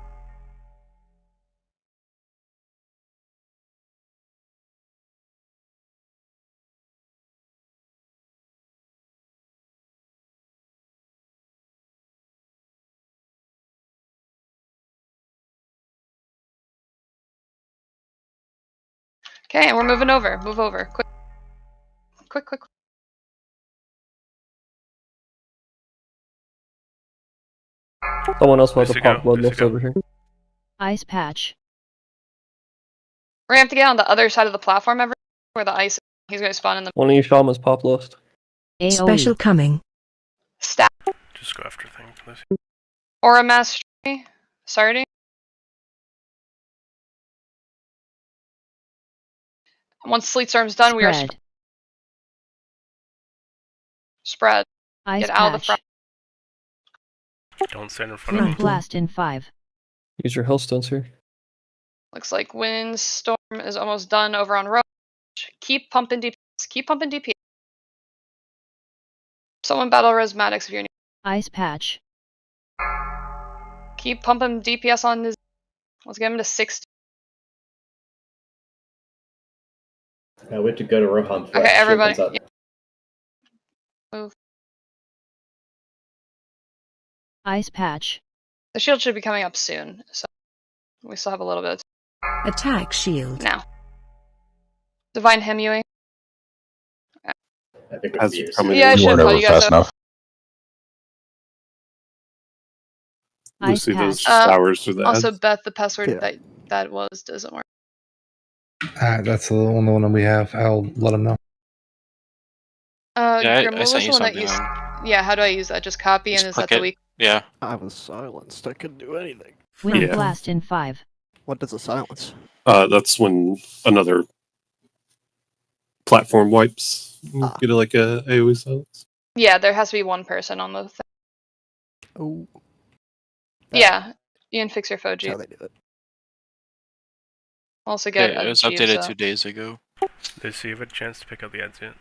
Okay, and we're moving over. Move over. Quick. Quick, quick. Someone else wants Where's to he go? pop blood Where's he list go? over here. Ice patch. We're gonna have to get on the other side of the platform where the ice is. He's gonna spawn in the One of you shamans pop list. AoE. Special coming. stack. Just go after things. Let's- Or a mastery. Starting. Once Sleet Storm's done, we are spread. Ice Get out of the patch. front. Don't stand in front of Wind him. blast in 5. Use your health stones here. Looks like Windstorm is almost done over on Roach. Keep pumping DPS. Keep pumping DPS. Someone battle Resmatics if you're new. Ice patch. Keep pumping DPS on his. Let's get him to 60. Now we have to go to Rohan before Okay, that shield everybody. comes up. Yeah. Move. Ice patch. The shield should be coming up soon, so we still have a little bit of time. Attack shield. Now. Divine Hemue. I think Has it's it coming Yeah, I in? should weren't call over you guys fast up. enough. Lucy, Ice those patch. flowers are the Also, ads. Beth, the password Yeah. that was doesn't work. That's the only one we have. I'll let them know. Yeah, Grim, I what sent was you the one that something. Yeah, how do I use that? Just copy Just and is click that the it. weak? Yeah. I was silenced. I couldn't do anything. Wind Yeah. blast in 5. What does a silence? That's when another platform wipes. You get like a AoE silence. Yeah, there has to be one person on the thing. Oh. Yeah, you can fix your foe That's how Jeeves. they do it. Also get Yeah, it a was Jeeves updated up. 2 days ago. Lucy, you have a chance to pick up the ads yet?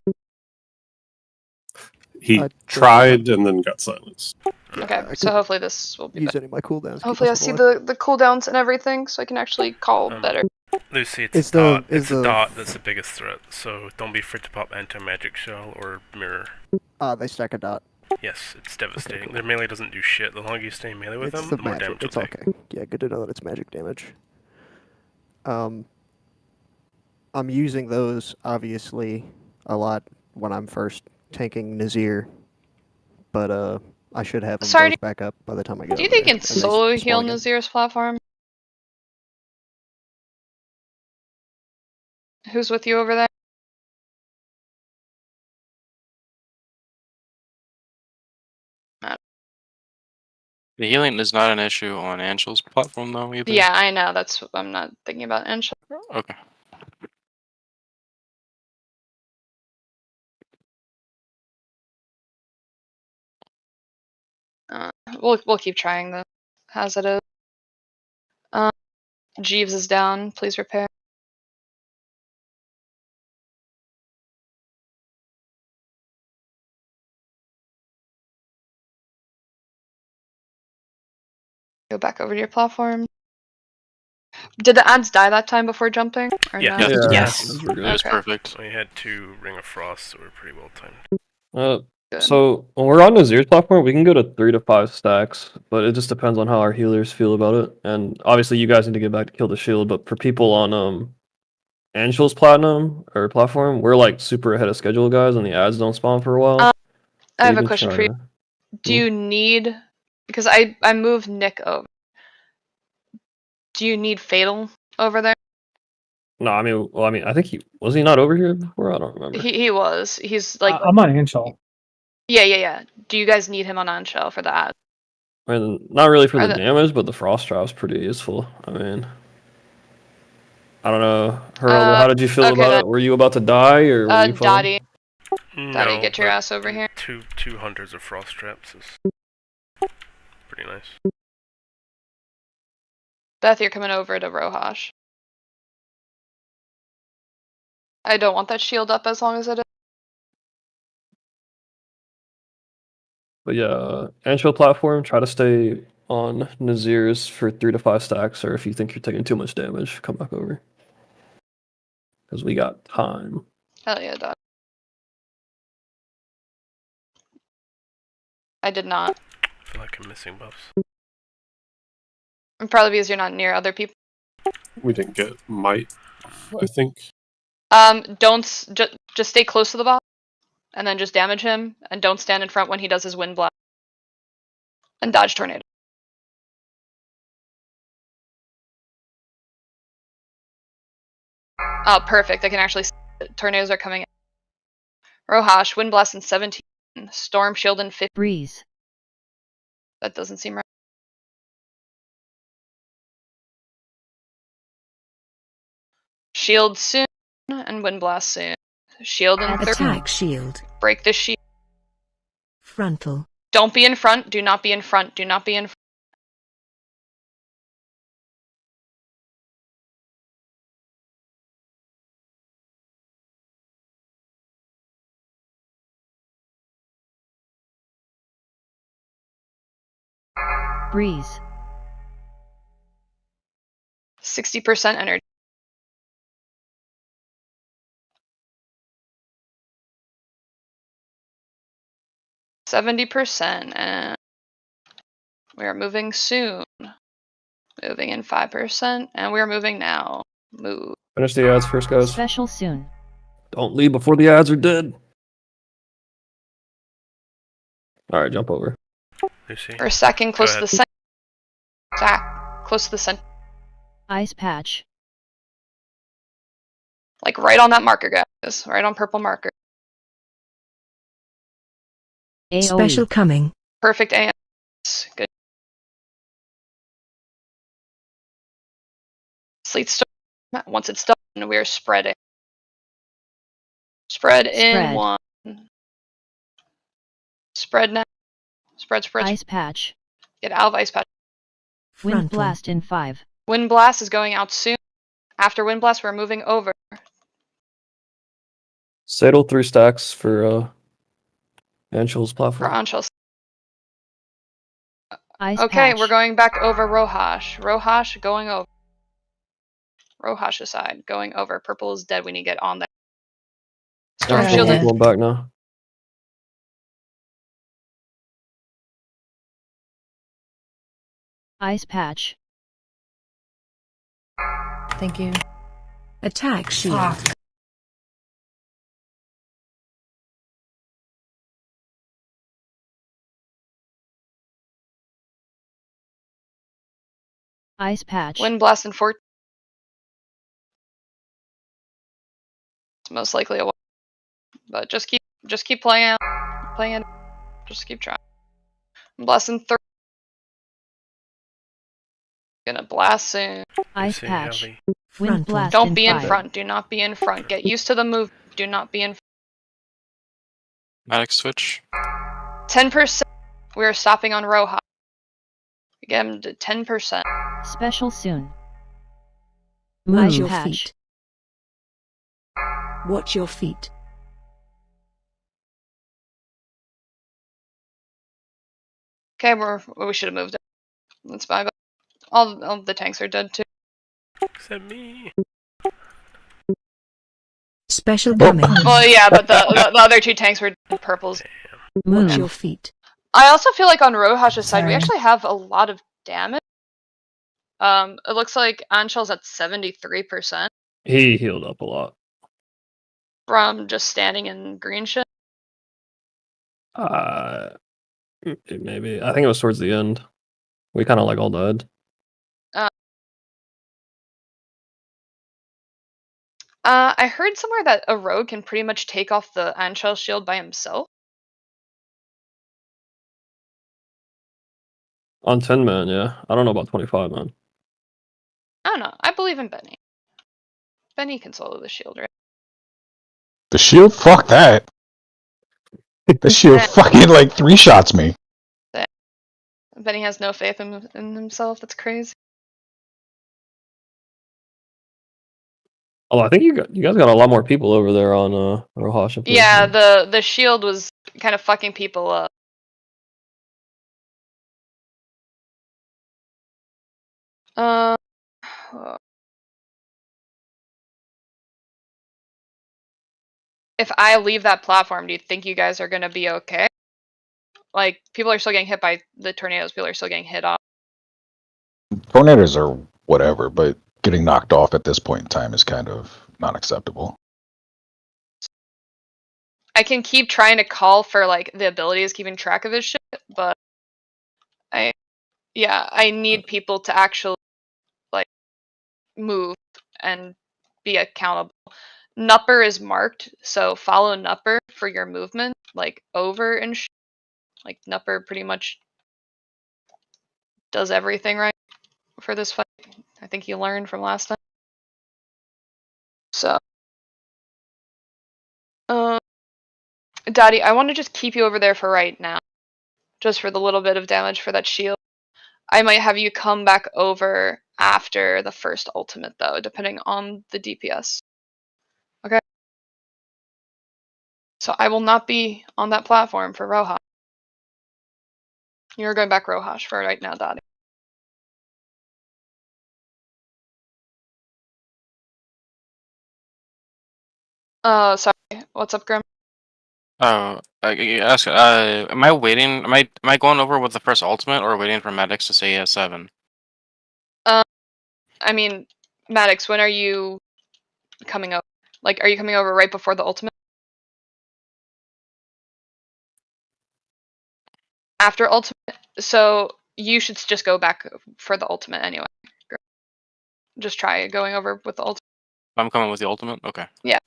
He tried and then got silenced. Okay, I so couldn't hopefully this will be use better. any of my cooldowns. Hopefully I see the cooldowns and everything, so I can actually call better. Lucy, it's Is a dot. the- is It's a the- dot that's the biggest threat. So don't be afraid to pop anti-magic shell or mirror. They stack a dot. Yes, it's devastating. Their melee doesn't do shit. The longer you stay melee with It's them, the the more magic. damage It's you'll take. okay. Yeah, good to know that it's magic damage. I'm using those obviously a lot when I'm first tanking Nazir, but I should have them Sorry, both back up by the time I get Do you over think there, you and can they solo spawn heal again. Nazir's platform? Who's with you over there? The healing is not an issue on Angel's platform though either. Yeah, I know. That's what I'm not thinking about. And Okay. we'll keep trying this as it is. Jeeves is down. Please repair. Go back over to your platform. Did the ads die that time before jumping? Or Yeah. no? Yeah, Yes. those were good. It was Okay. perfect. We had 2 Ring of Frost, so we're pretty well timed. Good. So when we're on Nazir's platform, we can go to 3 to 5 stacks, but it just depends on how our healers feel about it. And obviously, you guys need to get back to kill the shield. But for people on Angel's platinum or platform, we're like super ahead of schedule, guys, and the ads don't spawn for a while. I So have you a can question try for you. to- Do you need, because I moved Nick over. Do you need Fatal over there? No, I mean, I think was he not over here before? I don't remember. He was. He's like, I'm on Anshel. yeah. Do you guys need him on Shell for that? I mean, not really for Are the the- damage, but the frost trap's pretty useful. I mean, I don't know. Herald, how did you feel okay about then. it? Were you about to die, or were you fine? Dottie. No, Dottie, get your but ass over here. Two hunters of Frost Traps is pretty nice. Beth, you're coming over to Rohash. I don't want that shield up as long as it is. But yeah, Anshel platform, try to stay on Nazir's for 3 to 5 stacks, or if you think you're taking too much damage, come back over. Because we got time. Hell yeah, Dot. I did not. I feel like I'm missing buffs. And probably because you're not near other people. We didn't get might, I think. Just stay close to the boss, and then just damage him, and don't stand in front when he does his wind blast. And dodge tornado. Oh, perfect. I can actually see it. Tornadoes are coming in. Rohash, wind blast in 17. Storm shield in 50. Breeze. That doesn't seem right. Shield soon, and wind blast soon. Shield in 30. Attack shield. Break the shield. Frontal. Don't be in front. Do not be in front. Do not be in front. Breeze. 60% energy. %, and we are moving soon. Moving in 5%, and we are moving now. Move. Finish the ads first, guys. Special soon. Don't leave before the ads are dead. Alright, jump over. Lucy. We're stacking close to the center. Stack close to the center. Ice patch. Like right on that marker, guys. Right on purple marker. AOE. Special coming. Perfect AM. Good. Sleet storm. Once it's done, we are spreading. Spread in 1. Spread now. Spread. Ice patch. Get out of ice patch. Wind blast in 5. Wind blast is going out soon. After wind blast, we're moving over. Settle 3 stacks for Anshel's For platform. Anshel. Ice Okay, patch. we're going back over Rohash. Rohash going over. Rohash aside, going over. Purple is dead. We need to get on there. Storm Anshel, shield in. going back now. Ice patch. Thank you. Attack shield. Fuck. Ice patch. Wind blast in 4. It's most likely a while. But just keep playing out. Just keep trying. Blast in 3. Gonna blast soon. Ice Lucy, patch. Ellie. Wind blast Don't in be in 5. front. Do not be in front. Get used to the move. Do not be in front. Maddox switch. 10%. We are stopping on Roha. Again to 10%. Special soon. Eyes your feet. Watch your feet. Okay, we should have moved it. Let's buy back. All the tanks are dead too. Except me. Special coming. Well, yeah, but the other two tanks were purples. Watch your feet. I also feel like on Rohash's side, we actually have a lot of damage. It looks like Anshel's at 73%. He healed up a lot. From just standing in green shit. Maybe. I think it was towards the end. We kind of like all died. I heard somewhere that a rogue can pretty much take off the Anshel shield by himself. On 10 man, yeah. I don't know about 25 man. I don't know. I believe in Benny. Benny can solo the shield, right? The shield? Fuck that. The shield fucking like 3-shots me. Benny has no faith in himself. That's crazy. Oh, I think you guys got a lot more people over there on Rohash. Yeah, the shield was kind of fucking people up. If I leave that platform, do you think you guys are gonna be okay? Like, people are still getting hit by the tornadoes. People are still getting hit off. Tornadoes are whatever, but getting knocked off at this point in time is kind of not acceptable. I can keep trying to call for like the abilities, keeping track of his shit, but I need people to actually like move and be accountable. Nupper is marked, so follow Nupper for your movement, like over and like Nupper pretty much does everything right for this fight. I think he learned from last time. So, Daddy, I want to just keep you over there for right now, just for the little bit of damage for that shield. I might have you come back over after the first ultimate, though, depending on the DPS. Okay? So I will not be on that platform for Rohash. You're going back Rohash for right now, Daddy. Sorry. What's up, Grim? Oh, ask. Am I waiting? Am I going over with the first ultimate, or waiting for Maddox to say he has 7? I mean, Maddox, when are you coming over? Like, are you coming over right before the ultimate? After ultimate? So you should just go back for the ultimate anyway. Just try going over with the ultimate. I'm coming with the ultimate? Okay. Yeah.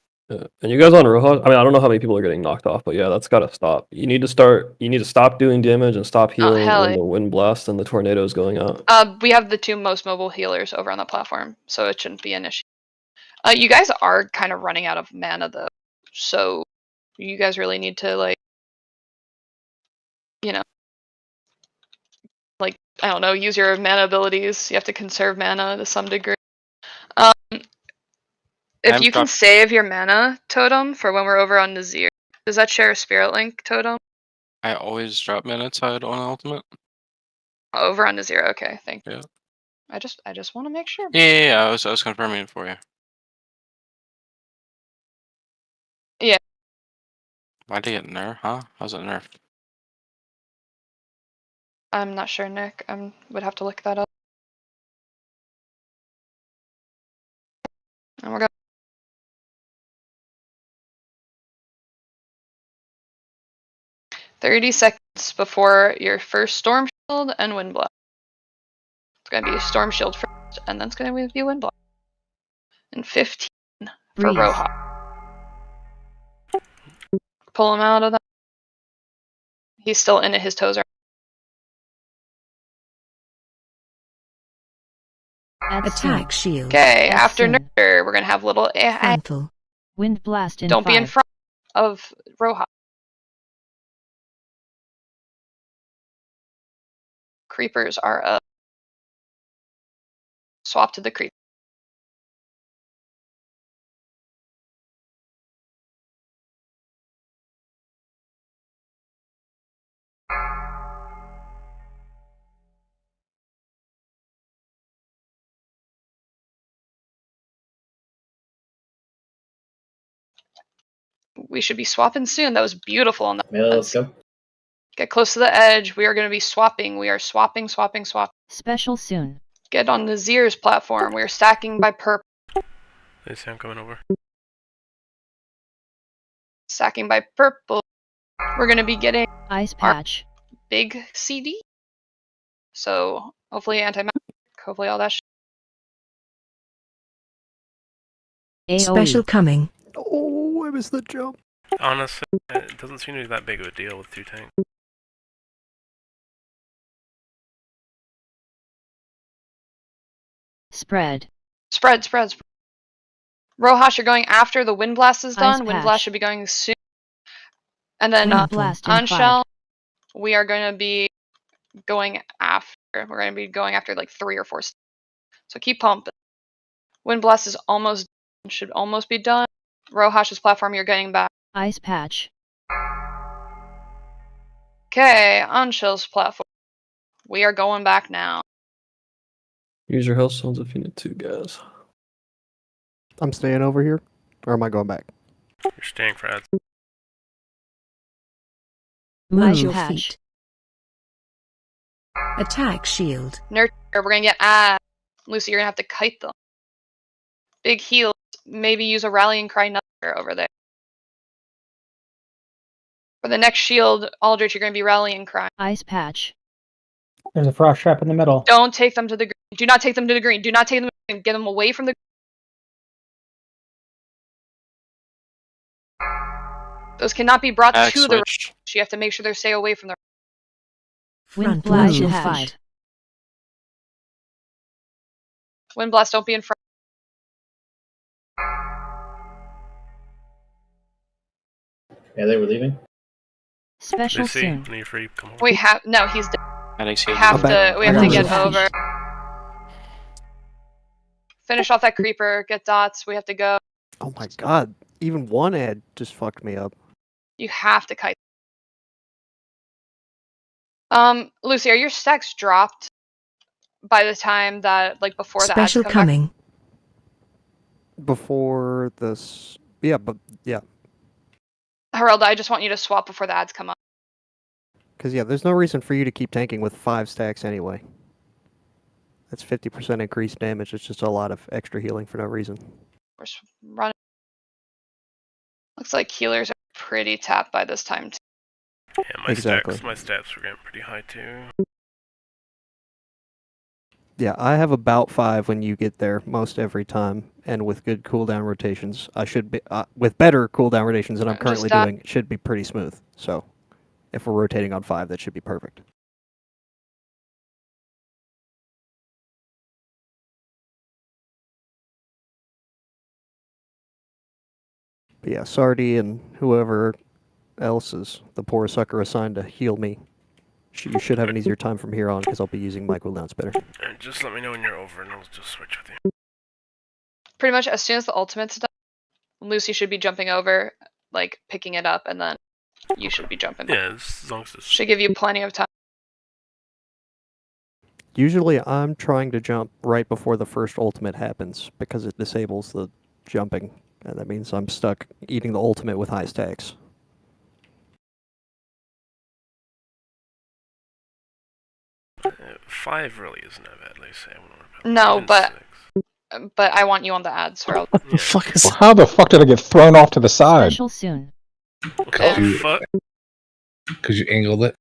And you guys on Rohash, I mean, I don't know how many people are getting knocked off, but yeah, that's gotta stop. You need to stop doing damage and stop healing when the wind blast and the tornado is going out. We have the 2 most mobile healers over on the platform, so it shouldn't be an issue. You guys are kind of running out of mana though, so you guys really need to like, you know, like, I don't know, use your mana abilities. You have to conserve mana to some degree. If you can save your mana totem for when we're over on Nazir, does that share a spirit link totem? I always drop mana tide on ultimate. Over on Nazir, okay, thank you. Yeah. I just want to make sure. Yeah, I was confirming it for you. Yeah. Why'd they get nerfed? Huh? How's it nerfed? I'm not sure, Nick. Would have to look that up. And we're going. "30 seconds before your first Storm Shield and Wind Blast." It's going to be Storm Shield first, and then it's going to be Wind Blast. And 15 for Roha. Pull him out of that. He's still in it. His toes are. Attack shield. Okay, after Nurture, we're going to have little frontal. Wind blast in Don't 5. be in front of Roha. Creepers are up. Swap to the creep. We should be swapping soon. That was beautiful on that. Melee, let's go. Get close to the edge. We are going to be swapping. We are swapping. Special soon. Get on Nazir's platform. We are stacking by purple. They say I'm coming over. Stacking by purple. We're going to be getting Ice patch. big CD. So hopefully anti-magic. Hopefully all that shit. Special coming. Oh, I missed the jump. Honestly, it doesn't seem to be that big of a deal with 2 tanks. Spread. Rohash, you're going after the Wind Blast is done. Ice Wind patch. Blast should be going soon. And then Wind blast in on 5. Shell, we are going to be going after. We're going to be going after like 3 or 4 steps. So keep pumping. Wind Blast is almost should almost be done. Rohash's platform, you're getting back. Ice patch. Okay, on Shell's platform, we are going back now. Use your health stones if you need to, guys. I'm staying over here, or am I going back? You're staying for ads. Move Ice your patch. feet. Attack shield. Nurture, we're going to get ads. Lucy, you're going to have to kite them. Big heals. Maybe use a rallying cry number over there. For the next shield, Aldrich, you're going to be rallying cry. Ice patch. There's a frost trap in the middle. Don't take them to the green. Do not take them to the green. Do not take them to the green. Get them away from the Those cannot be brought Axe to the switched. range. You have to make sure they stay away from the Wind Front blast line in of 5. fight. Wind Blast, don't be in front. Melee, we're leaving. Special Lucy, soon. when you're free, come over. We have no, he's dead. Medics We heal. have I'm back. to we have I to got get it. over. Finish off that creeper, get dots, we have to go. Oh my god, even one ad just fucked me up. You have to kite. Lucy, are your stacks dropped by the time that like before the ads Special come coming. Before this, yeah, but yeah, back? Heralda, I just want you to swap before the ads come up. because yeah, there's no reason for you to keep tanking with 5 stacks anyway. That's 50% increased damage. It's just a lot of extra healing for no reason. We're running. Looks like healers are pretty tapped by this time too. Yeah, my Exactly. stats were getting pretty high too. Yeah, I have about 5 when you get there most every time, and with good cooldown rotations, I should be with better cooldown rotations than I'm Just currently die. doing. It should be pretty smooth. So, if we're rotating on 5, that should be perfect. But yeah, Sardi and whoever else is the poor sucker assigned to heal me. You should have an easier time from here on because I'll be using my cooldowns better. Alright, just let me know when you're over and I'll just switch with you. Pretty much as soon as the ultimate's done, Lucy should be jumping over, like picking it up, and then you should be jumping. Yeah, as long as it's... Should give you plenty of time. Usually I'm trying to jump right before the first ultimate happens because it disables the jumping, and that means I'm stuck eating the ultimate with high stacks. Uh, 5 really isn't that bad, they say. No, Even but 6. but I want you on the ads, Herald. What the fuck is? Well, how the fuck did I get thrown off to the side? Special soon. Oh, fuck. Because you angled it.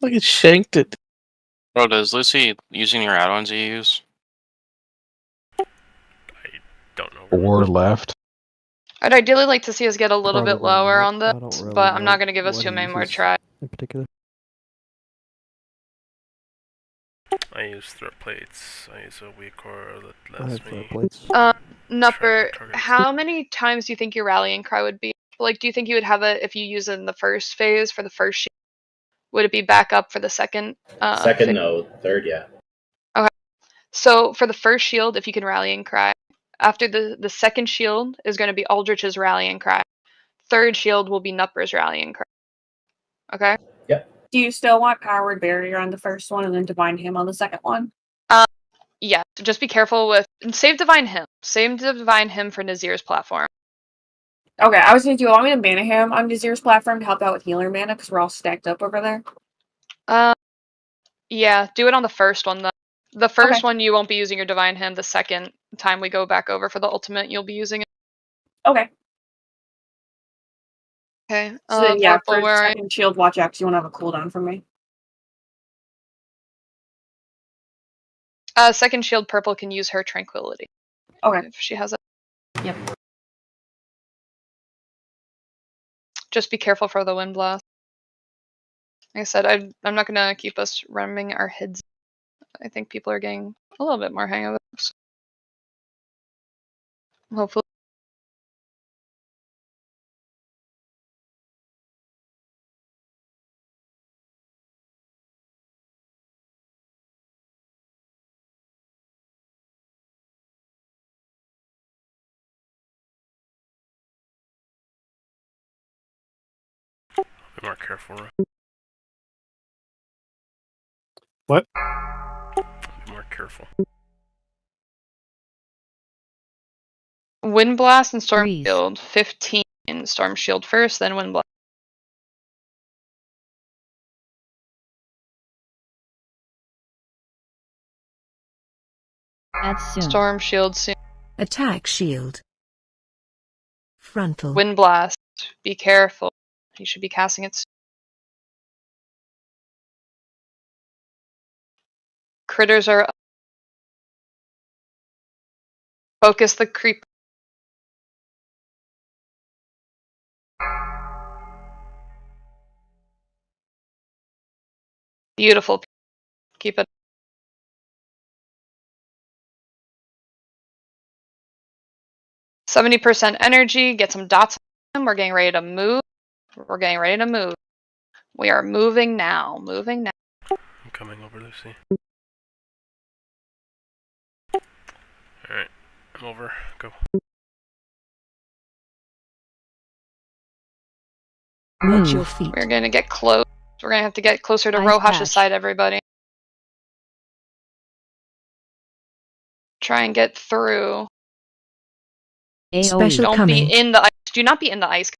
Look, it shanked it. Bro, does Lucy using your add-ons you use? Don't know. 4 left. I'd ideally like to see us get a little bit Probably lower not. on I this, don't really but I'm know not going to give us what too he many more uses tries. in particular. I use threat plates. I use a weak core that I have lets threat me. plates. Nupper, target. how many times do you think your rallying cry would be? Like, do you think you would have it if you use it in the first phase for the first shield? Would it be back up for the second? Second, no. Third, yeah. Okay. So for the first shield, if you can rallying cry, after the second shield is going to be Aldrich's rallying cry. Third shield will be Nupper's rallying cry. Okay. Do you still want Powered Barrier on the first one and then Divine Him on the second one? Yeah. So just be careful with save Divine Him. Save Divine Him for Nazir's platform. Okay, I was gonna do. You want me to mana him on Nazir's platform to help out with healer mana because we're all stacked up over there? Yeah, do it on the first one though. The first one you won't be using your divine hand. The second time we go back over for the ultimate, you'll be using it. Okay. Okay. So then, yeah, Purple, for where are you? second shield watch X, you want to have a cooldown from me. Second shield purple can use her tranquility. Okay. If she has it. Yep. Just be careful for the wind blast. Like I said, I'm not gonna keep us ramming our heads. I think people are getting a little bit more hang of it. So hopefully. Be more careful. What? Be more careful. Wind blast and storm shield. 15 storm shield first, then wind blast. That's soon. Storm shield soon. Attack shield. Frontal. Wind blast. Be careful. You should be casting it soon. Critters are up. Focus the creep. Beautiful. Keep it. %70 energy. Get some dots on them. We're getting ready to move. We're getting ready to move. We are moving now. Moving now. I'm coming over, Lucy. Alright, I'm over. Go. Watch your feet. We're gonna get close. We're gonna have to get closer to Ice Rohash's patch. side, everybody. Try and get through. Special Don't coming. be in the ice. Do not be in the ice.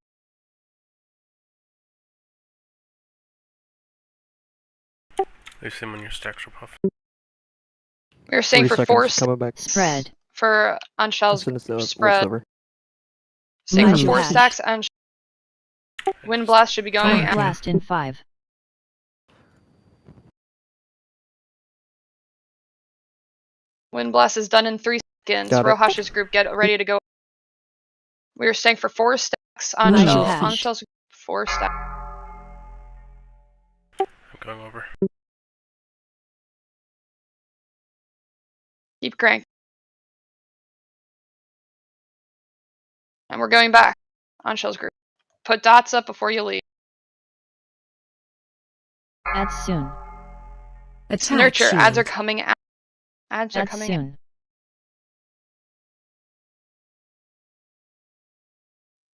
Lucy, when your stacks are puffed. We were saying 3 for seconds, 4 coming back. Spread. for on As shells soon as the spread. work's over. Saying for Move. 4 stacks and wind blast should be going. Wind blast in 5. Wind blast is done in 3 seconds. Got it. Rohash's group get ready to go. We were staying for 4 stacks on Nice. shells. Patch. On shells 4 stacks. I'm going over. Keep crank. And we're going back on shells group. Put dots up before you leave. That's soon. Attack Nurture. shield. Ads are coming out. Ads are That's coming in. soon.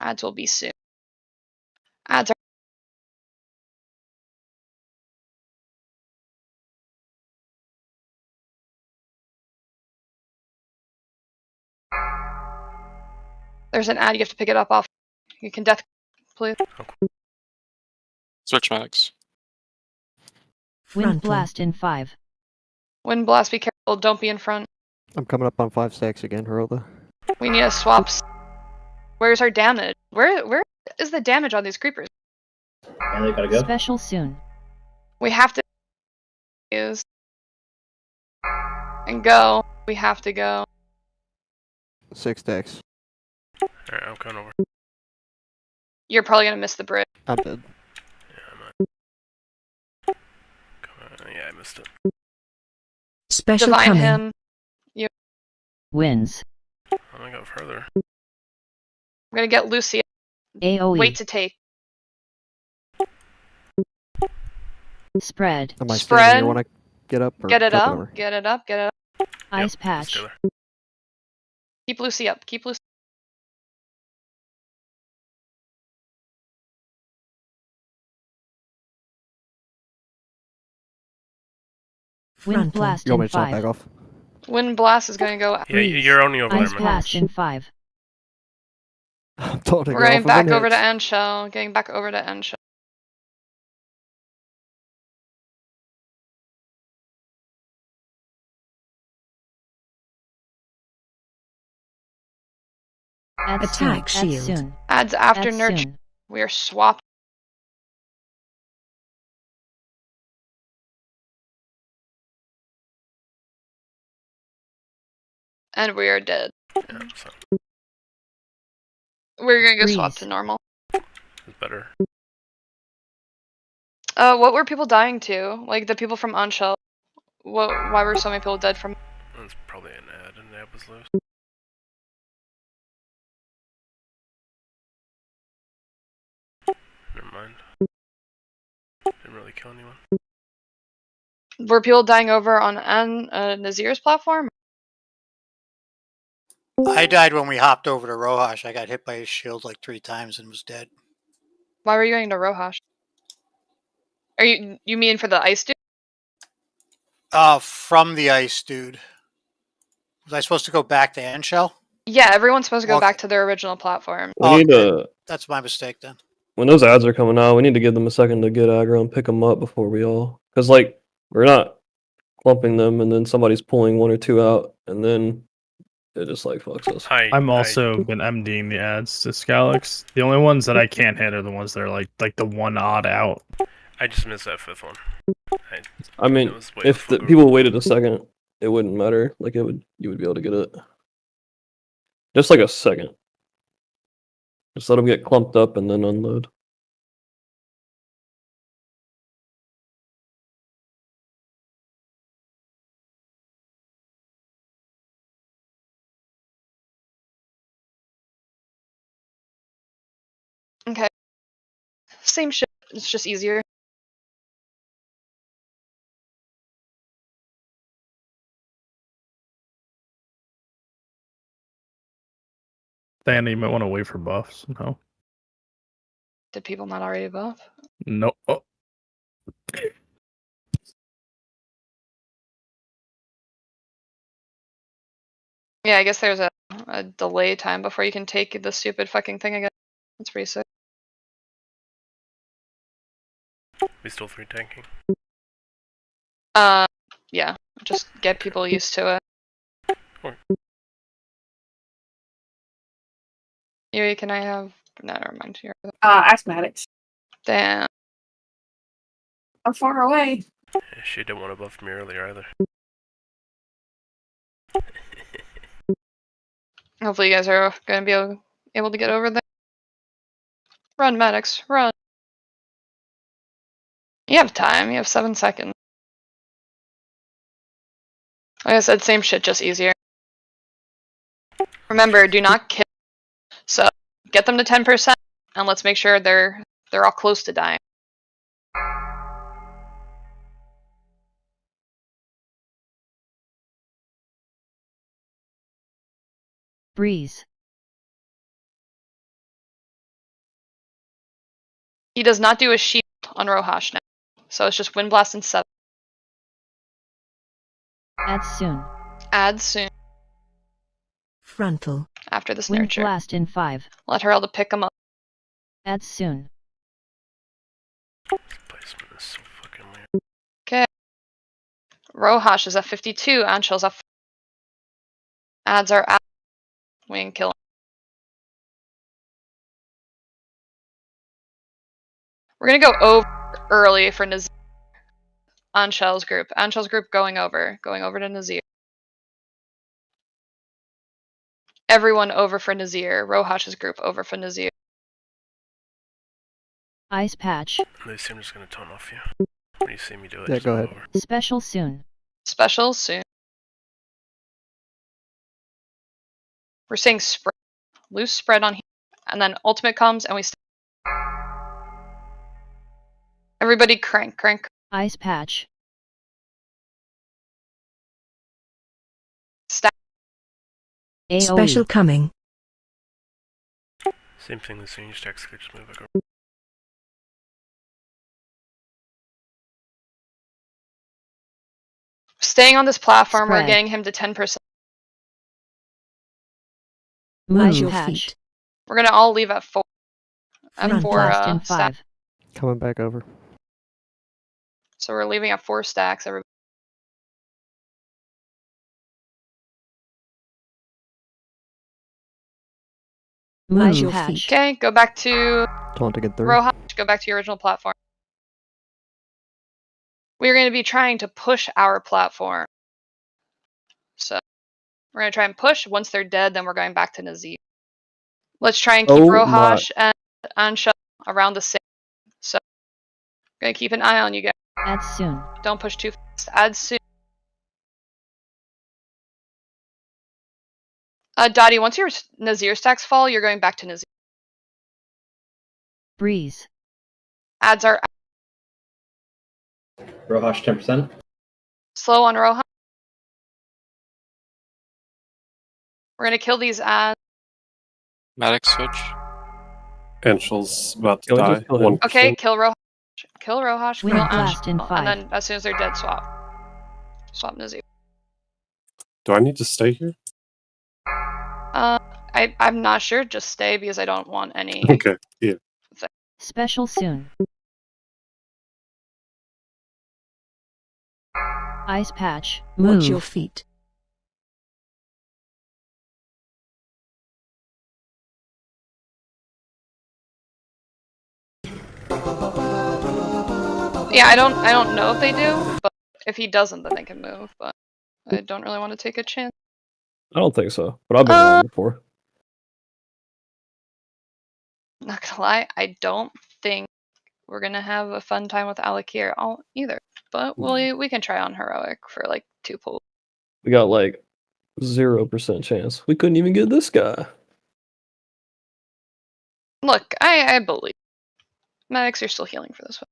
Ads will be soon. Ads are. There's an ad, you have to pick it up off. You can death, please. Switch medics. Wind Frontal. blast in 5. Wind blast, be careful, don't be in front. I'm coming up on 5 stacks again, Herolda. We need to swap. Where's our damage? Where is the damage on these creepers? And they gotta go. Special soon. We have to use and go. We have to go. 6 stacks. Alright, I'm coming over. You're probably gonna miss the bridge. I'm dead. Yeah, I missed it. Special Divine coming. him. You. Wins. I'm gonna go further. I'm gonna get Lucy. AoE. Wait to take. Spread. Am I Spread. standing here when I get up? Or Get it jumping up. over? Get it up. Get it up. Ice Yep, patch. stay there. Keep Lucy up. Keep Lucy. Wind Frontal. blast You want in me to chop 5. back off? Wind blast is gonna go. Yeah, you're only over Ice there, man. blast in 5. I'm told to We're go getting off back of over to hits. end shell. Getting back over to end shell. Attack shield. Adds after nurture. We are swapped. And we are dead. Yeah, so We're gonna go swap to normal. it's better. What were people dying to? Like the people from Unshell. Why were so many people dead from? That's probably an ad, and the ad was loose. Never mind. Didn't really kill anyone. Were people dying over on Nazir's platform? I died when we hopped over to Rohash. I got hit by his shield like 3 times and was dead. Why were you going to Rohash? Are you mean for the ice dude? From the ice dude. Was I supposed to go back to Anshell? Yeah, everyone's supposed to go back to their original platform. We need to. That's my mistake then. When those ads are coming out, we need to give them a second to get aggro and pick them up before we all. Because, like, we're not clumping them and then somebody's pulling 1 or 2 out and then it just, like, fucks us. I'm also been MDing the ads to Scalix. The only ones that I can't hit are the ones that are like the one odd out. I just missed that 5th one. I mean, if the people waited a second, it wouldn't matter. Like, you would be able to get it. Just like a second. Just let them get clumped up and then unload. Okay. Same shit. It's just easier. Danny, you might want to wait for buffs. No. Did people not already buff? No. Oh. Yeah, I guess there's a delay time before you can take the stupid fucking thing again. That's pretty sick. We still 3 tanking. Yeah. Just get people used to it. Sure. Yuri, can I have... No, never mind. Ask Maddox. Damn. I'm far away. Yeah, she didn't want to buff me earlier either. Hopefully you guys are going to be able to get over there. Run, Maddox, run. You have time. You have 7 seconds. Like I said, same shit, just easier. Remember, do not kill. So, get them to 10%, and let's make sure they're all close to dying. Breeze. He does not do a shield on Rohash now. So it's just Wind Blast and 7. Add soon. Add soon. Frontal. After this Wind nurture. blast in 5. Let her able to pick him up. Add soon. Placement is so fucking weird. Okay. Rohash is at 52. Anshell's at 4. Ads are at. We can kill him. We're gonna go over early for Nazir. Anshell's group. Anshell's group going over. Going over to Nazir. Everyone over for Nazir. Rohash's group over for Nazir. Ice patch. Lucy, I'm just gonna tone off you. When you see me do it, Yeah, just go move ahead. over. Special soon. Special soon. We're saying spread. Loose spread on here. And then ultimate comes and we everybody crank. Ice patch. Stack. AoE. Special coming. Same thing, Lucy, you just execute, just move back over. Staying on this platform, we're Spread. getting him to 10%. Move. Patch. We're gonna all leave at 4. At Front 4 blast in stack. 5. Coming back over. So we're leaving at 4 stacks. Everybody. Move patch. Okay, go back to Taunting in 3. Rohash. Go back to your original platform. We're going to be trying to push our platform. So we're going to try and push. Once they're dead, then we're going back to Nazir. Let's try and keep Rohash and Ansha around the same. So we're going to keep an eye on you guys. Add soon. Don't push too fast. Add soon. Dottie, once your Nazir stacks fall, you're going back to Nazir. Breeze. Ads are Rohash 10%. slow on Rohash. We're going to kill these ads. Medic switch. Angel's about to Go die. ahead, kill him. 1%. Okay, kill Rohash. Kill Rohash. Wind Kill blast in Ansha. 5. And then as soon as they're dead, swap. Swap Nazir. Do I need to stay here? I'm not sure. Just stay because I don't want any. Okay, yeah. Special soon. Ice patch. Move. Watch your feet. Yeah, I don't know if they do, but if he doesn't, then they can move. But I don't really want to take a chance. I don't think so, but I've been wrong before. Not gonna lie, I don't think we're gonna have a fun time with Alakir either. But we can try on heroic for like 2 pulls. We got like 0% chance. We couldn't even get this guy. Look, I believe medics are still healing for this one.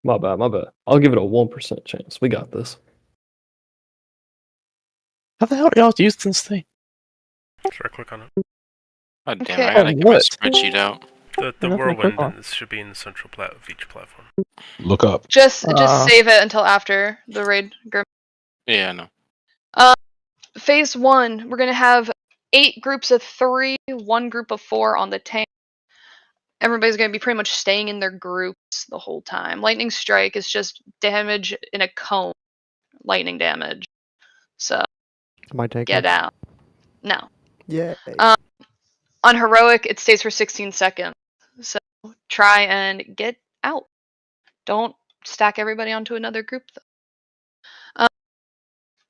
My bad, my bad. I'll give it a 1% chance. We got this. How the hell do y'all use this thing? Should I click on it? Oh damn! Okay. I gotta get my spreadsheet out. The Nothing to click on. whirlwind should be in the central plat of each platform. Look up. Just save it until after the raid. Yeah, no. Phase 1, we're gonna have 8 groups of 3, 1 group of 4 on the tank. Everybody's gonna be pretty much staying in their groups the whole time. Lightning strike is just damage in a cone. Lightning damage. So Am I taking? get out. No. Yeah. On heroic, it stays for 16 seconds. So try and get out. Don't stack everybody onto another group though.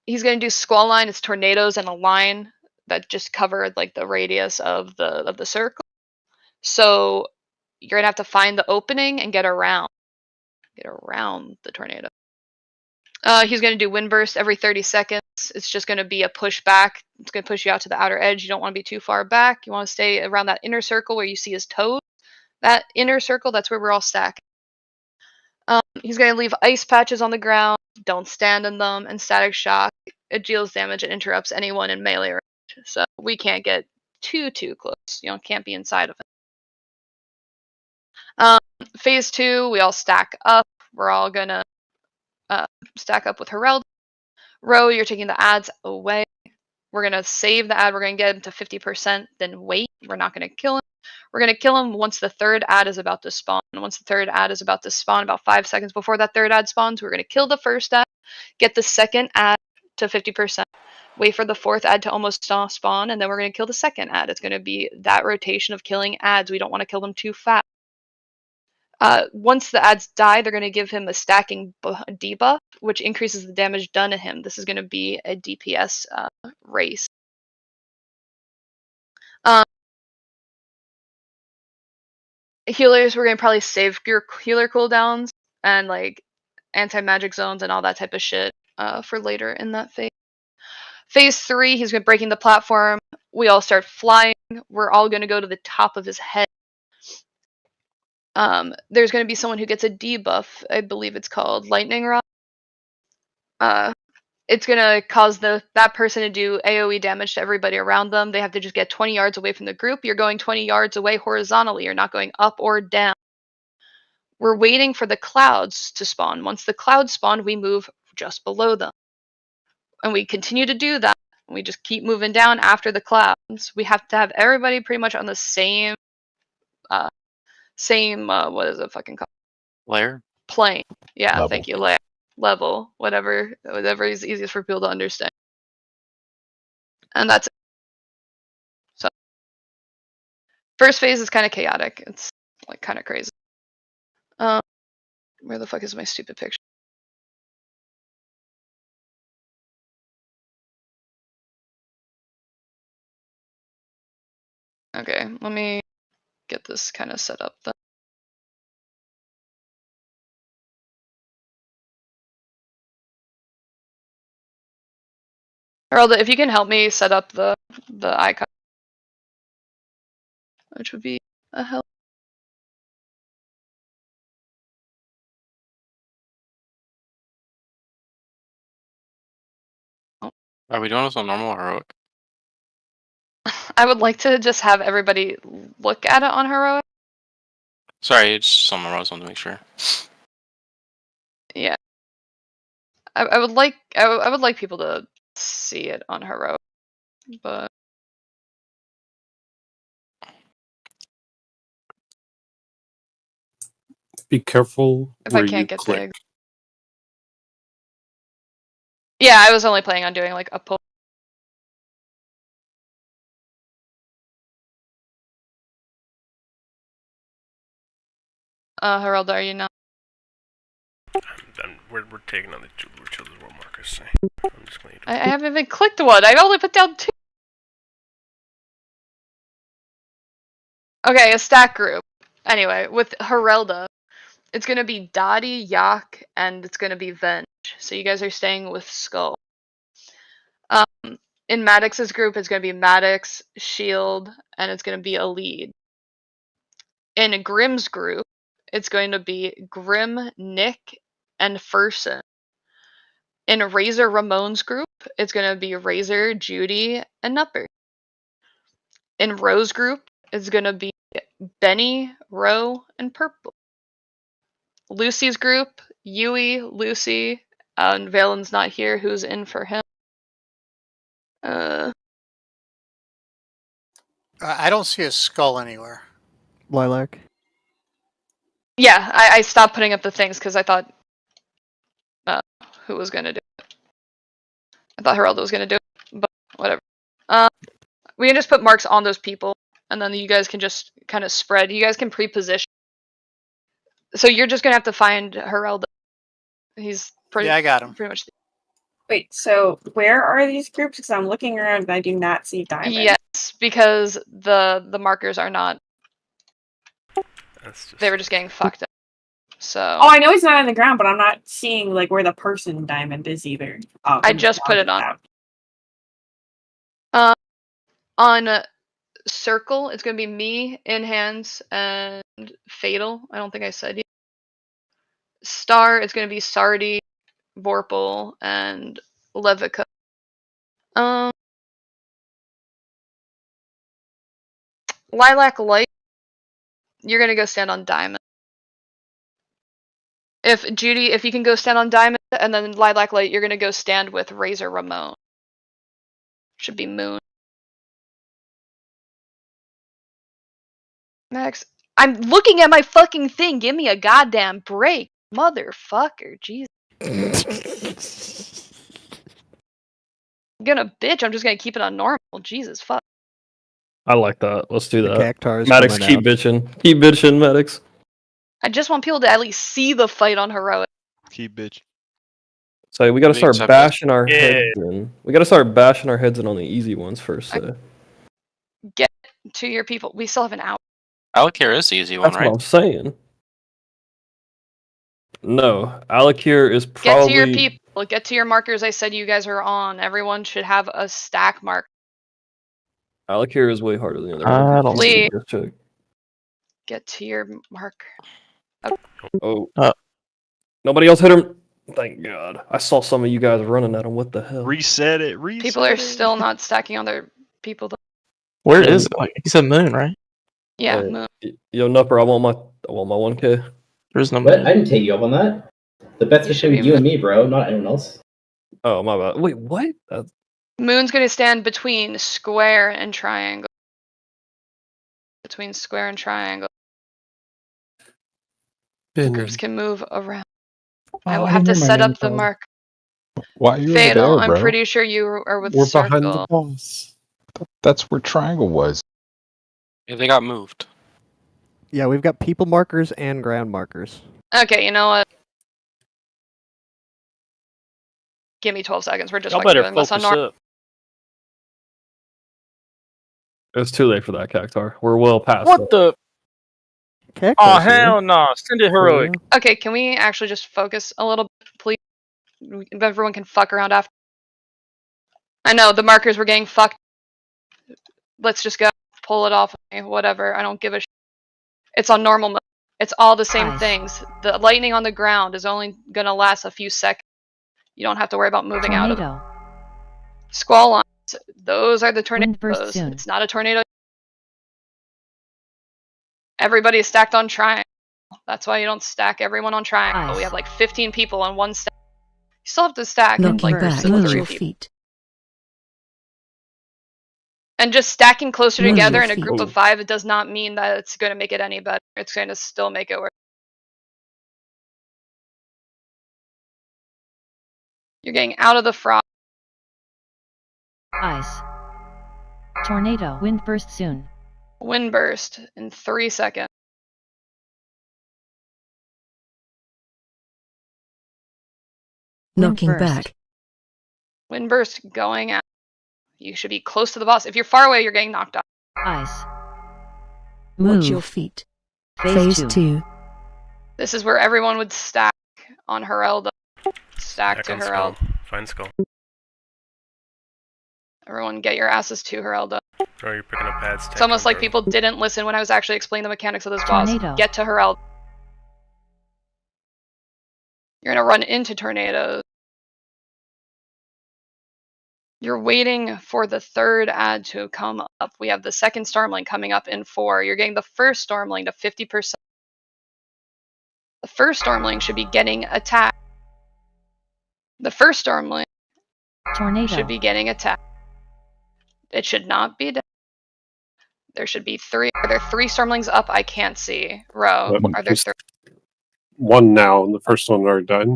He's gonna do squall line. It's tornadoes and a line that just covered like the radius of the circle. So you're gonna have to find the opening and get around the tornado. He's gonna do wind burst every 30 seconds. It's just gonna be a push back. It's gonna push you out to the outer edge. You don't want to be too far back. You want to stay around that inner circle where you see his toes. That inner circle, that's where we're all stacking. He's gonna leave ice patches on the ground. Don't stand in them. And static shock. It deals damage and interrupts anyone in melee range. So we can't get too close. You know, can't be inside of it. Phase 2, we all stack up. We're all gonna stack up with Herald. Ro, you're taking the ads away. We're gonna save the ad. We're gonna get him to 50%. Then wait. We're not gonna kill him. We're gonna kill him once the 3rd ad is about to spawn. Once the 3rd ad is about to spawn, about 5 seconds before that 3rd ad spawns, we're gonna kill the 1st ad, get the 2nd ad to 50%. Wait for the 4th ad to almost spawn, and then we're gonna kill the 2nd ad. It's gonna be that rotation of killing ads. We don't want to kill them too fast. Once the ads die, they're going to give him a stacking debuff, which increases the damage done to him. This is going to be a DPS race. Healers, we're going to probably save your healer cooldowns and like anti-magic zones and all that type of shit for later in that phase. Phase 3, he's going to breaking the platform. We all start flying. We're all going to go to the top of his head. There's going to be someone who gets a debuff. I believe it's called Lightning Rod. It's going to cause that person to do AoE damage to everybody around them. They have to just get 20 yards away from the group. You're going 20 yards away horizontally. You're not going up or down. We're waiting for the clouds to spawn. Once the clouds spawn, we move just below them. And we continue to do that. We just keep moving down after the clouds. We have to have everybody pretty much on the same, what is it fucking called? Layer? Plane. Yeah, Level. thank you. Layer. Level. Whatever is easiest for people to understand. And that's it. So, first phase is kind of chaotic. It's like kind of crazy. Where the fuck is my stupid picture? Okay, let me get this kind of set up then. Harold, if you can help me set up the icon, which would be a help. Are we doing this on normal or heroic? I would like to just have everybody look at it on heroic. Sorry, it's something I just wanted to make sure. Yeah, I would like people to see it on heroic, but Be careful if where I can't you get click. yeah, I was only planning on doing like a pull. Harold, are you not? We're taking on the children's world markers. So I'm just going to I haven't even clicked one. I've only put down 2. Okay, a stack group. Anyway, with Herelda, it's gonna be Dottie, Yak, and it's gonna be Venge. So you guys are staying with Skull. In Maddox's group, it's gonna be Maddox, Shield, and it's gonna be a lead. In Grimm's group, it's going to be Grim, Nick, and Furson. In Razor Ramon's group, it's gonna be Razor, Judy, and Nupper. In Rose group, it's gonna be Benny, Ro, and Purple. Lucy's group, Yui, Lucy, and Valen's not here. Who's in for him? I don't see a skull anywhere. Lilac. Yeah, I stopped putting up the things because I thought who was gonna do it. I thought Heraldo was gonna do it, but whatever. We can just put marks on those people, and then you guys can just kind of spread. You guys can pre-position. So you're just gonna have to find Heraldo. He's pretty. Yeah, I got him. Pretty much. Wait, so where are these groups? Because I'm looking around and I do not see diamonds. Yes, because the markers are not. They were just getting fucked up. So. Oh, I know he's not on the ground, but I'm not seeing like where the person diamond is either. Oh, I just put it on. On Circle, it's gonna be me, In Hands, and Fatal. I don't think I said yet. Star, it's gonna be Sardi, Vorpal, and Levica. Lilac Light, you're gonna go stand on Diamond. If Judy, if you can go stand on Diamond, and then Lilac Light, you're gonna go stand with Razor Ramon. Should be Moon. Max, I'm looking at my fucking thing. Give me a goddamn break, motherfucker. Jesus. I'm gonna bitch. I'm just gonna keep it on normal. Jesus fuck. I like that. Let's do The that. Cactar is Maddox, coming keep out. bitching. Keep bitching, Maddox. I just want people to at least see the fight on heroic. Keep bitch. So we gotta start accept bashing our Yeah. heads in. We gotta start bashing our heads in on the easy ones first. Get to your people. We still have an hour. Alakir is the easy one, That's right? what I'm saying. No, Alakir is Get probably. to your people. Get to your markers. I said you guys are on. Everyone should have a stack mark. Alakir is way harder than the I other. don't see it. Just check. Get to your mark. Oh. Nobody else hit him. Thank God. I saw some of you guys running at him. What the hell? Reset it. Reset People are it. still not stacking on their people. Though. Where is it? Like, you said Moon, right? Yeah, Hey, Moon. Yo, Nupper, I want my 1K. There's no What? Moon. I didn't take you up on that. The bet's between you and me, bro, not anyone else. Oh, my bad. Wait, what? Moon's gonna stand between square and triangle. Between square and triangle. Groups can move around. I will have to set up the mark. Why are you over Fatal, there, I'm bro? pretty sure you are with We're circle. behind the boss. That's where triangle was. Yeah, they got moved. Yeah, we've got people markers and ground markers. Okay, you know what? Give me 12 seconds. We're just Y'all fucking better doing this on focus normal. up. It's too late for that, Cactar. We're well past What it. the? Cactar's Oh here. hell no! Send it heroic. Okay, can we actually just focus a little bit, please? Everyone can fuck around after. I know, the markers were getting fucked. Let's just go. Pull it off. Whatever. I don't give a shit. It's on normal mode. It's all the same things. The lightning on the ground is only gonna last a few seconds. You don't have to worry about moving out of it. Squall lines. Those are the tornadoes. It's not a tornado. Everybody is stacked on triangle. That's why you don't stack everyone on triangle. We have like 15 people on one stack. You still have to stack like back. 3 people. And just stacking closer Move together your in a group feet. of 5, it does not mean that it's going to make it any better. It's going to still make it worse. You're getting out of the frost. Ice. Tornado. Wind burst soon. Wind burst in 3 seconds. Knocking back. Wind burst going out. You should be close to the boss. If you're far away, you're getting knocked out. Ice. Watch your feet. Phase 2. This is where everyone would stack on Herelda. Stack to on Herelda. Skull. Find Skull. Everyone get your asses to Herelda. Or you're picking up pads. It's almost like people didn't listen when I was actually explaining the mechanics of this boss. Tornado. Get to Herelda. You're gonna run into tornadoes. You're waiting for the third ad to come up. We have the second Stormling coming up in 4. You're getting the first Stormling to 50%. The first Stormling should be getting attacked. The first Stormling should be getting attacked. It should not be dead. There should be 3. Are there 3 Stormlings up? I can't see. Row. Are there 3? One now, and the first one already died.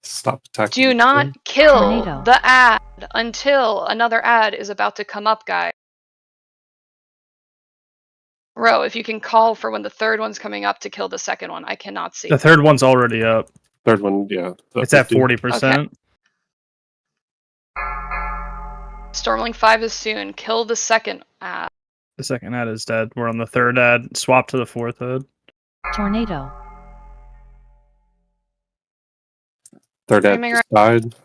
Stop attacking. Do not kill the ad until another ad is about to come up, guys. Row, if you can call for when the third one's coming up to kill the second one. I cannot see. The third one's already up. Third one, yeah. It's at 40%. Stormling 5 is soon. Kill the second ad. The second ad is dead. We're on the third ad. Swap to the fourth ad. Tornado. Third ad just died.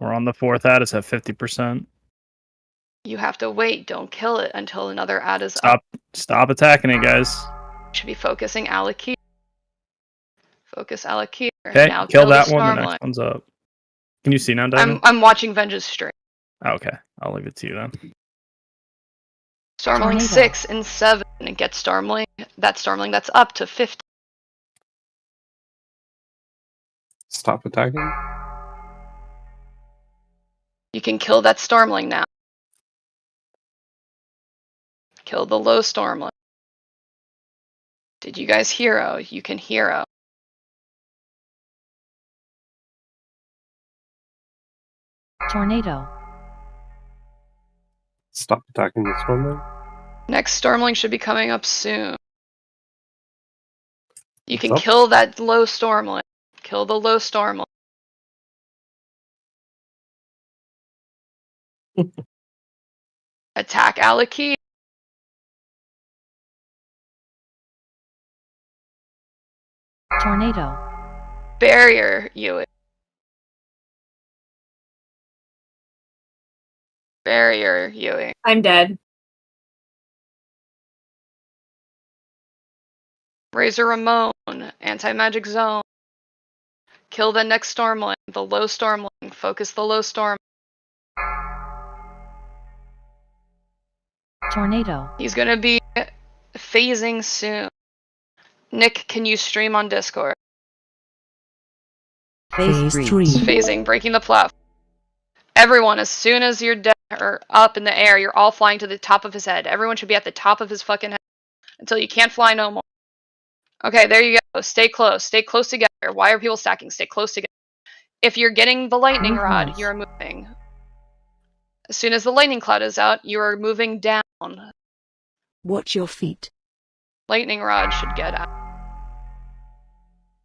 We're on the fourth ad. It's at 50%. You have to wait. Don't kill it until another ad is up. Stop attacking it, guys. Should be focusing Alakir. Focus Alakir. Okay, now kill that the one. The Stormling. next one's up. Can you see now, Diamond? I'm watching Venge's stream. Okay, I'll leave it to you then. Stormling 6 and 7 and get Stormling. That Stormling that's up to 50. Stop attacking. You can kill that Stormling now. Kill the low Stormling. Did you guys hero? You can hero. Tornado. Stop attacking this one then. Next Stormling should be coming up soon. You can Up. kill that low Stormling. Kill the low Stormling. Attack Alakir. Tornado. Barrier you. Barrier Ewing. I'm dead. Razor Ramon. Anti-magic zone. Kill the next Stormling. The low Stormling. Focus the low Storm. Tornado. He's gonna be phasing soon. Nick, can you stream on Discord? Phase 3. It's phasing, breaking the platform. Everyone, as soon as you're dead or up in the air, you're all flying to the top of his head. Everyone should be at the top of his fucking head until you can't fly no more. Okay, there you go. Stay close. Stay close together. Why are people stacking? Stay close together. If you're getting the lightning rod, you're moving. As soon as the lightning cloud is out, you are moving down. Watch your feet. Lightning rod should get out.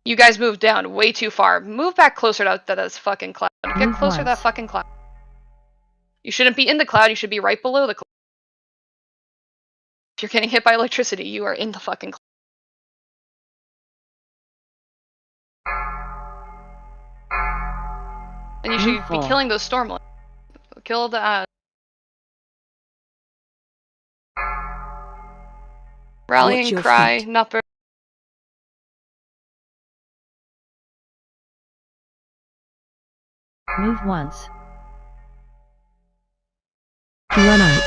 You guys moved down way too far. Move back closer to this fucking cloud. Get closer to that fucking cloud. You shouldn't be in the cloud, you should be right below the cloud. If you're getting hit by electricity, you are in the fucking cloud. And you should be killing those stormlings. Kill the rallying cry, not very. Move once. Run out.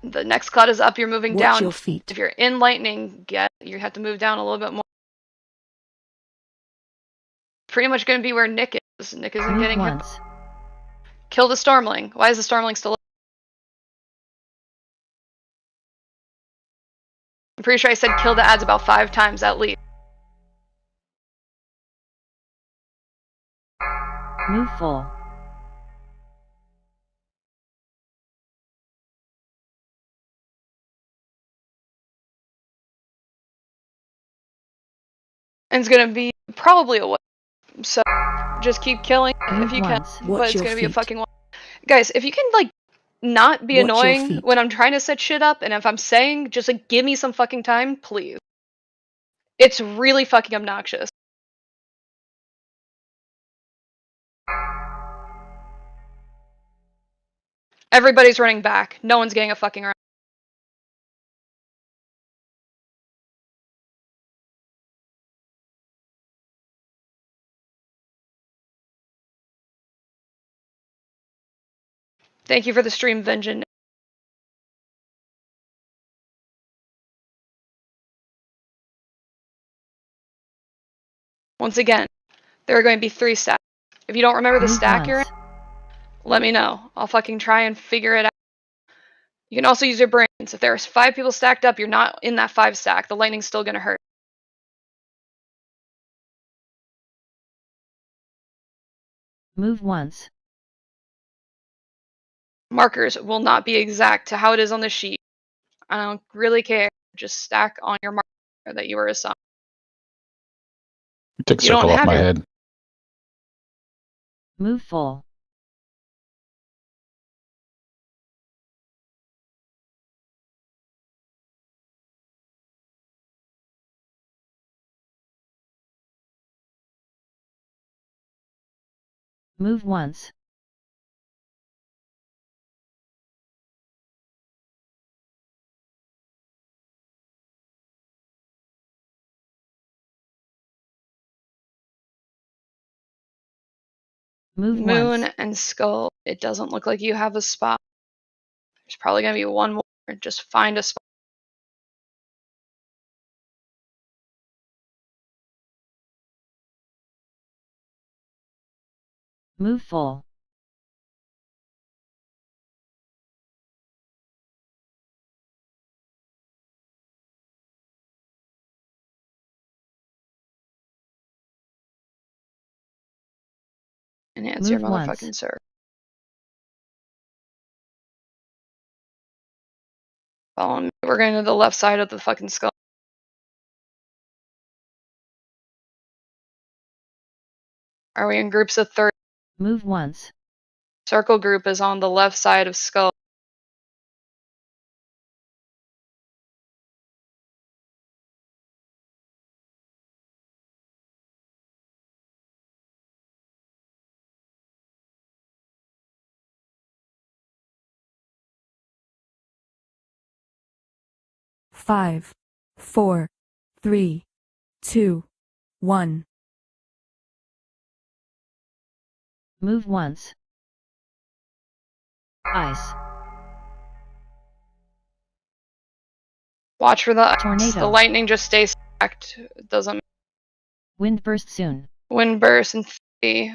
The next cloud is up, you're moving Watch down. your feet. If you're in lightning, you have to move down a little bit more. Pretty much going to be where Nick is. Nick isn't getting hit. Kill the Stormling. Why is the Stormling still alive? I'm pretty sure I said kill the ads about 5 times at least. Move full. And it's going to be probably a one. So just keep killing if you can. But it's going to be a fucking one. Guys, if you can, like, not be annoying when I'm trying to set shit up, and if I'm saying, just, like, give me some fucking time, please. It's really fucking obnoxious. Everybody's running back. No one's getting a fucking round. Thank you for the stream, Vengeance. Once again, there are going to be 3 stacks. If you don't remember the stack you're in, let me know. I'll fucking try and figure it out. You can also use your brains. If there's 5 people stacked up, you're not in that 5 stack. The lightning's still gonna hurt. Move once. Markers will not be exact to how it is on the sheet. I don't really care. Just stack on your marker that you were assigned. Take a circle off my head. Move full. Move once. Move Moon once. and Skull, it doesn't look like you have a spot. There's probably going to be one more. Just find a spot. Move full. Enhance your Move once. motherfucking serve. Follow me. We're going to the left side of the fucking skull. Are we in groups of 30? Move once. Circle group is on the left side of skull. Five, 4, 3, 2, 1. Move once. Ice. Watch for the ice. Tornado. The lightning just stays stacked. It doesn't. Wind burst soon. Wind burst and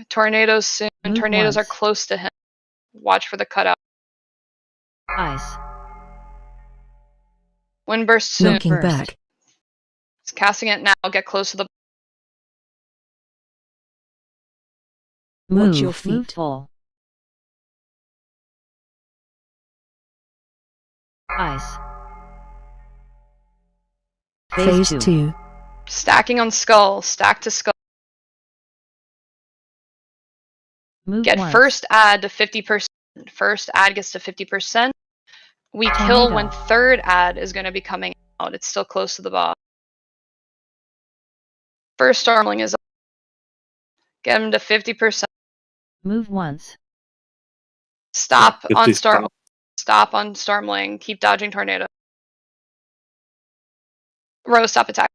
tornadoes soon. Move Tornadoes are once. close to him. Watch for the cutout. Ice. Wind burst soon. Knocking back. It's casting it now. Get close to the. Watch your Move feet. full. Ice. Phase 2. Stacking on skull. Stack to skull. Move Get once. first add to 50%. First add gets to 50%. We kill when third add is going to be coming out. It's still close to the boss. First Stormling is up. Get him to 50%. Move once. Stop 50 on Storm. stop. Stop on Stormling. Keep dodging tornado. Rose, stop attack.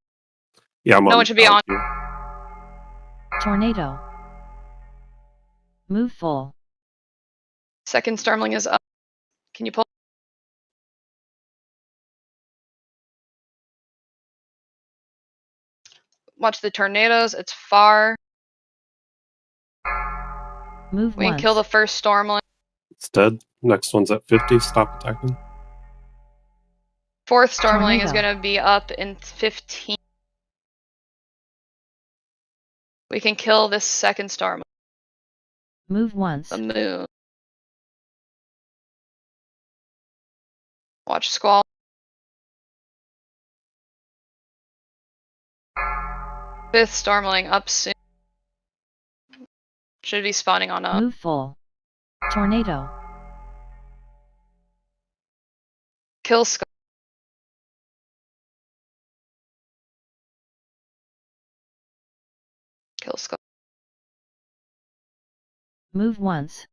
Yeah, I'm No on one should be on. here. Tornado. Move full. Second Stormling is up. Can you pull? Watch the tornadoes. It's far. Move We can once. kill the first Stormling. It's dead. Next one's at 50. Stop attacking. Fourth Stormling is Tornado. going to be up in 15. We can kill this second Stormling. Move once. The moon. Watch Squall. Fifth Stormling up soon. Should be spawning on up. Move full. Tornado. Kill Skull. Kill Skull. Move once.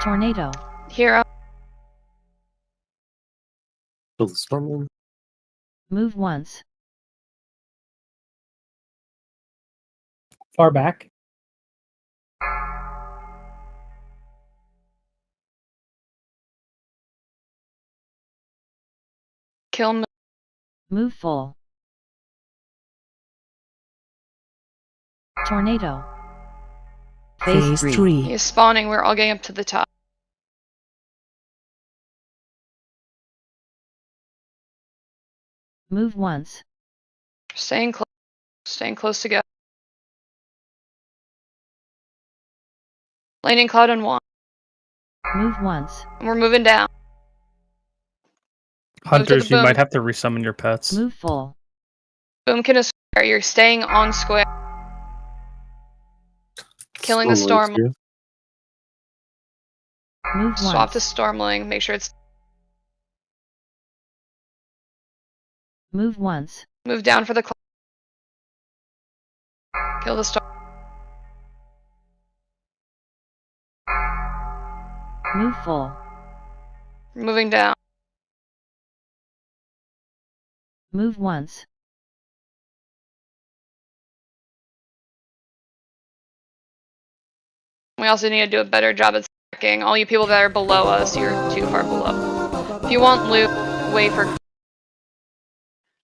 Tornado. Hero. Kill the Stormling. Move once. Far back. Kill moon. Move full. Tornado. Phase 3. He's spawning. We're all getting up to the top. Move once. Staying close. Staying close together. Lightning Cloud on 1. Move once. And we're moving down. Hunters, you boom. might have to resummon your pets. Move full. Boomkin is square. You're staying on square. Killing the Storm. Stormling's here. Move Swap once. to Stormling. Make sure it's. Move once. Move down for the cloud. Kill the Storm. Move full. Moving down. Move once. We also need to do a better job at stacking. All you people that are below us, you're too far below. If you want loot, wait for